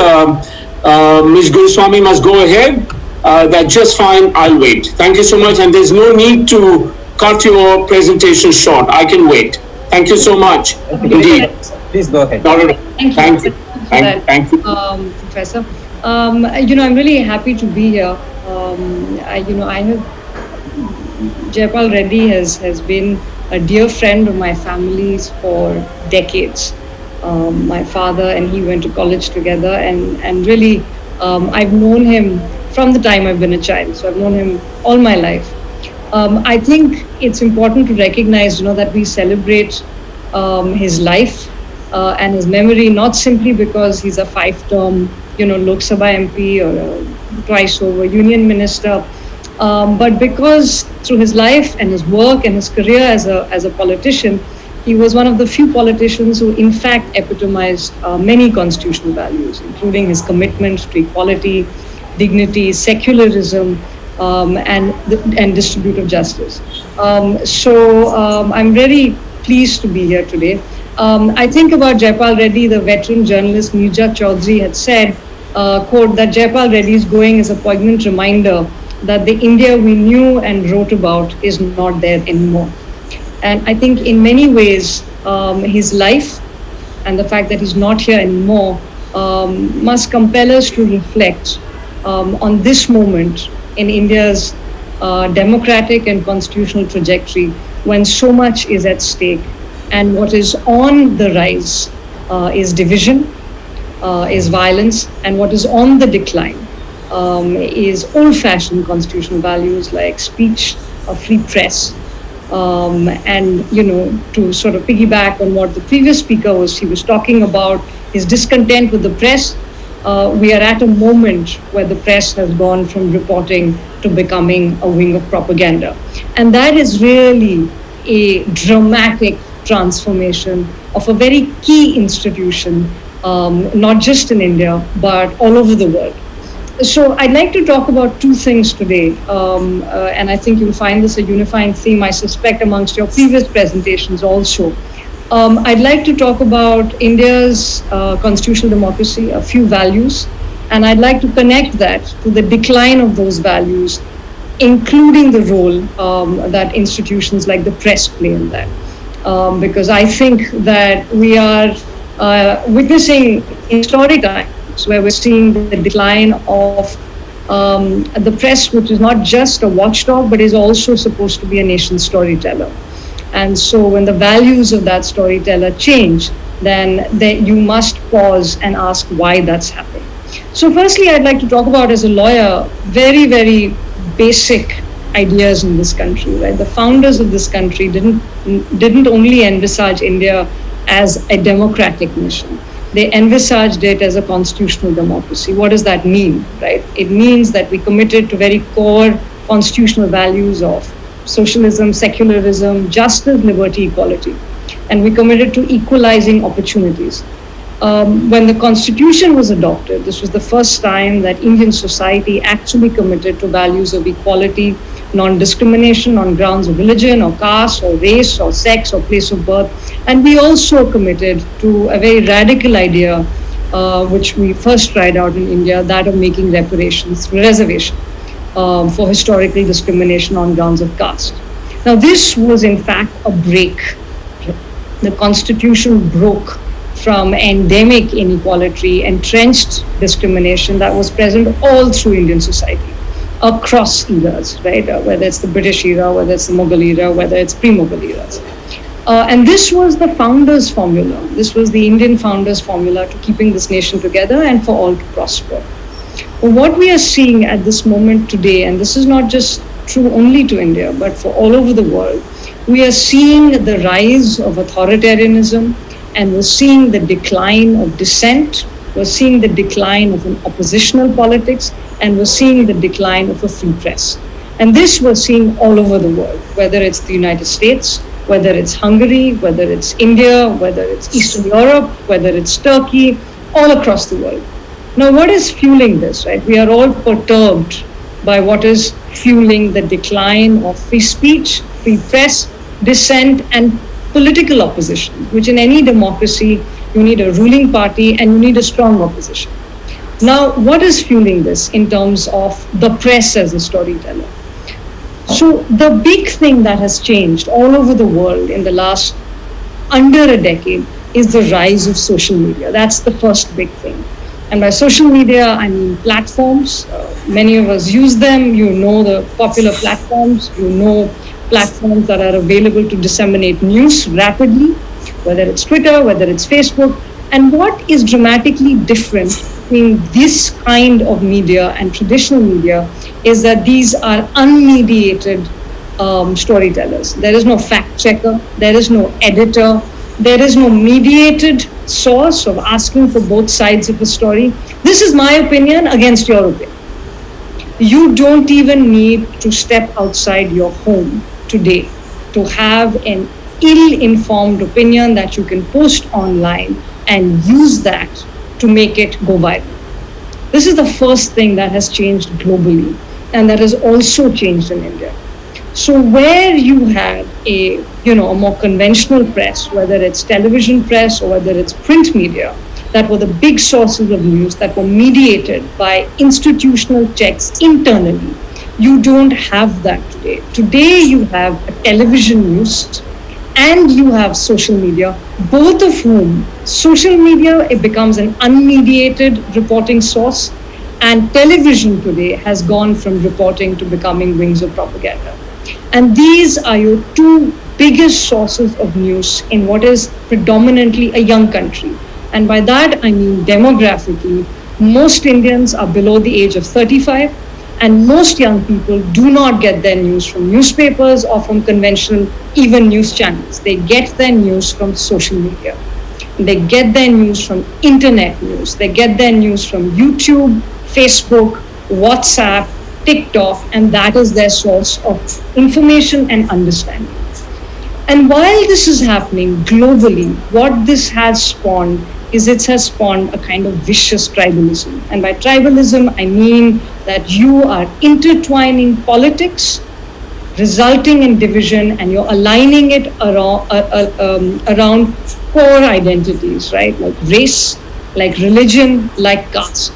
Ms. Goswami must go ahead. That's just fine. I'll wait. Thank you so much. And there's no need to cut your presentation short. I can wait. Thank you so much. Indeed. Please go ahead. No. Thank you. Thank you. Professor. I'm really happy to be here. I have Jaipal Reddy has been a dear friend of my family's for decades. My father and he went to college together, and really I've known him from the time I've been a child. So I've known him all my life. I think it's important to recognize, that we celebrate his life and his memory, not simply because he's a 5-term, Lok Sabha MP or a twice over union minister, but because through his life and his work and his career as a politician, he was one of the few politicians who in fact epitomized many constitutional values, including his commitment to equality, dignity, secularism, and distributive justice. So I'm very pleased to be here today. I think about Jaipal Reddy, the veteran journalist Mirza Chaudhry had said, quote, that Jaipal Reddy's going is a poignant reminder that the India we knew and wrote about is not there anymore. And I think in many ways, his life and the fact that he's not here anymore must compel us to reflect on this moment in India's democratic and constitutional trajectory, when so much is at stake. And what is on the rise is division, is violence, and what is on the decline is old-fashioned constitutional values like speech, a free press, and to sort of piggyback on what the previous speaker was talking about his discontent with the press. We are at a moment where the press has gone from reporting to becoming a wing of propaganda, and that is really a dramatic transformation of a very key institution, not just in India but all over the world. So I'd like to talk about two things today, and I think you'll find this a unifying theme, I suspect, amongst your previous presentations also. I'd like to talk about India's constitutional democracy, a few values, and I'd like to connect that to the decline of those values, including the role that institutions like the press play in that. Because I think that we are witnessing historic times politics, where we're seeing the decline of the press, which is not just a watchdog, but is also supposed to be a nation's storyteller. And so when the values of that storyteller change, then you must pause and ask why that's happening. So firstly, I'd like to talk about, as a lawyer, very, very basic ideas in this country, right? The founders of this country didn't only envisage India as a democratic nation. They envisaged it as a constitutional democracy. What does that mean, right? It means that we committed to very core constitutional values of socialism, secularism, justice, liberty, equality. And we committed to equalizing opportunities. When the Constitution was adopted, this was the first time that Indian society actually committed to values of equality, non-discrimination on grounds of religion or caste or race or sex or place of birth. And we also committed to a very radical idea, which we first tried out in India, that of making reparations through reservation for historical discrimination on grounds of caste. Now, this was in fact a break. The Constitution broke from endemic inequality, entrenched discrimination that was present all through Indian society, across eras, right? Whether it's the British era, whether it's the Mughal era, whether it's pre-Mughal eras. And this was the founders' formula. This was the Indian founders' formula to keeping this nation together and for all to prosper. But what we are seeing at this moment today, and this is not just true only to India, but for all over the world, we are seeing the rise of authoritarianism, and we're seeing the decline of dissent, we're seeing the decline of an oppositional politics, and we're seeing the decline of a free press. And this we're seeing all over the world, whether it's the United States, whether it's Hungary, whether it's India, whether it's Eastern Europe, whether it's Turkey, all across the world. Now, what is fueling this, right? We are all perturbed by what is fueling the decline of free speech, free press, dissent, and political opposition, which in any democracy, you need a ruling party and you need a strong opposition. Now, what is fueling this in terms of the press as a storyteller? So the big thing that has changed all over the world in the last under a decade is the rise of social media. That's the first big thing. And by social media, I mean platforms. Many of us use them. You know the popular platforms. You know platforms that are available to disseminate news rapidly, whether it's Twitter, whether it's Facebook. And what is dramatically different between this kind of media and traditional media is that these are unmediated storytellers. There is no fact checker, there is no editor, there is no mediated source of asking for both sides of the story. This is my opinion against your opinion. You don't even need to step outside your home today to have an ill-informed opinion that you can post online and use that to make it go viral. This is the first thing that has changed globally, and that has also changed in India. So where you had a more conventional press, whether it's television press or whether it's print media, that were the big sources of news that were mediated by institutional checks internally, you don't have that today. Today you have a television news and you have social media, both of whom, social media, it becomes an unmediated reporting source, and television today has gone from reporting to becoming wings of propaganda. And these are your two biggest sources of news in what is predominantly a young country. And by that, I mean demographically, most Indians are below the age of 35, and most young people do not get their news from newspapers or from conventional, even news channels. They get their news from social media. They get their news from internet news. They get their news from YouTube, Facebook, WhatsApp, TikTok, and that is their source of information and understanding. And while this is happening globally, what this has spawned is it has spawned a kind of vicious tribalism. And by tribalism, I mean that you are intertwining politics, resulting in division, and you're aligning it around core identities, right? Like race, like religion, like caste.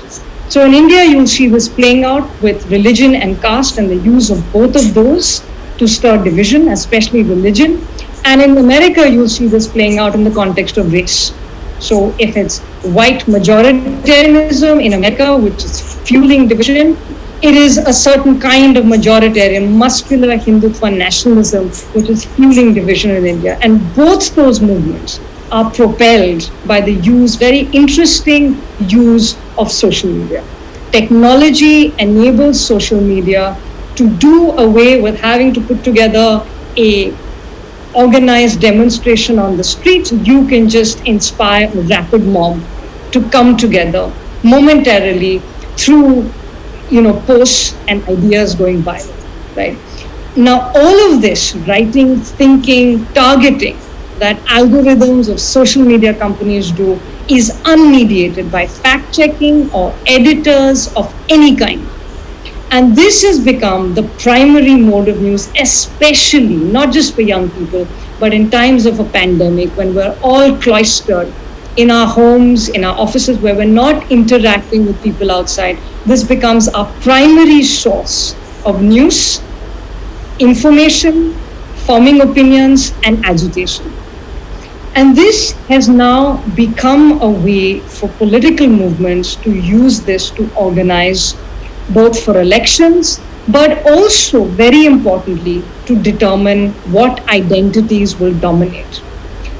So in India, you'll see this playing out with religion and caste and the use of both of those to stir division, especially religion. And in America, you'll see this playing out in the context of race. So if it's white majoritarianism in America, which is fueling division, it is a certain kind of majoritarian, muscular Hindutva nationalism, which is fueling division in India. And both those movements are propelled by the very interesting use of social media. Technology enables social media to do away with having to put together a organized demonstration on the street. You can just inspire a rapid mob to come together momentarily through posts and ideas going viral, right? Now, all of this writing, thinking, targeting that algorithms of social media companies do is unmediated by fact checking or editors of any kind. And this has become the primary mode of news, especially not just for young people, but in times of a pandemic when we're all cloistered in our homes, in our offices, where we're not interacting with people outside. This becomes our primary source of news, information, forming opinions, and agitation. And this has now become a way for political movements to use this to organize both for elections, but also, very importantly, to determine what identities will dominate.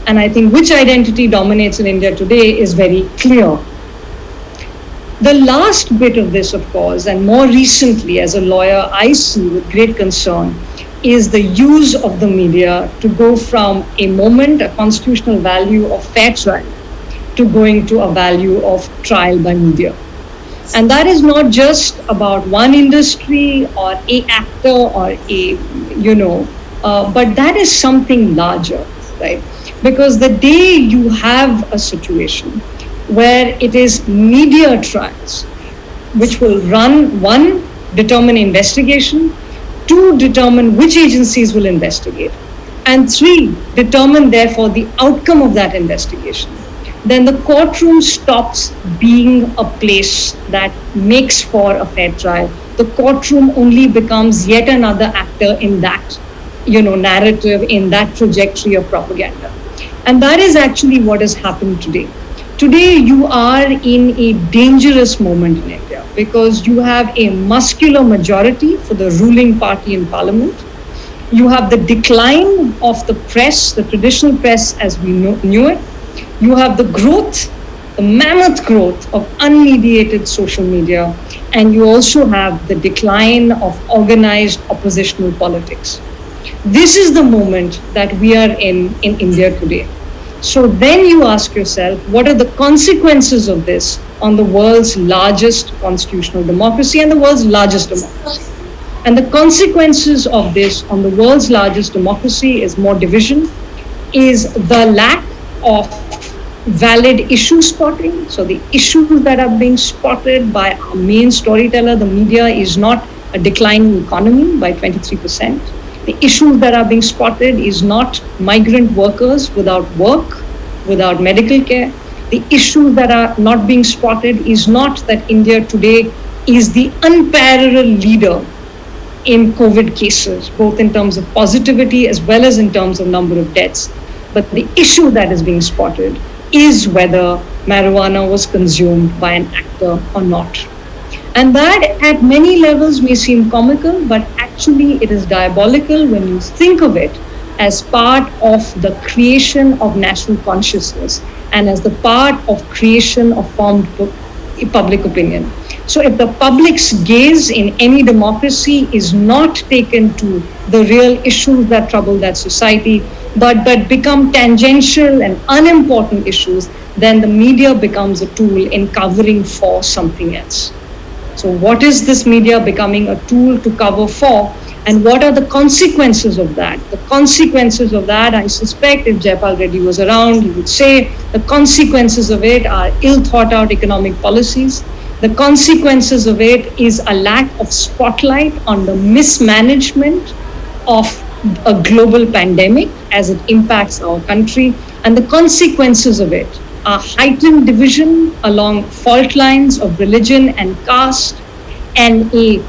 And I think which identity dominates in India today is very clear. The last bit of this, of course, and more recently as a lawyer, I see with great concern, is the use of the media to go from a moment, a constitutional value of fair trial, to going to a value of trial by media. And that is not just about one industry or a actor or but that is something larger, right? Because the day you have a situation where it is media trials, which will run, one, determine investigation, two, determine which agencies will investigate, and three, determine therefore the outcome of that investigation, then the courtroom stops being a place that makes for a fair trial. The courtroom only becomes yet another actor in that, narrative, in that trajectory of propaganda. And that is actually what has happened today. Today, you are in a dangerous moment in India because you have a muscular majority for the ruling party in parliament. You have the decline of the press, the traditional press as we knew it. You have the growth, the mammoth growth of unmediated social media. And you also have the decline of organized oppositional politics. This is the moment that we are in India today. So then you ask yourself, what are the consequences of this on the world's largest constitutional democracy and the world's largest democracy? And the consequences of this on the world's largest democracy is more division, is the lack of valid issue spotting. So the issues that are being spotted by our main storyteller, the media, is not a declining economy by 23%. The issues that are being spotted is not migrant workers without work, without medical care. The issues that are not being spotted is not that India today is the unparalleled leader in COVID cases, both in terms of positivity as well as in terms of number of deaths. But the issue that is being spotted is whether marijuana was consumed by an actor or not. And that at many levels may seem comical, but actually it is diabolical when you think of it as part of the creation of national consciousness and as the part of creation of formed public opinion. So if the public's gaze in any democracy is not taken to the real issues that trouble that society, but become tangential and unimportant issues, then the media becomes a tool in covering for something else. So what is this media becoming a tool to cover for, and what are the consequences of that? The consequences of that, I suspect if Jaipal Reddy was around, he would say the consequences of it are ill thought out economic policies. The consequences of it is a lack of spotlight on the mismanagement of a global pandemic as it impacts our country. And the consequences of it are heightened division along fault lines of religion and caste, and a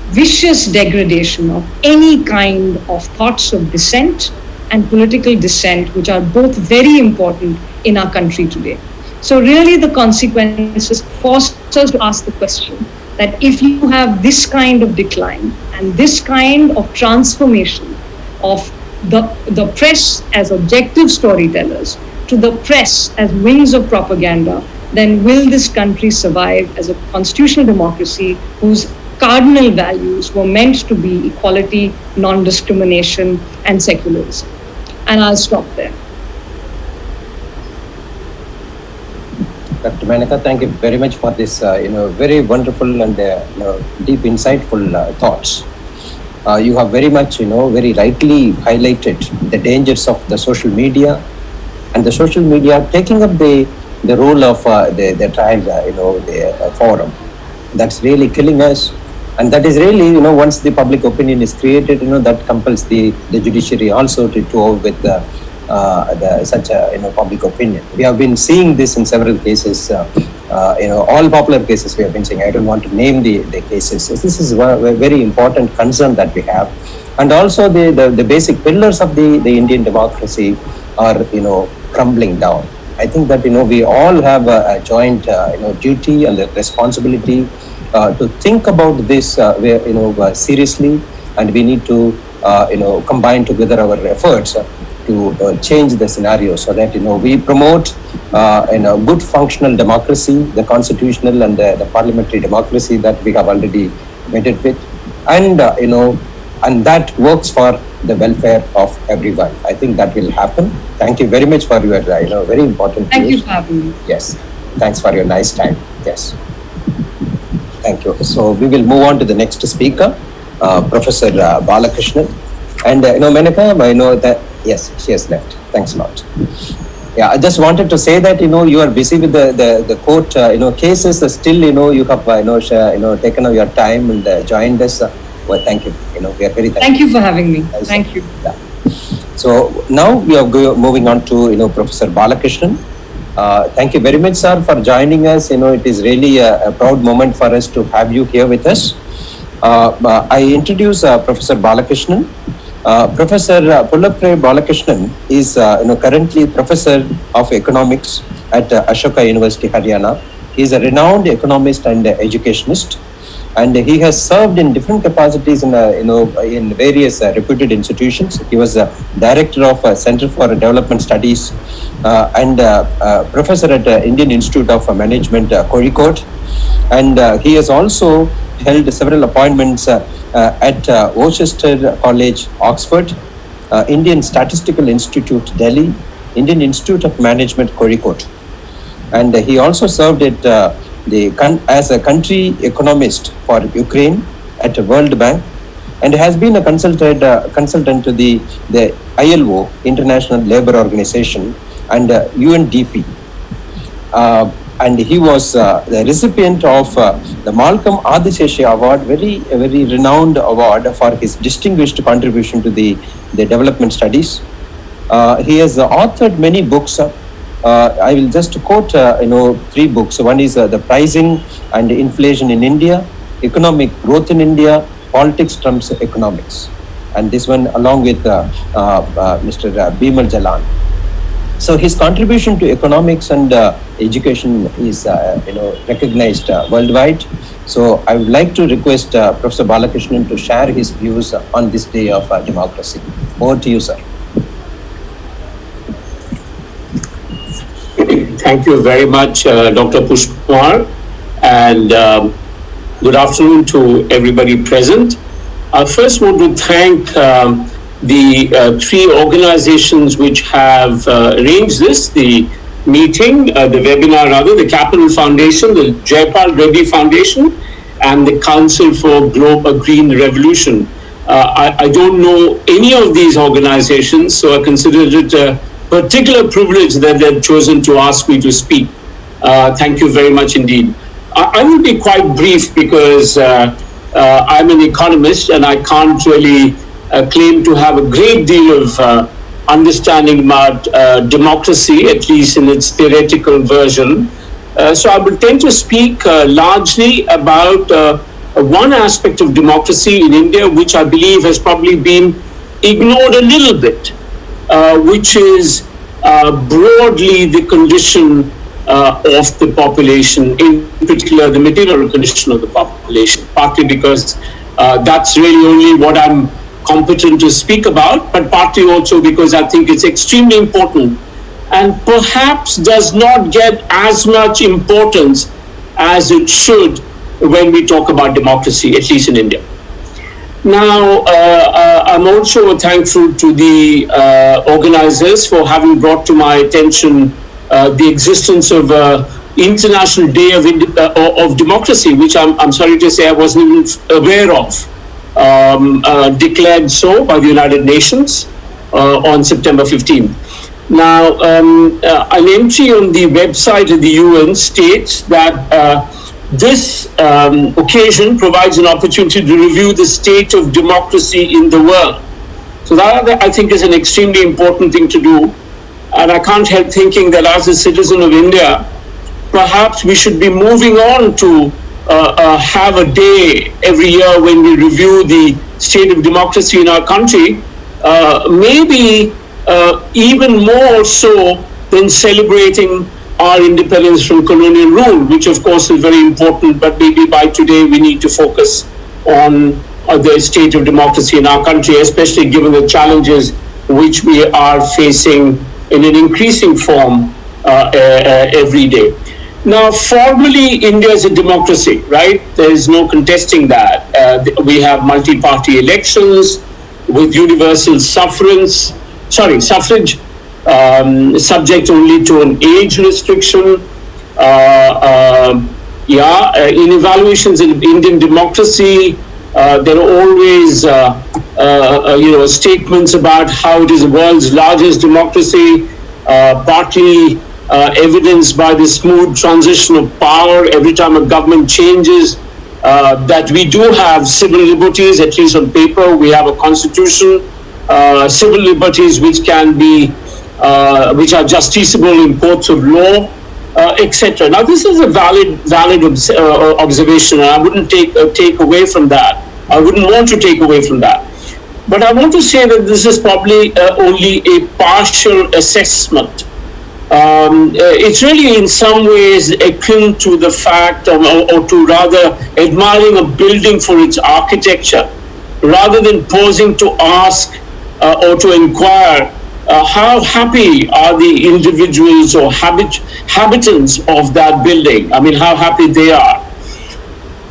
vicious degradation of any kind of thoughts of dissent and political dissent, which are both very important in our country today. So really the consequences force us to ask the question that if you have this kind of decline and this kind of transformation of the press as objective storytellers to the press as wings of propaganda, then will this country survive as a constitutional democracy whose cardinal values were meant to be equality, non-discrimination, and secularism? And I'll stop there. Dr. Menaka, thank you very much for this, very wonderful and deep, insightful thoughts. You have very much, very rightly highlighted the dangers of the social media, and the social media taking up the role of the trial, the forum. That's really killing us, and that is really, once the public opinion is created, that compels the judiciary also to go with such a public opinion. We have been seeing this in several cases, all popular cases we have been seeing. I don't want to name the cases. So this is a very important concern that we have, and also the basic pillars of the Indian democracy are crumbling down. I think that we all have a joint duty and the responsibility to think about this seriously, and we need to combine together our efforts to change the scenario so that we promote good functional democracy, the constitutional and the parliamentary democracy that we have already met it with, and and that works for the welfare of everyone. I think that will happen. Thank you very much for your very important Thank views. you for having me. Yes, thanks for your nice time. Yes, thank you. So we will move on to the next speaker, Professor Balakrishnan. And Menaka, I know that, yes, she has left. Thanks a lot. Yeah, I just wanted to say that you are busy with the court cases. Still you have taken your time and joined us. Well, thank you. We are very thankful. Thank you for having me. Thank you. Yeah. So now we are moving on to Professor Balakrishnan. Thank you very much, sir, for joining us. It is really a proud moment for us to have you here with us. I introduce Professor Balakrishnan. Professor Pullapre Balakrishnan is currently Professor of Economics at Ashoka University, Haryana. He is a renowned economist and educationist, and he has served in different capacities in various reputed institutions. He was director of Center for Development Studies and professor at Indian Institute of Management, Kozhikode, and he has also held several appointments at Worcester College, Oxford, Indian Statistical Institute, Delhi, Indian Institute of Management, Kozhikode, and he also served at as a country economist for Ukraine at World Bank, and has been a consultant to the ILO, International Labour Organization, and UNDP. And he was the recipient of the Malcolm Adisesha Award, very renowned award for his distinguished contribution to the development studies. He has authored many books. I will just quote, 3 books. One is The Pricing and Inflation in India, Economic Growth in India, Politics Trumps Economics. And this one along with Mr. Bimal Jalan. So his contribution to economics and education is, recognized worldwide. So I would like to request Professor Balakrishnan to share his views on this day of democracy. Over to you, sir. Thank you very much, Dr. Pushpkumar, and good afternoon to everybody present. I first want to thank the 3 organizations which have arranged this, the meeting, the webinar rather, the Capital Foundation, the Jayapal Reddy Foundation, and the Council for Green Revolution. I don't know any of these organizations, so I consider it a particular privilege that they've chosen to ask me to speak. Thank you very much indeed. I will be quite brief because I'm an economist and I can't really claim to have a great deal of understanding about democracy, at least in its theoretical version. So I will tend to speak largely about one aspect of democracy in India, which I believe has probably been ignored a little bit. which is broadly the condition of the population, in particular the material condition of the population, partly because that's really only what I'm competent to speak about, but partly also because I think it's extremely important and perhaps does not get as much importance as it should when we talk about democracy, at least in India. Now, I'm also thankful to the organizers for having brought to my attention the existence of International Day of Democracy, which I'm sorry to say I wasn't even aware of, declared so by the United Nations on September 15th. Now, an entry on the website of the UN states that this occasion provides an opportunity to review the state of democracy in the world. So that, I think, is an extremely important thing to do. And I can't help thinking that as a citizen of India, perhaps we should be moving on to have a day every year when we review the state of democracy in our country, maybe even more so than celebrating our independence from colonial rule, which of course is very important, but maybe by today we need to focus on the state of democracy in our country, especially given the challenges which we are facing in an increasing form every day. Now, formally, India is a democracy, right? There is no contesting that. We have multi-party elections with universal suffrage, subject only to an age restriction. In evaluations in Indian democracy, there are always, statements about how it is the world's largest democracy, partly evidenced by the smooth transition of power every time a government changes, that we do have civil liberties, at least on paper. We have a constitution, civil liberties which can be, which are justiciable in courts of law, etc. Now, this is a valid observation, and I wouldn't take away from that. I wouldn't want to take away from that. But I want to say that this is probably only a partial assessment. It's really in some ways akin to the fact, or to rather admiring a building for its architecture, rather than pausing to ask or to inquire how happy are the individuals or habitants of that building? I mean, how happy they are.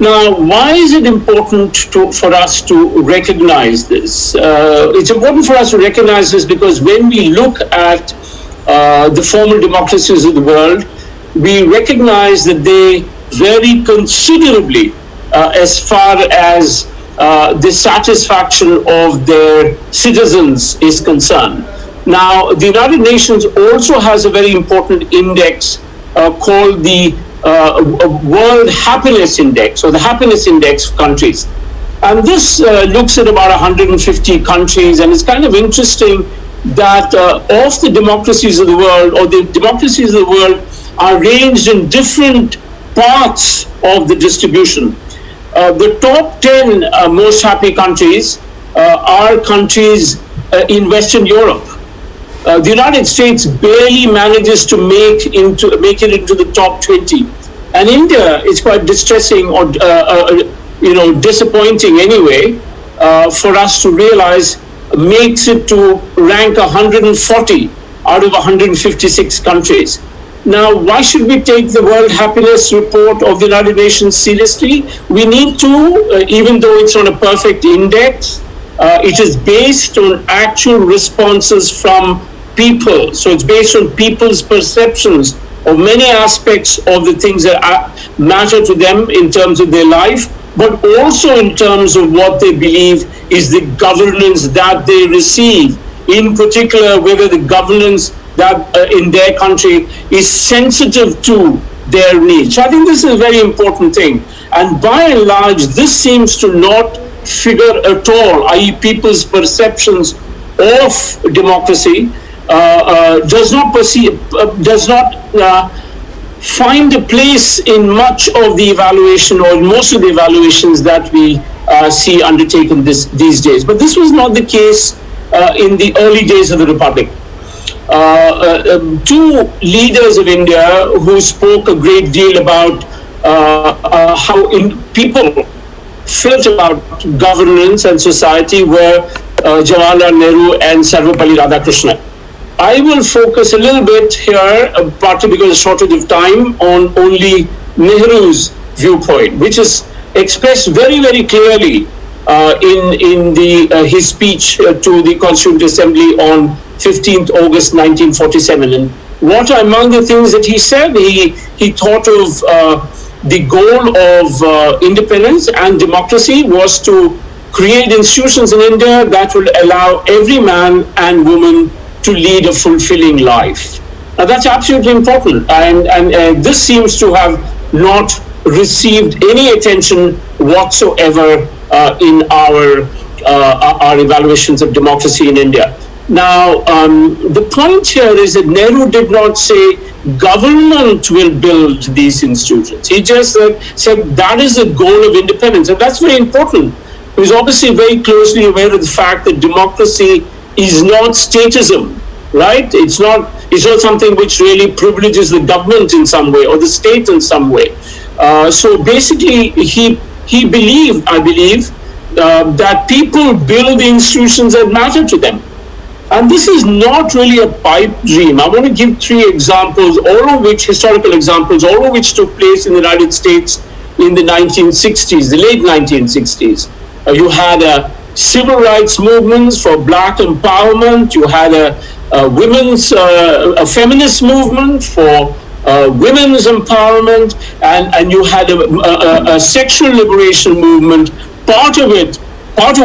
Now, why is it important for us to recognize this? It's important for us to recognize this because when we look at the formal democracies of the world, we recognize that they vary considerably as far as the satisfaction of their citizens is concerned. Now, the United Nations also has a very important index called the World Happiness Index, or the Happiness Index of countries. And this looks at about 150 countries, and it's kind of interesting that of the democracies of the world, or the democracies of the world, are ranged in different parts of the distribution. The top 10 most happy countries are countries in Western Europe. The United States barely manages to make it into the top 20, and India is quite distressing or disappointing anyway for us to realize makes it to rank 140 out of 156 countries. Now, why should we take the World Happiness Report of the United Nations seriously? We need to, even though it's not a perfect index, it is based on actual responses from people. So it's based on people's perceptions of many aspects of the things that matter to them in terms of their life, but also in terms of what they believe is the governance that they receive, in particular whether the governance that in their country is sensitive to their needs. So I think this is a very important thing. And by and large, this seems to not figure at all, i.e. people's perceptions of democracy does not find a place in much of the evaluation or most of the evaluations that we see undertaken these days. But this was not the case in the early days of the Republic. Two leaders of India who spoke a great deal about how people felt about governance and society were Jawaharlal Nehru and Sarvepalli Radhakrishnan. I will focus a little bit here, partly because of shortage of time, on only Nehru's viewpoint, which is expressed very, very clearly in his speech to the Constituent Assembly on 15th August 1947. And what are among the things that he said? He thought of the goal of independence and democracy was to create institutions in India that will allow every man and woman to lead a fulfilling life. Now that's absolutely important, and this seems to have not received any attention whatsoever in our evaluations of democracy in India. Now, the point here is that Nehru did not say government will build these institutions. He just said that is the goal of independence, and that's very important. He was obviously very closely aware of the fact that democracy is not statism, right? It's not something which really privileges the government in some way or the state in some way. So basically, he believed, I believe, that people build the institutions that matter to them. And this is not really a pipe dream. I want to give three examples, historical examples, all of which took place in the United States in the 1960s, the late 1960s. You had a civil rights movements for black empowerment. You had a feminist movement for women's empowerment, and you had a sexual liberation movement. Part of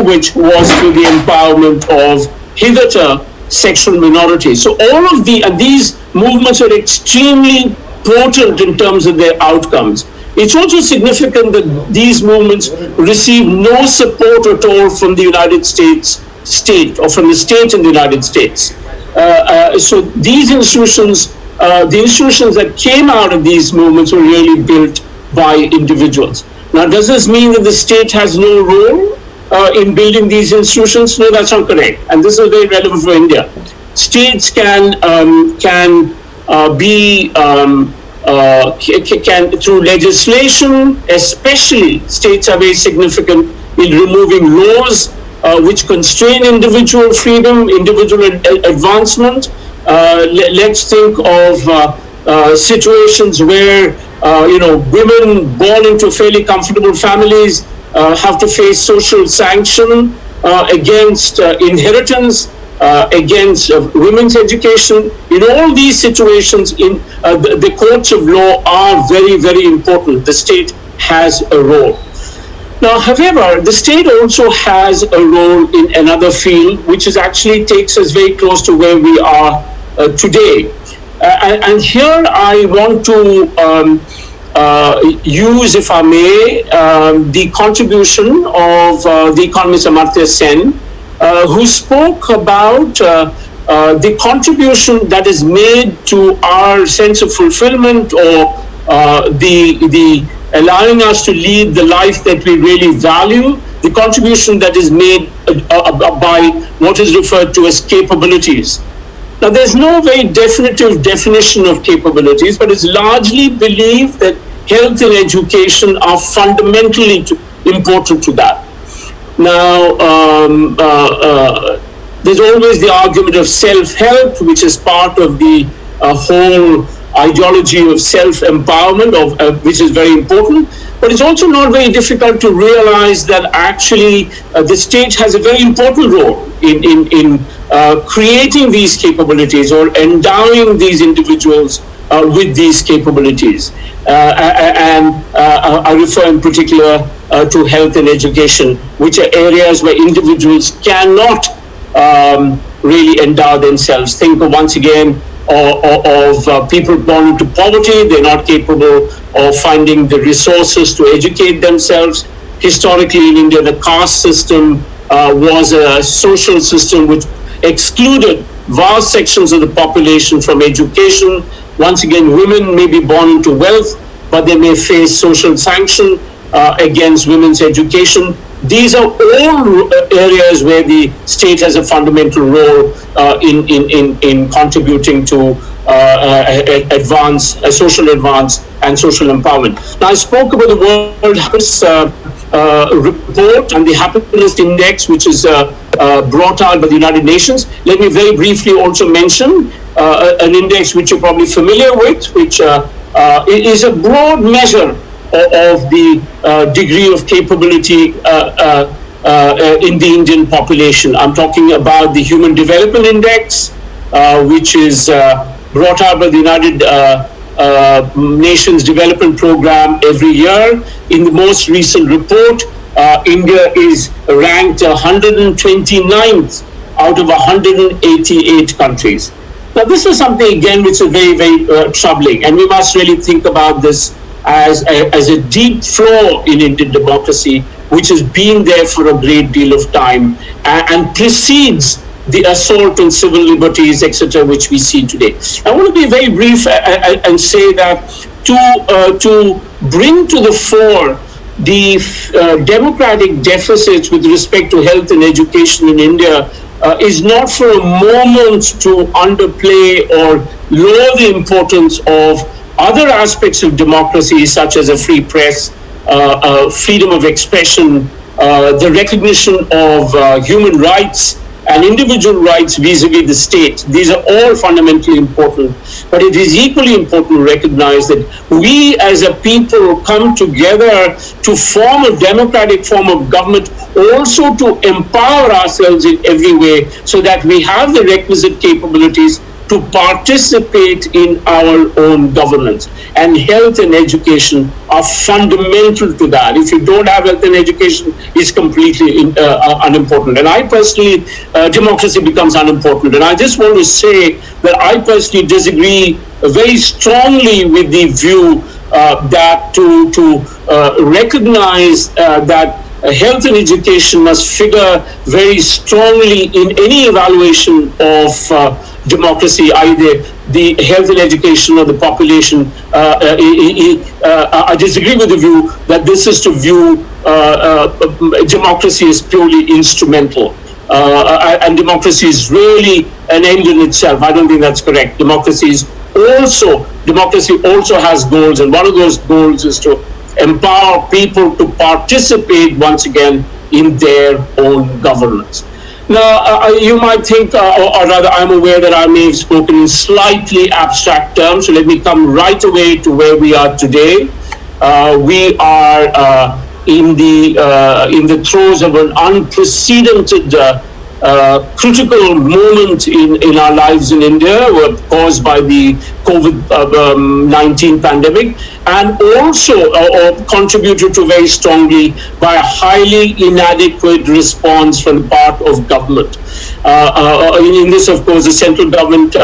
which was for the empowerment of hitherto sexual minorities. So all of these movements are extremely potent in terms of their outcomes. It's also significant that these movements receive no support at all from the United States state or from the state in the United States. So these institutions, the institutions that came out of these movements were really built by individuals. Now, does this mean that the state has no role in building these institutions? No, that's not correct. And this is very relevant for India. States can through legislation, especially states are very significant in removing laws which constrain individual freedom, individual advancement. Let's think of situations where women born into fairly comfortable families have to face social sanction against inheritance, against women's education. In all these situations, the courts of law are very, very important. The state has a role. Now, however, the state also has a role in another field, which is actually takes us very close to where we are today. And here I want to use, if I may, the contribution of the economist Amartya Sen, who spoke about the contribution that is made to our sense of fulfillment or the allowing us to lead the life that we really value, the contribution that is made by what is referred to as capabilities. Now, there's no very definitive definition of capabilities, but it's largely believed that health and education are fundamentally important to that. Now, there's always the argument of self-help, which is part of the whole ideology of self-empowerment, which is very important. But it's also not very difficult to realize that actually the state has a very important role in creating these capabilities or endowing these individuals with these capabilities. And I refer in particular to health and education, which are areas where individuals cannot really endow themselves. Think of, once again, of people born into poverty. They're not capable of finding the resources to educate themselves. Historically in India, the caste system was a social system which excluded vast sections of the population from education. Once again, women may be born into wealth, but they may face social sanction against women's education. These are all areas where the state has a fundamental role in contributing to social advance and social empowerment. Now, I spoke about the World Happiness report and the Happiness Index, which is brought out by the United Nations. Let me very briefly also mention an index which you're probably familiar with, which is a broad measure of the degree of capability in the Indian population. I'm talking about the Human Development Index, which is brought out by the United Nations Development Program every year. In the most recent report, India is ranked 129th out of 188 countries. Now, this is something, again, which is very, very troubling, and we must really think about this as a deep flaw in Indian democracy, which has been there for a great deal of time and precedes the assault on civil liberties, etc., which we see today. I want to be very brief and say that to bring to the fore the democratic deficits with respect to health and education in India is not for a moment to underplay or lower the importance of other aspects of democracy, such as a free press, freedom of expression, the recognition of human rights and individual rights vis-a-vis the state. These are all fundamentally important, but it is equally important to recognize that we as a people come together to form a democratic form of government, also to empower ourselves in every way so that we have the requisite capabilities to participate in our own governance. And health and education are fundamental to that. If you don't have health and education, it's completely unimportant. And I personally, democracy becomes unimportant. And I just want to say that I personally disagree very strongly with the view that to recognize that health and education must figure very strongly in any evaluation of democracy, either the health and education or the population. I disagree with the view that this is to view democracy as purely instrumental. And democracy is really an end in itself. I don't think that's correct. Democracy also has goals, and one of those goals is to empower people to participate once again in their own governance. Now, you might think, or rather I'm aware that I may have spoken in slightly abstract terms, so let me come right away to where we are today. We are in the throes of an unprecedented critical moment in our lives in India, caused by the COVID-19 pandemic, and also contributed to very strongly by a highly inadequate response from the part of government. In this, of course, the central government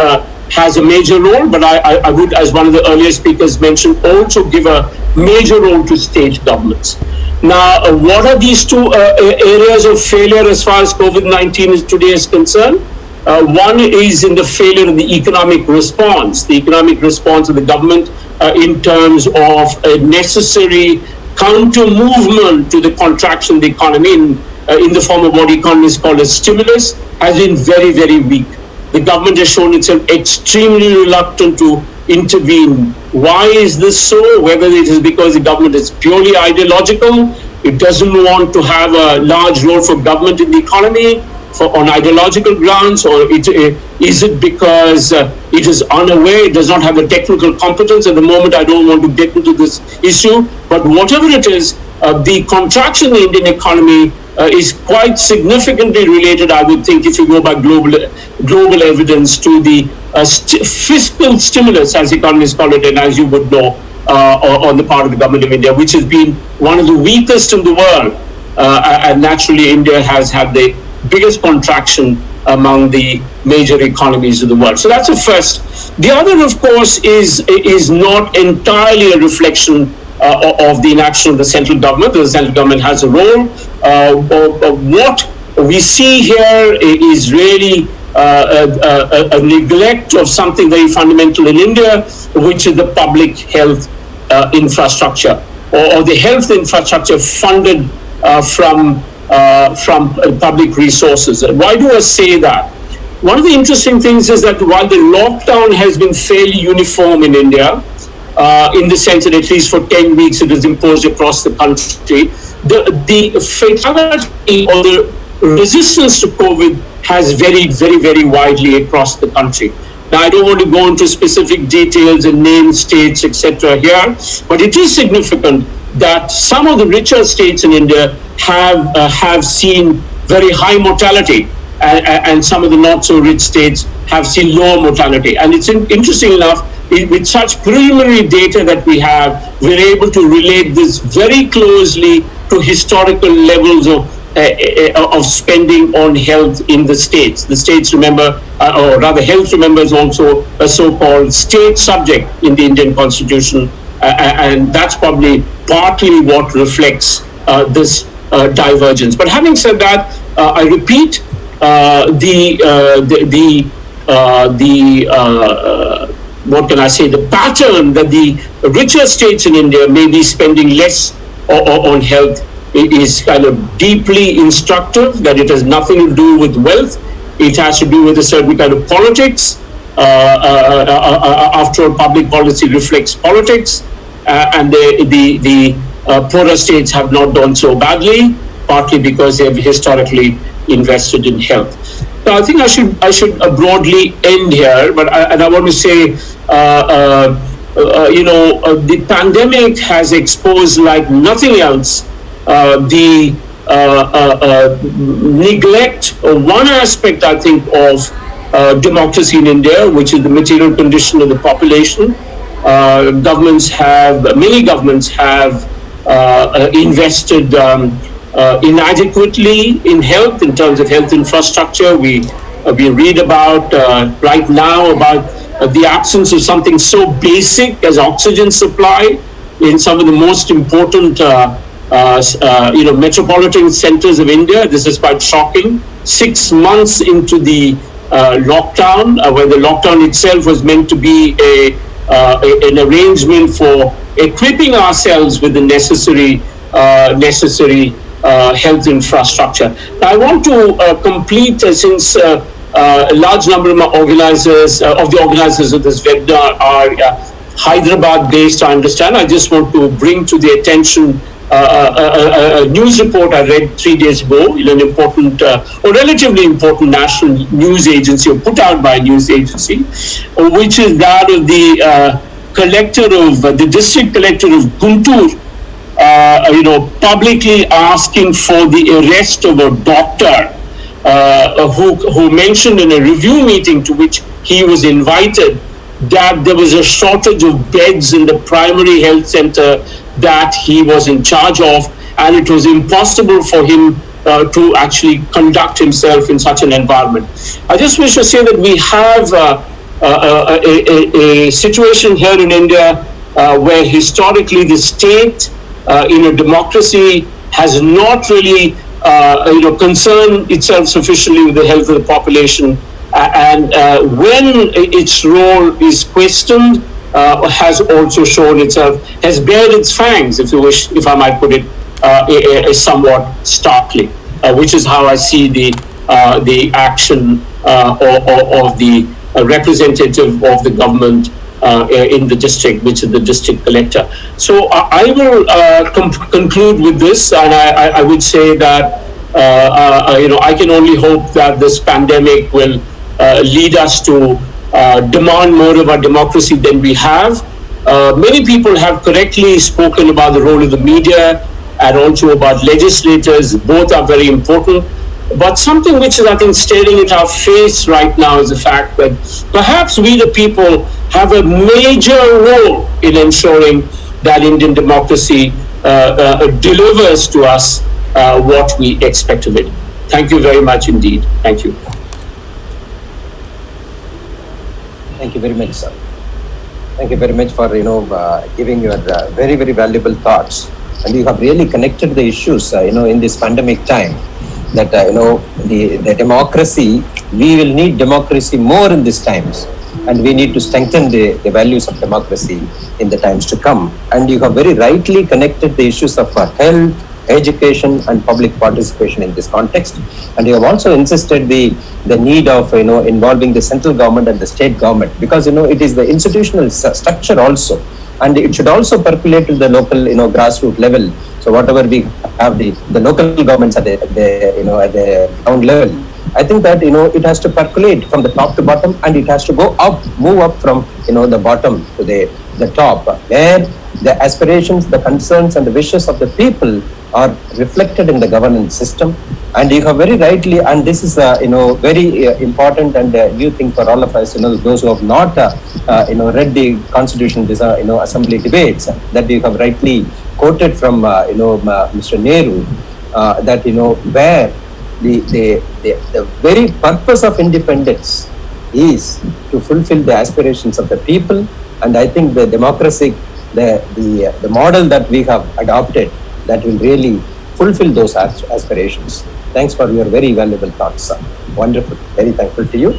has a major role, but I would, as one of the earlier speakers mentioned, also give a major role to state governments. Now, what are these two areas of failure as far as COVID-19 today is concerned? One is in the failure of the economic response of the government in terms of a necessary counter movement to the contraction of the economy in the form of what economists call a stimulus, has been very, very weak. The government has shown itself extremely reluctant to intervene. Why is this so? Whether it is because the government is purely ideological, it doesn't want to have a large role for government in the economy on ideological grounds, or is it because it is unaware, it does not have the technical competence? At the moment, I don't want to get into this issue, but whatever it is, the contraction in the Indian economy is quite significantly related, I would think, if you go by global evidence, to the fiscal stimulus, as economists call it, and as you would know, on the part of the government of India, which has been one of the weakest in the world. And naturally, India has had the biggest contraction among the major economies of the world. So that's the first. The other, of course, is not entirely a reflection of the inaction of the central government. The central government has a role. What we see here is really a neglect of something very fundamental in India, which is the public health infrastructure, or the health infrastructure funded from from public resources. Why do I say that? One of the interesting things is that while the lockdown has been fairly uniform in India, in the sense that at least for 10 weeks it was imposed across the country, the fatality or the resistance to COVID has varied very, very widely across the country. Now, I don't want to go into specific details and name states, etc. here, but it is significant that some of the richer states in India have seen very high mortality, and some of the not so rich states have seen lower mortality. And it's interesting enough, with such preliminary data that we have, we're able to relate this very closely to historical levels of spending on health in the states. The states, remember, or rather health, remember, is also a so-called state subject in the Indian Constitution, and that's probably partly what reflects this divergence. But having said that, I repeat, what can I say, the pattern that the richer states in India may be spending less on health is kind of deeply instructive, that it has nothing to do with wealth. It has to do with a certain kind of politics. After all, public policy reflects politics, and the poorer states have not done so badly, partly because they have historically invested in health. So I think I should broadly end here, but I want to say, the pandemic has exposed like nothing else the neglect of one aspect, I think, of democracy in India, which is the material condition of the population. Many governments have invested inadequately in health, in terms of health infrastructure. We read about right now about the absence of something so basic as oxygen supply in some of the most important metropolitan centers of India. This is quite shocking. 6 months into the lockdown, where the lockdown itself was meant to be an arrangement for equipping ourselves with the necessary health infrastructure. Now, I want to complete, since a large number of the organizers of this webinar are Hyderabad-based, I understand. I just want to bring to the attention a news report I read 3 days ago in an important or relatively important national news agency, or put out by a news agency, which is that of the the district collector of Guntur, publicly asking for the arrest of a doctor who mentioned in a review meeting to which he was invited that there was a shortage of beds in the primary health center that he was in charge of, and it was impossible for him to actually conduct himself in such an environment. I just wish to say that we have a situation here in India where historically the state in a democracy has not really concerned itself sufficiently with the health of the population, and when its role is questioned, has also shown itself, has bared its fangs, if you wish, if I might put it somewhat starkly, which is how I see the action of the representative of the government in the district, which is the district collector. So I will conclude with this, and I would say that I can only hope that this pandemic will lead us to demand more of our democracy than we have. Many people have correctly spoken about the role of the media and also about legislators. Both are very important. But something which is, I think, staring at our face right now is the fact that perhaps we, the people, have a major role in ensuring that Indian democracy delivers to us what we expect of it. Thank you very much indeed. Thank you. Thank you very much, sir. Thank you very much for giving your very, very valuable thoughts, and you have really connected the issues in this pandemic time. That the democracy, we will need democracy more in these times, and we need to strengthen the values of democracy in the times to come. And you have very rightly connected the issues of health, education and public participation in this context. And you have also insisted the need of involving the central government and the state government, because it is the institutional structure also, and it should also percolate to the local grassroots level. So whatever we have the local governments at the ground level, I think that it has to percolate from the top to bottom, and it has to go up, move up from the bottom to the top, where the aspirations, the concerns, and the wishes of the people are reflected in the governance system. And you have very rightly, and this is very important and new thing for all of us, those who have not read the constitution, assembly debates, that you have rightly quoted from Mr. Nehru, that where the very purpose of independence is to fulfill the aspirations of the people. And I think the democracy, the model that we have adopted, that will really fulfill those aspirations. Thanks for your very valuable thoughts, sir. Wonderful. Very thankful to you.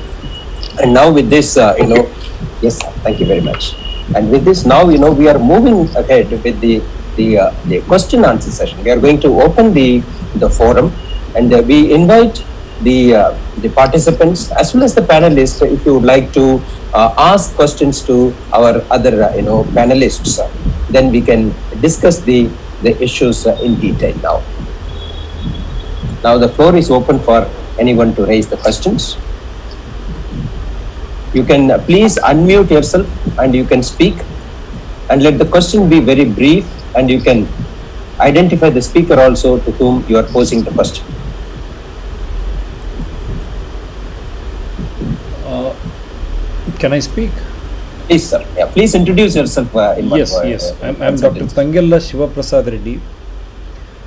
And now with this, yes, sir, thank you very much. And with this, now we are moving ahead with the question answer session. We are going to open the forum, and we invite the participants as well as the panelists. If you would like to ask questions to our other panelists, then we can discuss the issues in detail now. Now the floor is open for anyone to raise the questions. You can please unmute yourself and you can speak, and let the question be very brief, and you can identify the speaker also to whom you are posing the question. Can I speak? Please, sir. Yeah, please introduce yourself in one Yes, word. yes. I'm Dr. Tangella Shivaprasad Reddy.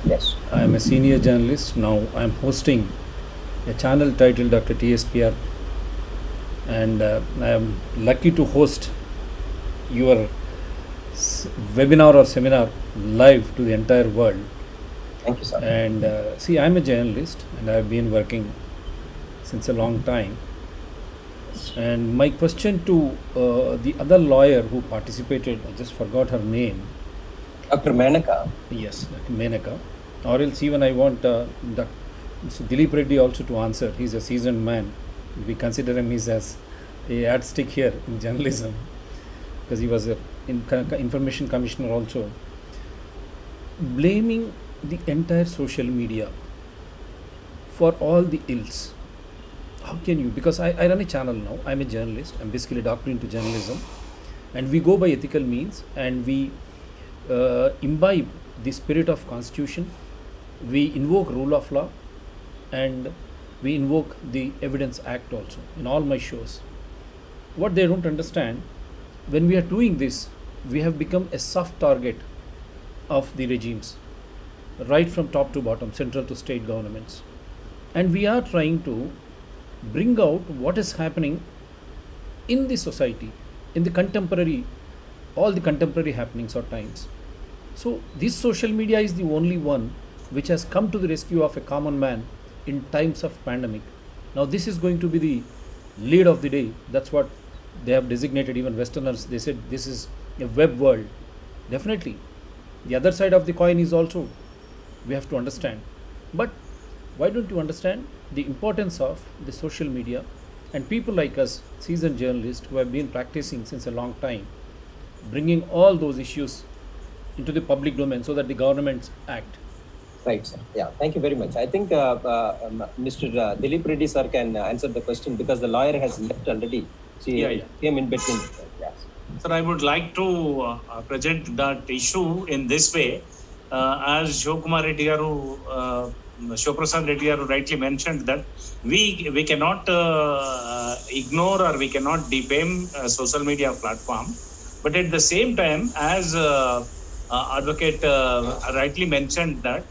Yes. I am a senior journalist. Now I am hosting a channel titled Dr. TSPR, and I am lucky to host your webinar or seminar live to the entire world. Thank you, sir. And see, I'm a journalist and I've been working since a long time. And my question to the other lawyer who participated, I just forgot her name. Dr. Manaka. Yes, Dr. Menaka. Or else even I want Mr. Dilip Reddy also to answer. He's a seasoned man. We consider him as a yardstick here in journalism, because he was a information commissioner also. Blaming the entire social media for all the ills. How can you? Because I run a channel now. I'm a journalist. I'm basically a doctor into journalism, and we go by ethical means, and we imbibe the spirit of Constitution. We invoke rule of law, and we invoke the Evidence Act also in all my shows. What they don't understand, when we are doing this, we have become a soft target of the regimes, right from top to bottom, central to state governments. And we are trying to bring out what is happening in the society, in the contemporary, all the contemporary happenings or times. So this social media is the only one which has come to the rescue of a common man in times of pandemic. Now this is going to be the lead of the day. That's what they have designated, even Westerners. They said this is a web world. Definitely. The other side of the coin is also, we have to understand. But why don't you understand the importance of the social media, and people like us, seasoned journalists who have been practicing since a long time, bringing all those issues into the public domain so that the governments act. Right, sir. Yeah, thank you very much. I think Mr. Dilip Reddy sir can answer the question, because the lawyer has left already. She came in between. Yes. Sir, I would like to present that issue in this way. As Shivkumar Reddy garu, Shivaprasad Reddy garu rightly mentioned, that we cannot ignore or we cannot defame a social media platform. But at the same time, as Advocate rightly mentioned, that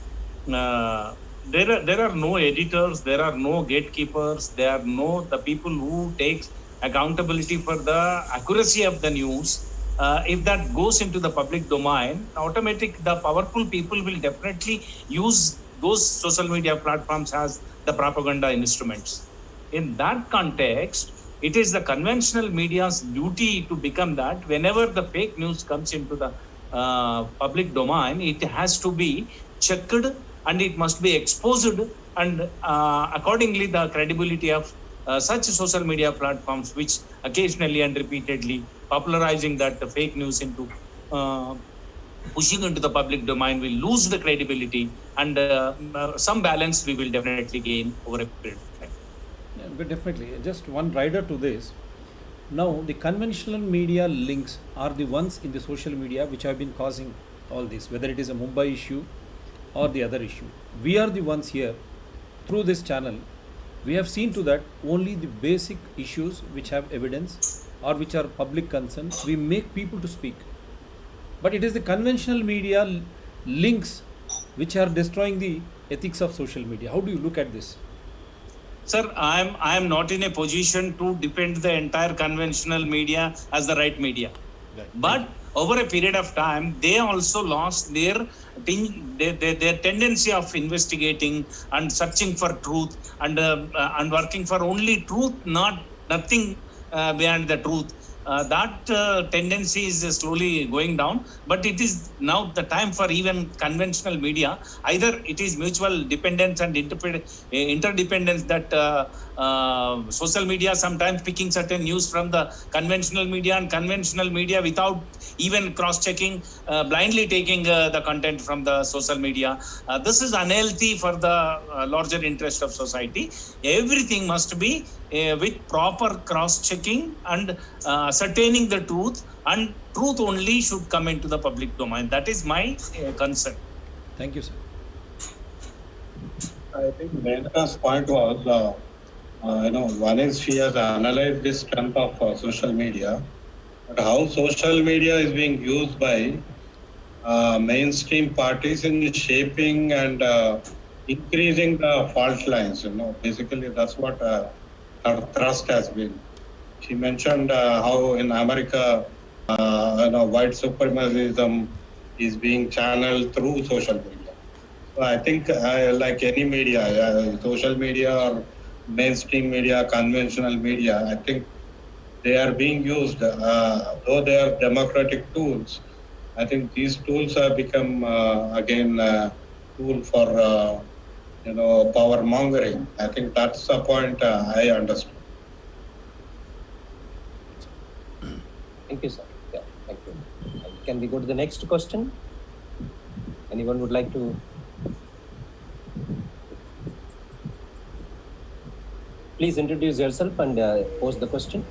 there are no editors, there are no gatekeepers, there are no the people who takes accountability for the accuracy of the news. If that goes into the public domain, the powerful people will definitely use those social media platforms as the propaganda instruments. In that context, it is the conventional media's duty to become that whenever the fake news comes into the public domain, it has to be checked and it must be exposed, and accordingly the credibility of such social media platforms which occasionally and repeatedly popularizing that fake news into pushing into the public domain will lose the credibility, and some balance we will definitely gain over a period of time. Yeah, but definitely. Just one rider to this. Now, the conventional media links are the ones in the social media which have been causing all this, whether it is a Mumbai issue or the other issue. We are the ones here through this channel. We have seen to that only the basic issues which have evidence or which are public concern, we make people to speak. But it is the conventional media links which are destroying the ethics of social media. How do you look at this? Sir, I am not in a position to defend the entire conventional media as the right media. Right. But over a period of time, they also lost their tendency of investigating and searching for truth, and working for only truth, nothing beyond the truth. That tendency is slowly going down, but it is now the time for even conventional media. Either it is mutual dependence and interdependence, that social media sometimes picking certain news from the conventional media, and conventional media without even cross-checking, blindly taking the content from the social media. This is unhealthy for the larger interest of society. Everything must be with proper cross-checking and ascertaining the truth, and truth only should come into the public domain. That is my concern. Thank you, sir. I think Menka's point was, one is she has analyzed the strength of social media, but how social media is being used by mainstream parties in shaping and increasing the fault lines. Basically that's what her thrust has been. She mentioned how in America, white supremacism is being channeled through social media. So I think like any media, social media or mainstream media, conventional media, I think they are being used, though they are democratic tools. I think these tools have become again a tool for power mongering. I think that's the point I understood. Thank you, sir. Yeah, thank you. Can we go to the next question? Anyone would like to? Please introduce yourself and pose the question.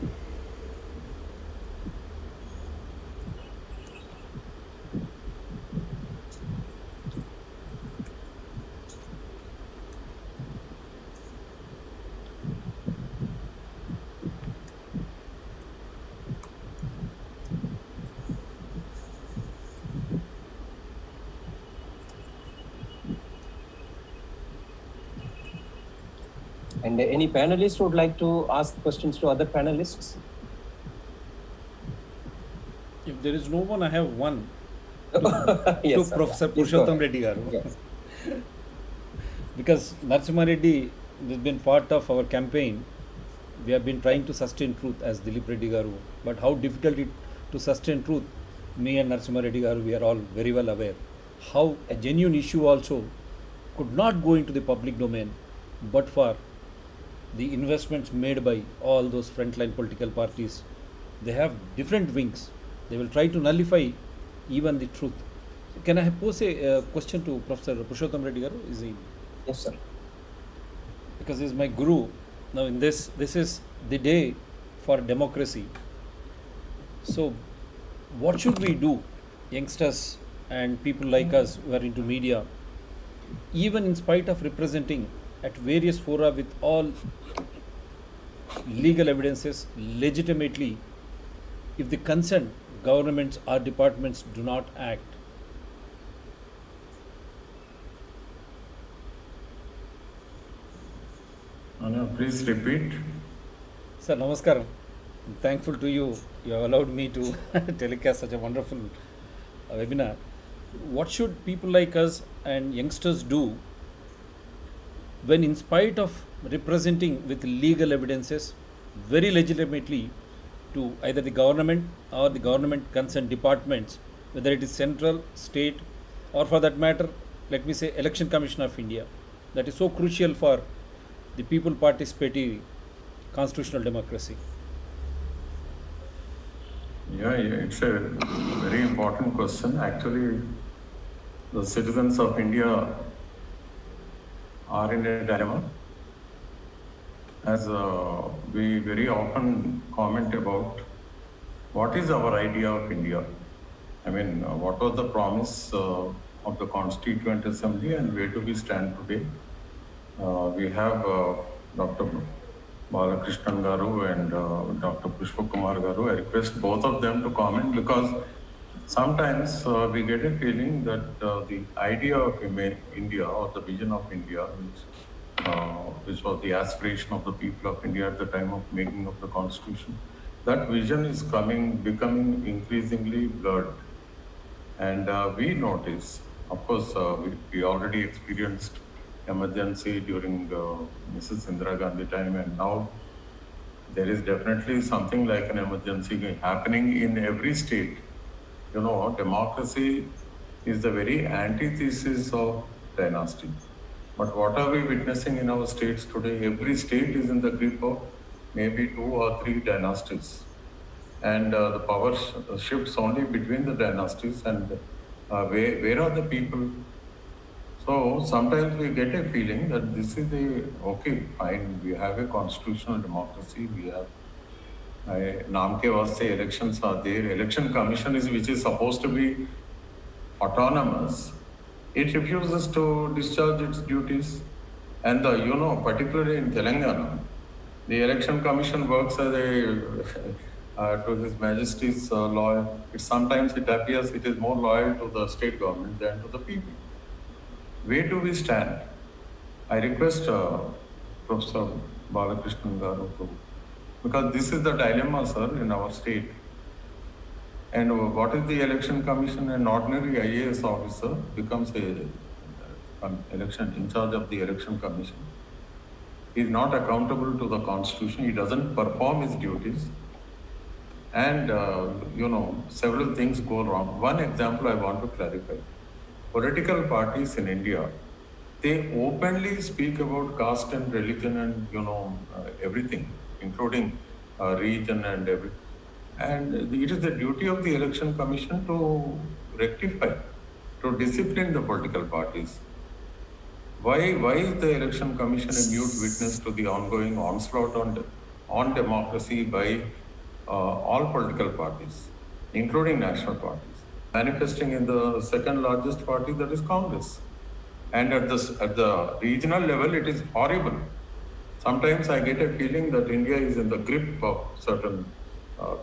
And any panelist would like to ask questions to other panelists? If there is no one, I have one. Yes, To sir. Professor Please go Purushottam ahead. Reddy garu. Yes. Because Narasimha Reddy has been part of our campaign. We have been trying to sustain truth as Dilip Reddy garu. But how difficult it to sustain truth, me and Narasimha Reddy garu, we are all very well aware. How a genuine issue also could not go into the public domain, but for the investments made by all those frontline political parties. They have different wings. They will try to nullify even the truth. Can I pose a question to Professor Purushottam Reddy garu? Is he? Yes, sir. Because he is my guru. Now in this is the day for democracy. So what should we do, youngsters and people like us who are into media, even in spite of representing at various fora with all legal evidences legitimately, if the concerned governments or departments do not act? Please repeat. Sir, namaskaram. I'm thankful to you. You have allowed me to telecast such a wonderful webinar. What should people like us and youngsters do when, in spite of representing with legal evidences very legitimately to either the government or the government concerned departments, whether it is central, state, or for that matter let me say, Election Commission of India, that is so crucial for the people participatory constitutional democracy? Yeah, it's a very important question. Actually, the citizens of India are in a dilemma. As we very often comment about what is our idea of India. I mean, what was the promise of the Constituent Assembly and where do we stand today? We have Dr. Balakrishnan Garu and Dr. Pushpa Kumar Garu. I request both of them to comment because sometimes we get a feeling that the idea of India or the vision of India, which was the aspiration of the people of India at the time of making of the Constitution, that vision is becoming increasingly blurred. And we notice, of course, we already experienced emergency during Mrs. Indira Gandhi time, and now there is definitely something like an emergency happening in every state. You know, democracy is the very antithesis of dynasty. But what are we witnessing in our states today? Every state is in the grip of maybe 2 or 3 dynasties. And the power shifts only between the dynasties, and where are the people? So sometimes we get a feeling that this is okay, fine, we have a constitutional democracy, we have naam ke vaste elections are there, election commission which is supposed to be autonomous, it refuses to discharge its duties. And particularly in Telangana, the election commission works as to His Majesty's loyal. Sometimes it appears it is more loyal to the state government than to the people. Where do we stand? I request Professor Balakrishnan Garu because this is the dilemma, sir, in our state. And what is the election commission? An ordinary IAS officer becomes an election in charge of the election commission. He is not accountable to the constitution. He doesn't perform his duties. And, several things go wrong. One example I want to clarify. Political parties in India, they openly speak about caste and religion and, everything, including region and everything. And it is the duty of the election commission to rectify, to discipline the political parties. Why is the election commission a mute witness to the ongoing onslaught on democracy by all political parties, including national parties, manifesting in the second largest party, that is Congress. And at the regional level, it is horrible. Sometimes I get a feeling that India is in the grip of certain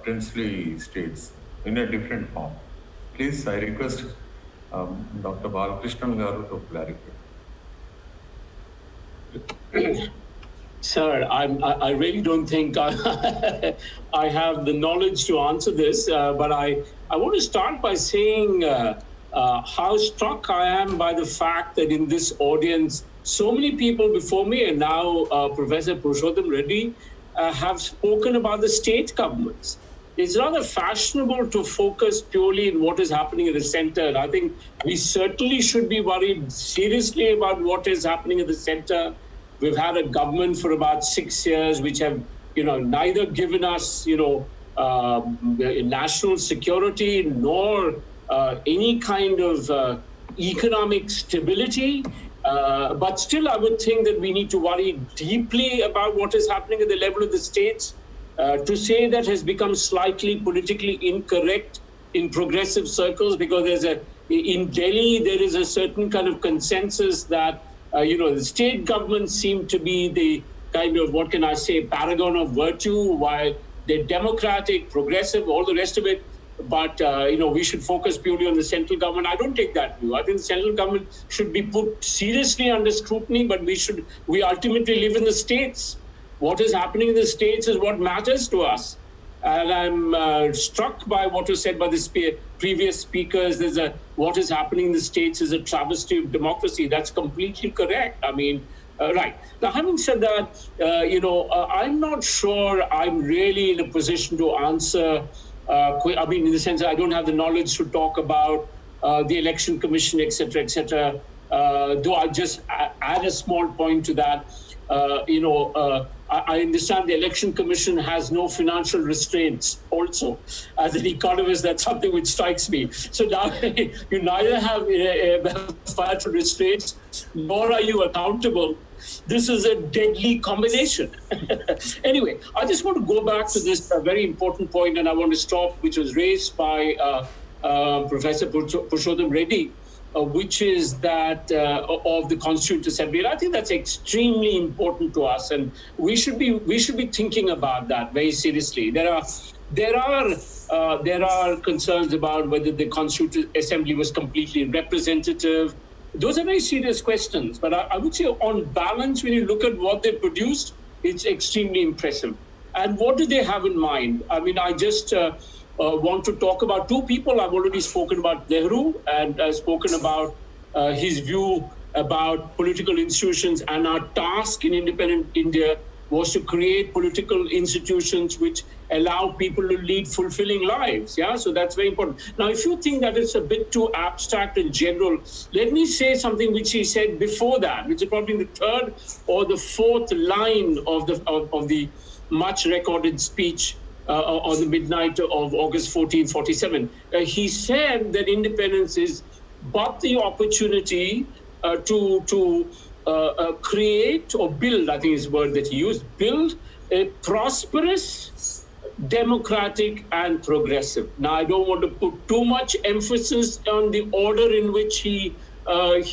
princely states in a different form. Please, I request Dr. Balakrishnan Garu to clarify. Sir, I really don't think I have the knowledge to answer this, but I want to start by saying how struck I am by the fact that in this audience, so many people before me, and now Professor Purushottam Reddy, have spoken about the state governments. It's rather fashionable to focus purely in what is happening in the center. And I think we certainly should be worried seriously about what is happening in the center. We've had a government for about 6 years, which have, neither given us, national security nor any kind of economic stability. But still, I would think that we need to worry deeply about what is happening at the level of the states. To say that has become slightly politically incorrect in progressive circles, because in Delhi, there is a certain kind of consensus that, the state governments seem to be the kind of, what can I say, paragon of virtue, while they're democratic, progressive, all the rest of it. But, we should focus purely on the central government. I don't take that view. I think the central government should be put seriously under scrutiny, but we ultimately live in the states. What is happening in the states is what matters to us. And I'm struck by what was said by the previous speakers. What is happening in the states is a travesty of democracy. That's completely correct. I mean, right. Now, having said that, I'm not sure I'm really in a position to answer. In the sense that I don't have the knowledge to talk about the election commission, etc., etc. though I just add a small point to that. I understand the Election Commission has no financial restraints also. As an economist, that's something which strikes me. So now you neither have financial restraints, nor are you accountable. This is a deadly combination. Anyway, I just want to go back to this very important point, and I want to stop, which was raised by Professor Purushottam Reddy, which is that of the Constituent Assembly. And I think that's extremely important to us, and we should be thinking about that very seriously. There are concerns about whether the Constituent Assembly was completely representative. Those are very serious questions, but I would say on balance, when you look at what they produced, it's extremely impressive. And what do they have in mind? I mean, I just want to talk about two people. I've already spoken about Nehru, and I've spoken about his view about political institutions, and our task in independent India was to create political institutions which allow people to lead fulfilling lives. Yeah, so that's very important. Now, if you think that it's a bit too abstract and general, let me say something which he said before that, which is probably the third or the fourth line of the much recorded speech on the midnight of August 1447. He said that independence is but the opportunity to create or build, I think is the word that he used, build a prosperous, democratic and progressive. Now, I don't want to put too much emphasis on the order in which he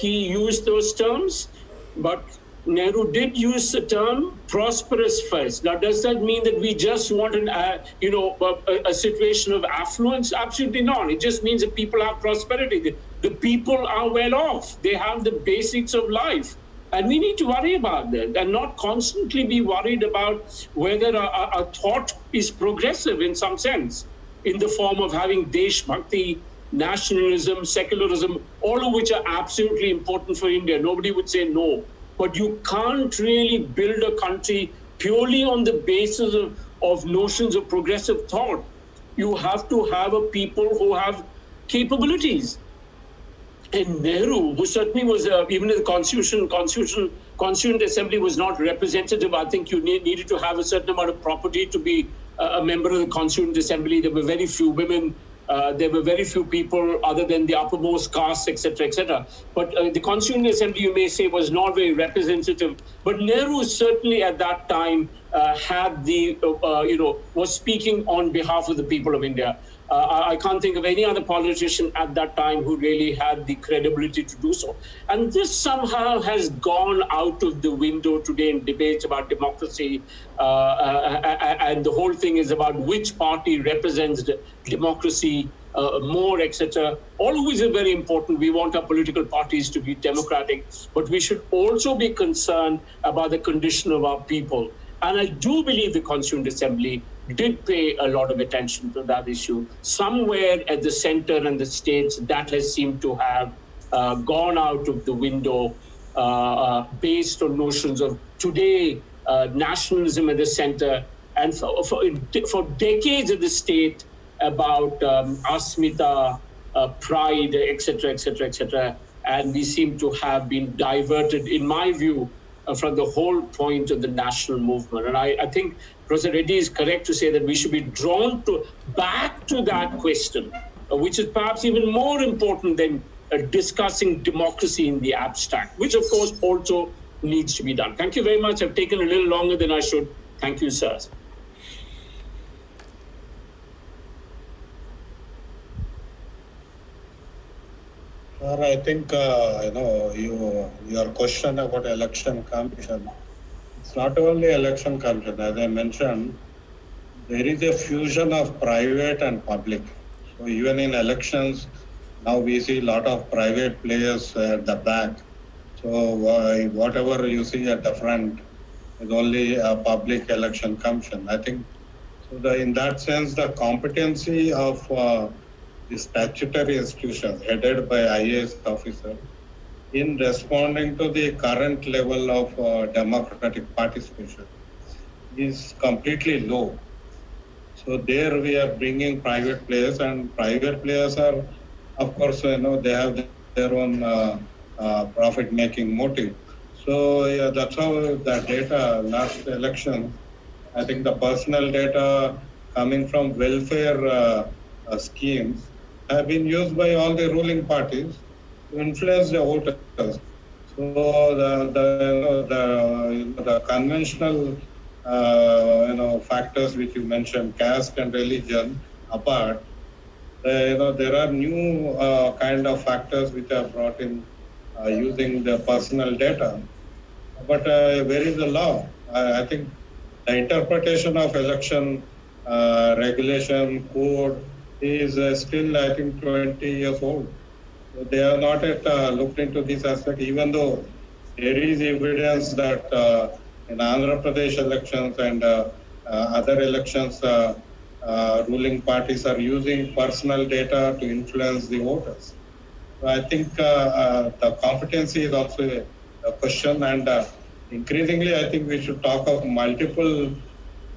used those terms, but Nehru did use the term prosperous first. Now, does that mean that we just want a situation of affluence? Absolutely not. It just means that people have prosperity. The people are well off. They have the basics of life. And we need to worry about that and not constantly be worried about whether our thought is progressive in some sense, in the form of having Desh Bhakti, nationalism, secularism, all of which are absolutely important for India. Nobody would say no. But you can't really build a country purely on the basis of notions of progressive thought. You have to have a people who have capabilities. And Nehru, who certainly was, even in the Constituent Assembly was not representative. I think you needed to have a certain amount of property to be a member of the Constituent Assembly. There were very few women. There were very few people other than the uppermost caste, etc., etc. But the Constituent Assembly, you may say, was not very representative. But Nehru certainly at that time had was speaking on behalf of the people of India. I can't think of any other politician at that time who really had the credibility to do so. And this somehow has gone out of the window today in debates about democracy. And the whole thing is about which party represents democracy more, etc. All of which is very important. We want our political parties to be democratic, but we should also be concerned about the condition of our people. And I do believe the Constituent Assembly did pay a lot of attention to that issue. Somewhere at the center and the states, that has seemed to have gone out of the window based on notions of today nationalism at the center, and for decades at the state about asmita, pride, etc., etc., etc. And we seem to have been diverted, in my view, from the whole point of the national movement. And I think Professor Reddy is correct to say that we should be drawn back to that question, which is perhaps even more important than discussing democracy in the abstract, which of course also needs to be done. Thank you very much. I've taken a little longer than I should. Thank you, sirs. Sir, I think your question about election commission. It's not only election commission. As I mentioned, there is a fusion of private and public. So even in elections, now we see a lot of private players at the back. So whatever you see at the front is only a public election commission. I think so. In that sense, the competency of the statutory institutions headed by IAS officer in responding to the current level of democratic participation is completely low. So there we are bringing private players, and private players are, of course, they have their own profit-making motive. So yeah, that's how the data last election, I think the personal data coming from welfare schemes have been used by all the ruling parties to influence the voters. So the conventional factors which you mentioned, caste and religion apart, there are new kind of factors which are brought in using the personal data. But where is the law? I think the interpretation of election regulation code is still, I think, 20 years old. So they are not yet looked into this aspect, even though there is evidence that in Andhra Pradesh elections and other elections, ruling parties are using personal data to influence the voters. So I think the competency is also a question, and increasingly, I think we should talk of multiple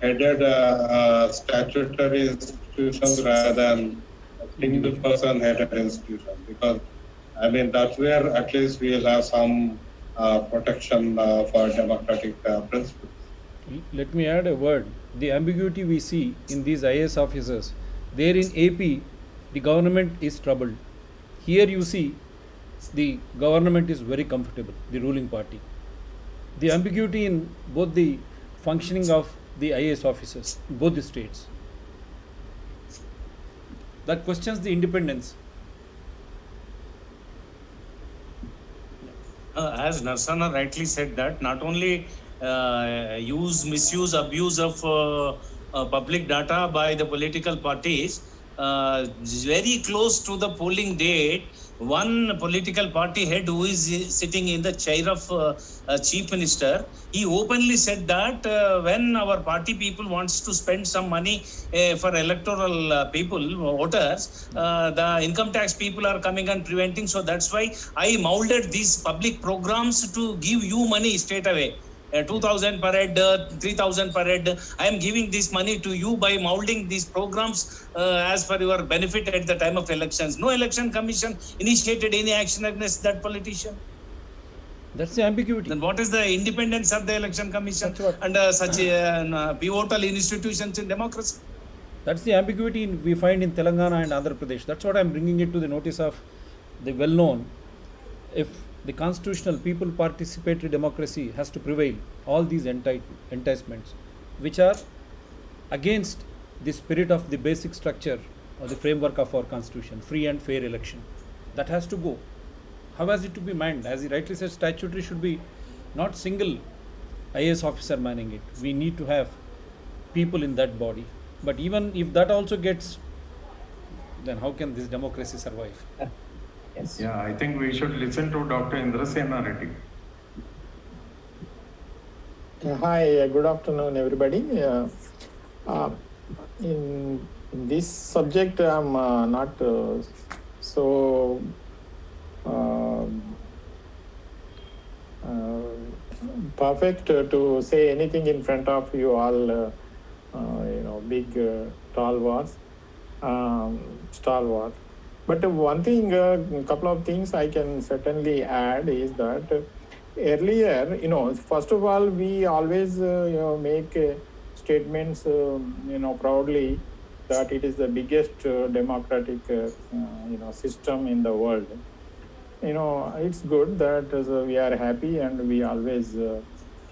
headed statutory institutions rather than a single person headed institution, because I mean that's where at least we will have some protection for democratic principles. Let me add a word. The ambiguity we see in these IAS officers, there in AP, the government is troubled. Here you see the government is very comfortable, the ruling party. The ambiguity in both the functioning of the IAS officers in both the states, that questions the independence. As Narsana rightly said, that not only misuse, abuse of public data by the political parties, very close to the polling date, one political party head who is sitting in the chair of chief minister, he openly said that when our party people wants to spend some money for electoral voters, the income tax people are coming and preventing. So that's why I molded these public programs to give you money straight away. 2,000 per head, 3,000 per head. I am giving this money to you by molding these programs as for your benefit at the time of elections. No election commission initiated any action against that politician. That's the ambiguity. Then what is the independence of the election commission under such pivotal institutions in democracy? That's the ambiguity we find in Telangana and Andhra Pradesh. That's what I'm bringing it to the notice of the well-known. If the constitutional people participatory democracy has to prevail, all these enticements which are against the spirit of the basic structure or the framework of our constitution, free and fair election, that has to go. How has it to be manned? As he rightly said, statutory should be not single IAS officer manning it. We need to have people in that body. But even if that also gets, then how can this democracy survive? Yes. Yeah, I think we should listen to Dr. Indrasena Reddy. Hi, good afternoon, everybody. In this subject, I'm not so perfect to say anything in front of you all, big stalwart. But one thing, a couple of things I can certainly add is that earlier, first of all, we always, make statements, proudly that it is the biggest democratic, system in the world. It's good that we are happy and we always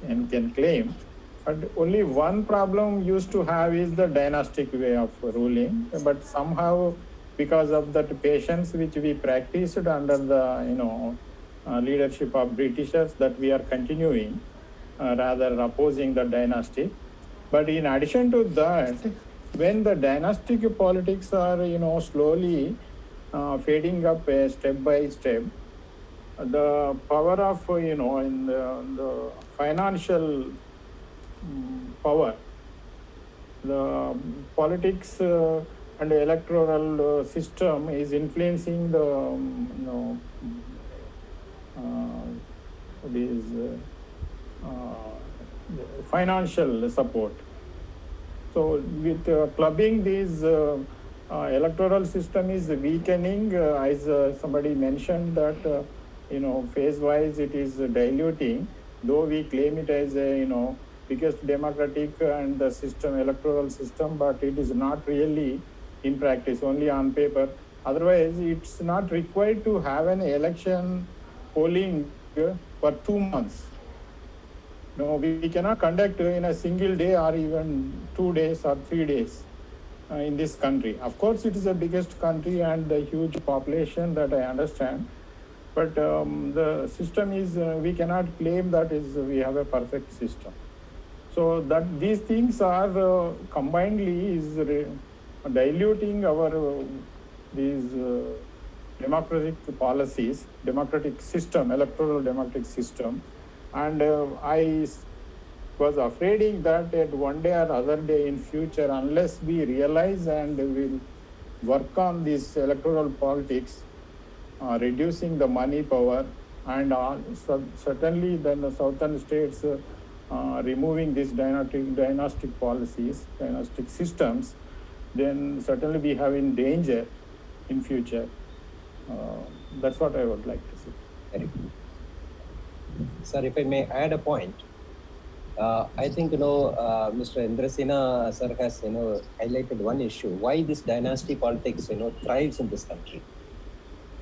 can claim. But only one problem used to have is the dynastic way of ruling. But somehow, because of that patience which we practiced under the leadership of Britishers, that we are continuing, rather opposing the dynasty. But in addition to that, when the dynastic politics are slowly fading up step by step, the power of in the financial power, the politics and the electoral system is influencing the financial support. So with clubbing these electoral system is weakening, as somebody mentioned that phase-wise it is diluting, though we claim it as a, biggest democratic and the system, electoral system, but it is not really in practice, only on paper. Otherwise, it's not required to have an election polling for 2 months. No, we cannot conduct in a single day or even 2 days or 3 days in this country. Of course, it is the biggest country and the huge population that I understand. But the system is, we cannot claim that we have a perfect system. So that these things are combinedly is diluting our these democratic policies, democratic system, electoral democratic system. And I was afraid that at one day or other day in future, unless we realize and will work on this electoral politics, reducing the money power, and certainly then the southern states removing these dynastic policies, dynastic systems, then certainly we have in danger in future. That's what I would like to say. Very good. Sir, if I may add a point, I think Mr. Indrasena sir has highlighted one issue why this dynasty politics thrives in this country.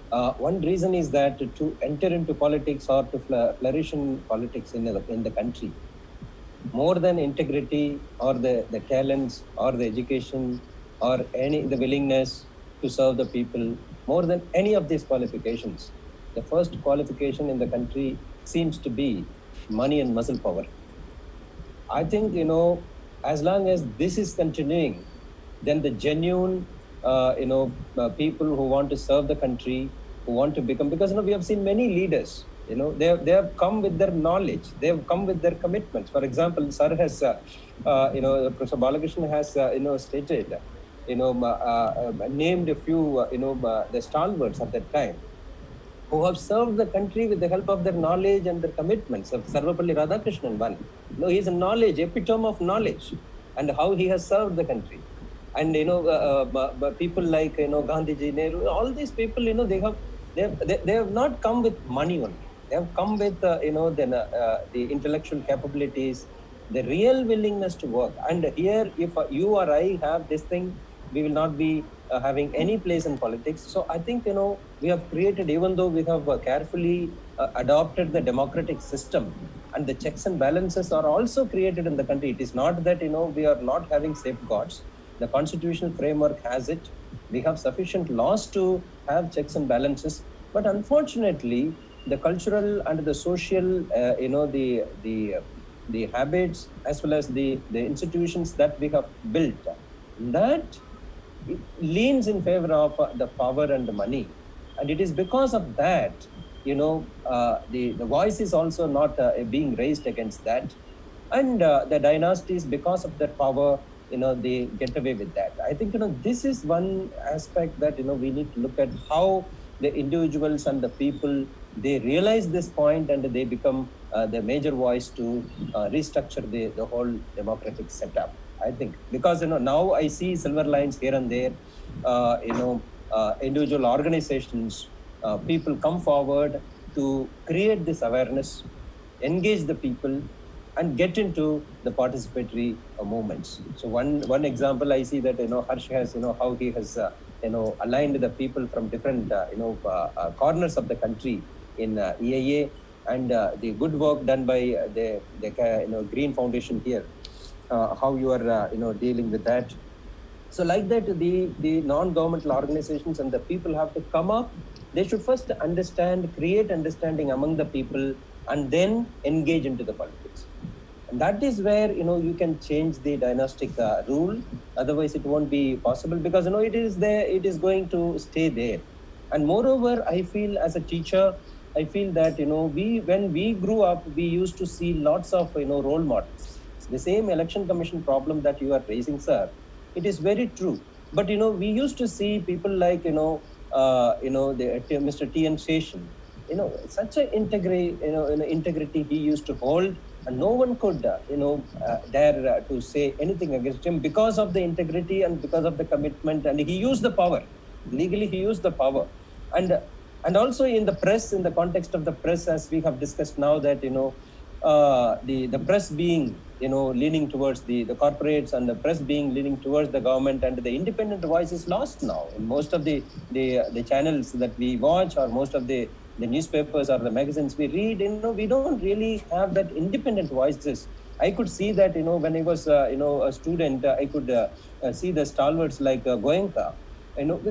One reason is that to enter into politics or to flourish in politics in the country, more than integrity or the talents or the education or the willingness to serve the people, more than any of these qualifications, the first qualification in the country seems to be money and muscle power. I think, as long as this is continuing, then the genuine, people who want to serve the country, who want to become, because, we have seen many leaders, they have come with their knowledge, they have come with their commitments. For example, Sir has, Professor Balakrishnan has, stated, named a few, the stalwarts at that time, who have served the country with the help of their knowledge and their commitments. Of Sarvapalli Radhakrishnan, one. He is a knowledge, epitome of knowledge, and how he has served the country. And people like Gandhiji, Nehru, all these people, they have not come with money only. They have come with the intellectual capabilities, the real willingness to work. And here, if you or I have this thing, we will not be having any place in politics. So I think, we have created, even though we have carefully adopted the democratic system, and the checks and balances are also created in the country. It is not that, we are not having safeguards. The constitutional framework has it. We have sufficient laws to have checks and balances. But unfortunately, the cultural and the social, the habits, as well as the institutions that we have built, that it leans in favor of the power and the money. And it is because of that, the voice is also not being raised against that. And the dynasties, because of their power, they get away with that. I think, this is one aspect that, we need to look at how the individuals and the people, they realize this point and they become the major voice to restructure the whole democratic setup. I think, because, now I see silver lines here and there, individual organizations, people come forward to create this awareness, engage the people, and get into the participatory movements. So one example I see that, Harsh has, how he has, aligned the people from different, corners of the country in EIA, and the good work done by the Green Foundation here, how you are, dealing with that. So like that, the non-governmental organizations and the people have to come up. They should first understand, create understanding among the people, and then engage into the politics. And that is where, you can change the dynastic rule. Otherwise, it won't be possible, because, it is there, it is going to stay there. And moreover, I feel as a teacher, I feel that, when we grew up, we used to see lots of, role models. The same election commission problem that you are raising, sir, it is very true. But, we used to see people like, Mr. T.N. Session, such an integrity he used to hold, and no one could, dare to say anything against him because of the integrity and because of the commitment. And he used the power. Legally, he used the power. And And also in the press, in the context of the press, as we have discussed now, that the press being leaning towards the corporates, and the press being leaning towards the government, and the independent voice is lost now in most of the channels that we watch, or most of the newspapers or the magazines we read. We don't really have that independent voices. I could see that when I was a student, I could see the stalwarts like Goenka.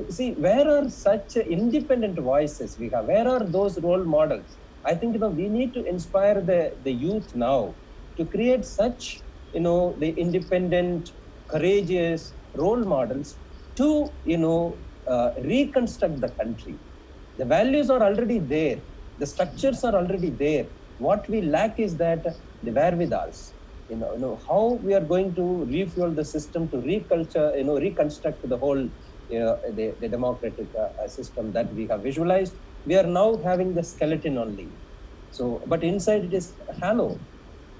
See, where are such independent voices we have? Where are those role models? I think we need to inspire the youth now to create such the independent, courageous role models to reconstruct the country. The values are already there, the structures are already there. What we lack is that the wherewithals. How we are going to refuel the system to reconstruct the whole the democratic system that we have visualized. We are now having the skeleton only. So, but inside it is hollow.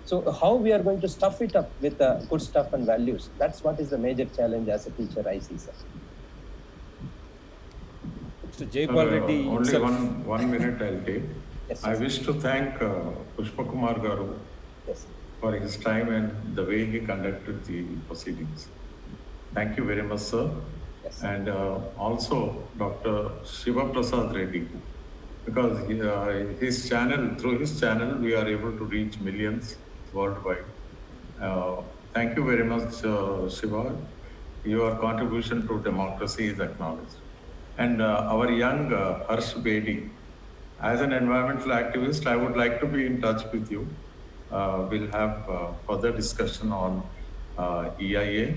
So how we are going to stuff it up with good stuff and values? That's what is the major challenge as a teacher I see, sir. So Jaypal Reddy only himself. one minute I'll take. Yes, I sir. wish to thank Pushpa Kumar Garu Yes. for his time and the way he conducted the proceedings. Thank you very much, sir. Yes. And also Dr. Shiva Prasad Reddy, because through his channel, we are able to reach millions worldwide. Thank you very much, Shiva. Your contribution to democracy is acknowledged. And our young Harsh Bedi, as an environmental activist, I would like to be in touch with you. We'll have further discussion on EIA.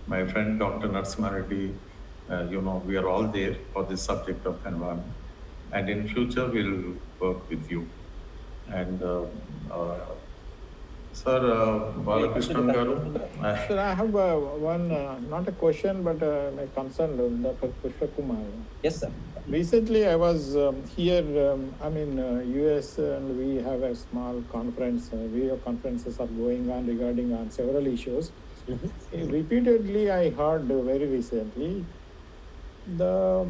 My friend Dr. Narasimha Reddy, we are all there for this subject of environment. And in future, we'll work with you. And Sir Balakrishnan Garu. Sir, I have one, not a question, but my concern, Dr. Pushpa Kumar. Yes, sir. Recently, I was here, US, and we have a small conference. Video conferences are going on regarding on several issues. Mm-hmm. Repeatedly, I heard very recently the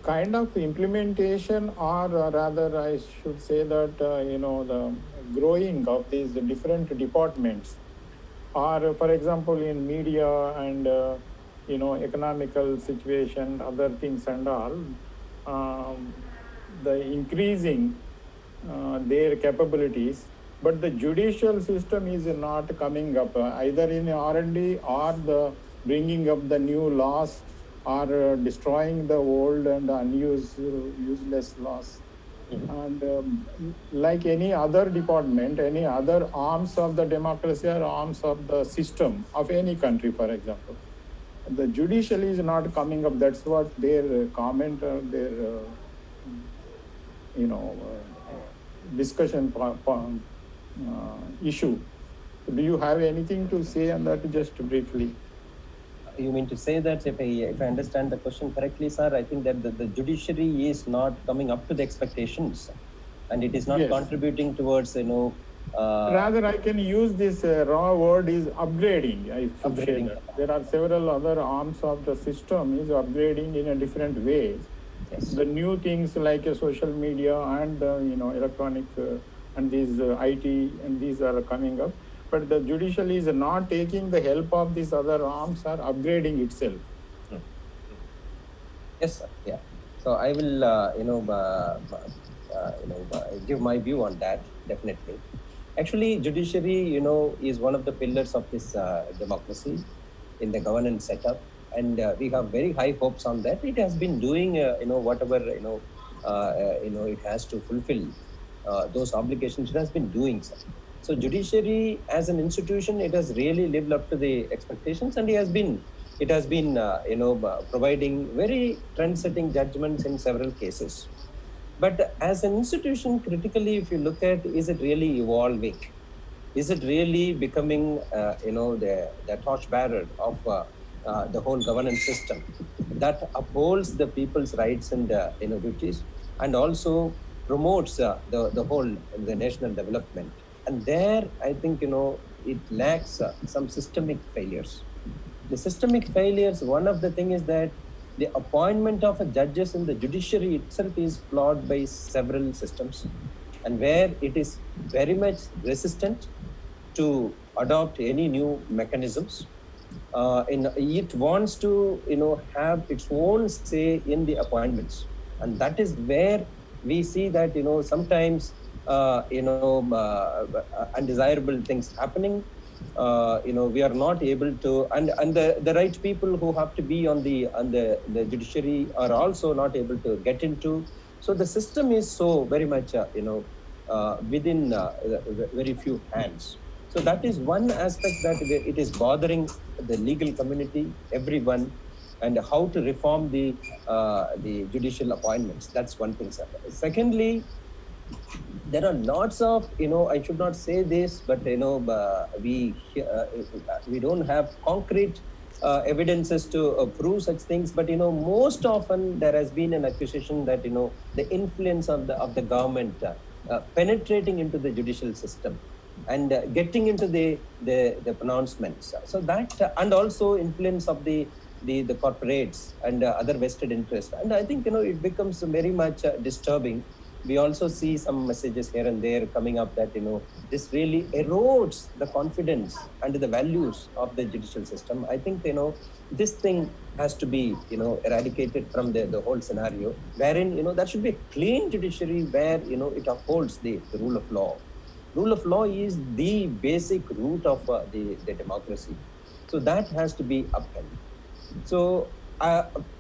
kind of implementation, or rather, I should say that the growing of these different departments, or for example, in media and economical situation, other things and all, the increasing their capabilities, but the judicial system is not coming up either in R&D or the bringing up the new laws, or destroying the old and useless laws. And like any other department, any other arms of the democracy or arms of the system of any country, for example, the judiciary is not coming up. That's what their comment or their discussion issue. Do you have anything to say on that, just briefly? You mean to say that, if I understand the question correctly, sir, I think that the judiciary is not coming up to the expectations, and it is not contributing towards rather, I can use this raw word is upgrading. I should say that. There are several other arms of the system is upgrading in a different ways. Yes. The new things like social media and electronic and these IT, and these are coming up. But the judiciary is not taking the help of these other arms, or upgrading itself. Yes, sir. Yeah. So I will, give my view on that, definitely. Actually, judiciary, is one of the pillars of this democracy in the governance setup, and we have very high hopes on that. It has been doing, whatever it has to fulfill those obligations. It has been doing so. So judiciary as an institution, it has really lived up to the expectations, and it has been providing very trend-setting judgments in several cases. But as an institution, critically, if you look at, is it really evolving? Is it really becoming, the torchbearer of the whole governance system that upholds the people's rights and duties, and also promotes the national development? And there, I think, it lacks some systemic failures. The systemic failures, one of the things is that the appointment of judges in the judiciary itself is flawed by several systems, and where it is very much resistant to adopt any new mechanisms. It wants to, have its own say in the appointments, and that is where we see that, sometimes, undesirable things happening. We are not able to, and the right people who have to be on the judiciary are also not able to get into. So the system is so very much, within very few hands. So that is one aspect that it is bothering the legal community, everyone, and how to reform the judicial appointments. That's one thing, sir. Secondly, there are lots of, I should not say this, but we don't have concrete evidences to prove such things. But most often there has been an accusation that the influence of the government penetrating into the judicial system and getting into the pronouncements. So that and also influence of the corporates and other vested interests. And I think it becomes very much disturbing. We also see some messages here and there coming up that this really erodes the confidence and the values of the judicial system. I think this thing has to be eradicated from the whole scenario, wherein there should be a clean judiciary where it upholds the rule of law. Rule of law is the basic root of the democracy. So that has to be upheld. So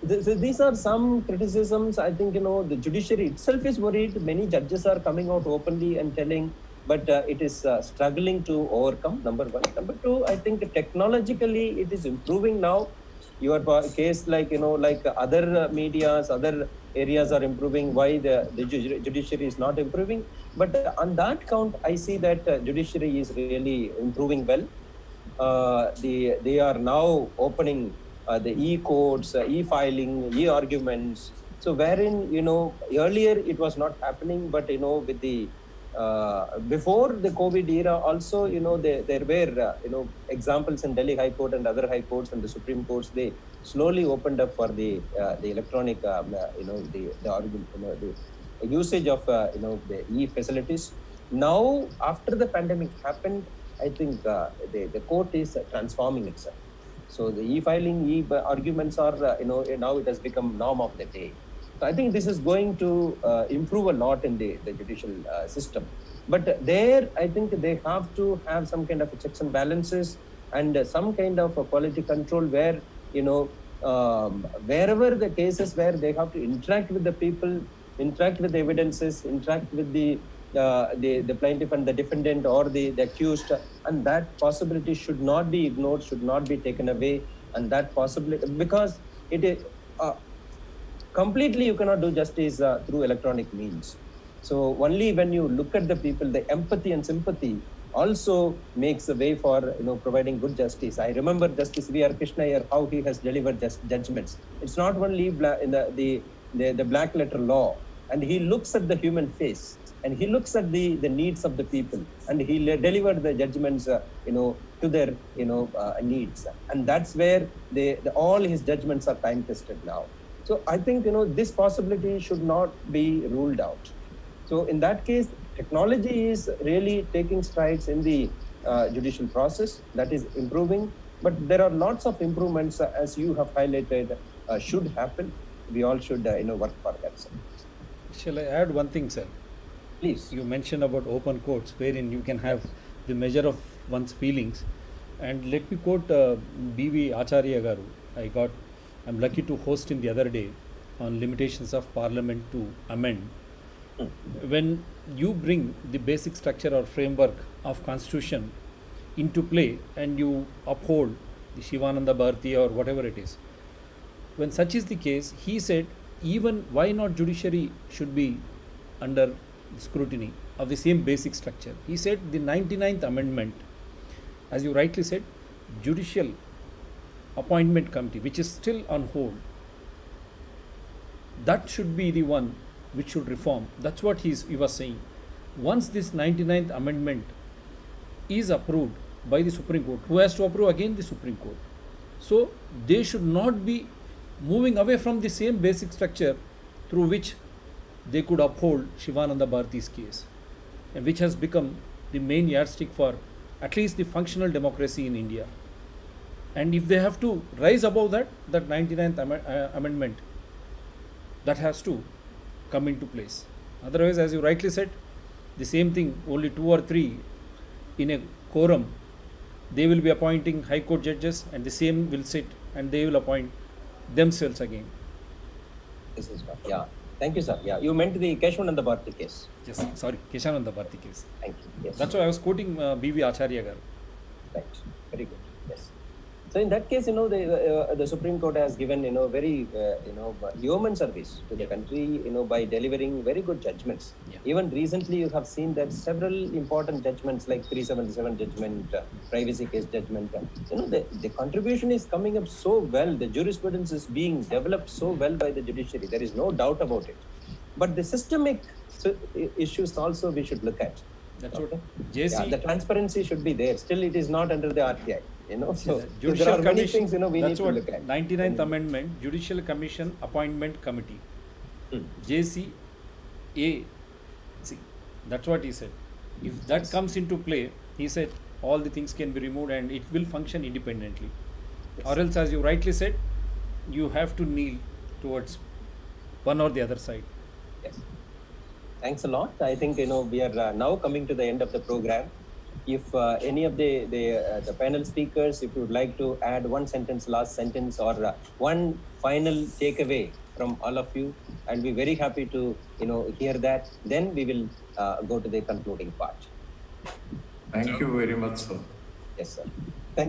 these are some criticisms. I think the judiciary itself is worried. Many judges are coming out openly and telling, but it is struggling to overcome. Number one. Number two, I think technologically it is improving now. Your case, like other medias, other areas are improving. Why the judiciary is not improving? But on that count, I see that judiciary is really improving well. They are now opening the e-courts, e-filing, e-arguments. So wherein, earlier it was not happening, but, with the, before the COVID era also, there were, examples in Delhi High Court and other high courts and the Supreme Courts, they slowly opened up for the electronic, the argument, the usage of, the e-facilities. Now, after the pandemic happened, I think the court is transforming itself. So the e-filing, e-arguments are, now it has become norm of the day. So I think this is going to improve a lot in the judicial system. But there, I think they have to have some kind of checks and balances and some kind of a quality control where, wherever the cases where they have to interact with the people, interact with the evidences, interact with the plaintiff and the defendant or the accused, and that possibility should not be ignored, should not be taken away. And that possibility, because it is completely, you cannot do justice through electronic means. So only when you look at the people, the empathy and sympathy also makes a way for providing good justice. I remember Justice V.R. Krishna here, how he has delivered judgments. It's not only in the black letter law, and he looks at the human face, and he looks at the needs of the people, and he delivered the judgments, to their, needs. And that's where all his judgments are time tested now. So I think, this possibility should not be ruled out. So in that case, technology is really taking strides in the judicial process. That is improving, but there are lots of improvements, as you have highlighted, should happen. We all should, work for that, sir. Shall I add one thing, sir? Please. You mentioned about open courts, wherein you can have the measure of one's feelings. And let me quote B.V. Acharya Garu. I'm lucky to host him the other day on limitations of Parliament to amend. When you bring the basic structure or framework of Constitution into play and you uphold the Shivananda Bharti or whatever it is, when such is the case, he said, even why not judiciary should be under scrutiny of the same basic structure. He said the 99th Amendment, as you rightly said, Judicial Appointment Committee, which is still on hold, that should be the one which should reform. That's what he was saying. Once this 99th Amendment is approved by the Supreme Court, who has to approve again? The Supreme Court. So they should not be moving away from the same basic structure through which they could uphold Shivananda Bharati's case, and which has become the main yardstick for at least the functional democracy in India. And if they have to rise above that 99th amendment, that has to come into place. Otherwise, as you rightly said, the same thing, only 2 or 3 in a quorum, they will be appointing high court judges, and the same will sit and they will appoint themselves again. This is what, yeah. Thank you, sir. Yeah, you meant the Keshavananda Bharati case. Yes, sorry, Keshavananda Bharati case. Thank you. Yes. That's why I was quoting B.V. Acharya Garu. Right. Very good. Yes. So in that case, the Supreme Court has given, very, human service to the country, by delivering very good judgments. Yeah. Even recently, you have seen that several important judgments like 377 judgment, privacy case judgment, the contribution is coming up so well. The jurisprudence is being developed so well by the judiciary. There is no doubt about it. But the systemic issues also we should look at. That's Okay. what JC. The transparency should be there. Still, it is not under the RTI. So Judicial there are many Commission, things we need that's to what look at. 99th Amendment, Judicial Commission Appointment Committee, JCA. See, that's what he said. If that comes into play, he said all the things can be removed and it will function independently. Or else, as you rightly said, you have to kneel towards one or the other side. Yes. Thanks a lot. I think we are now coming to the end of the program. If any of the panel speakers, if you would like to add one sentence, last sentence, or one final takeaway from all of you, I'll be very happy to hear that. Then we will go to the concluding part. Thank you very much, sir. Yes, sir.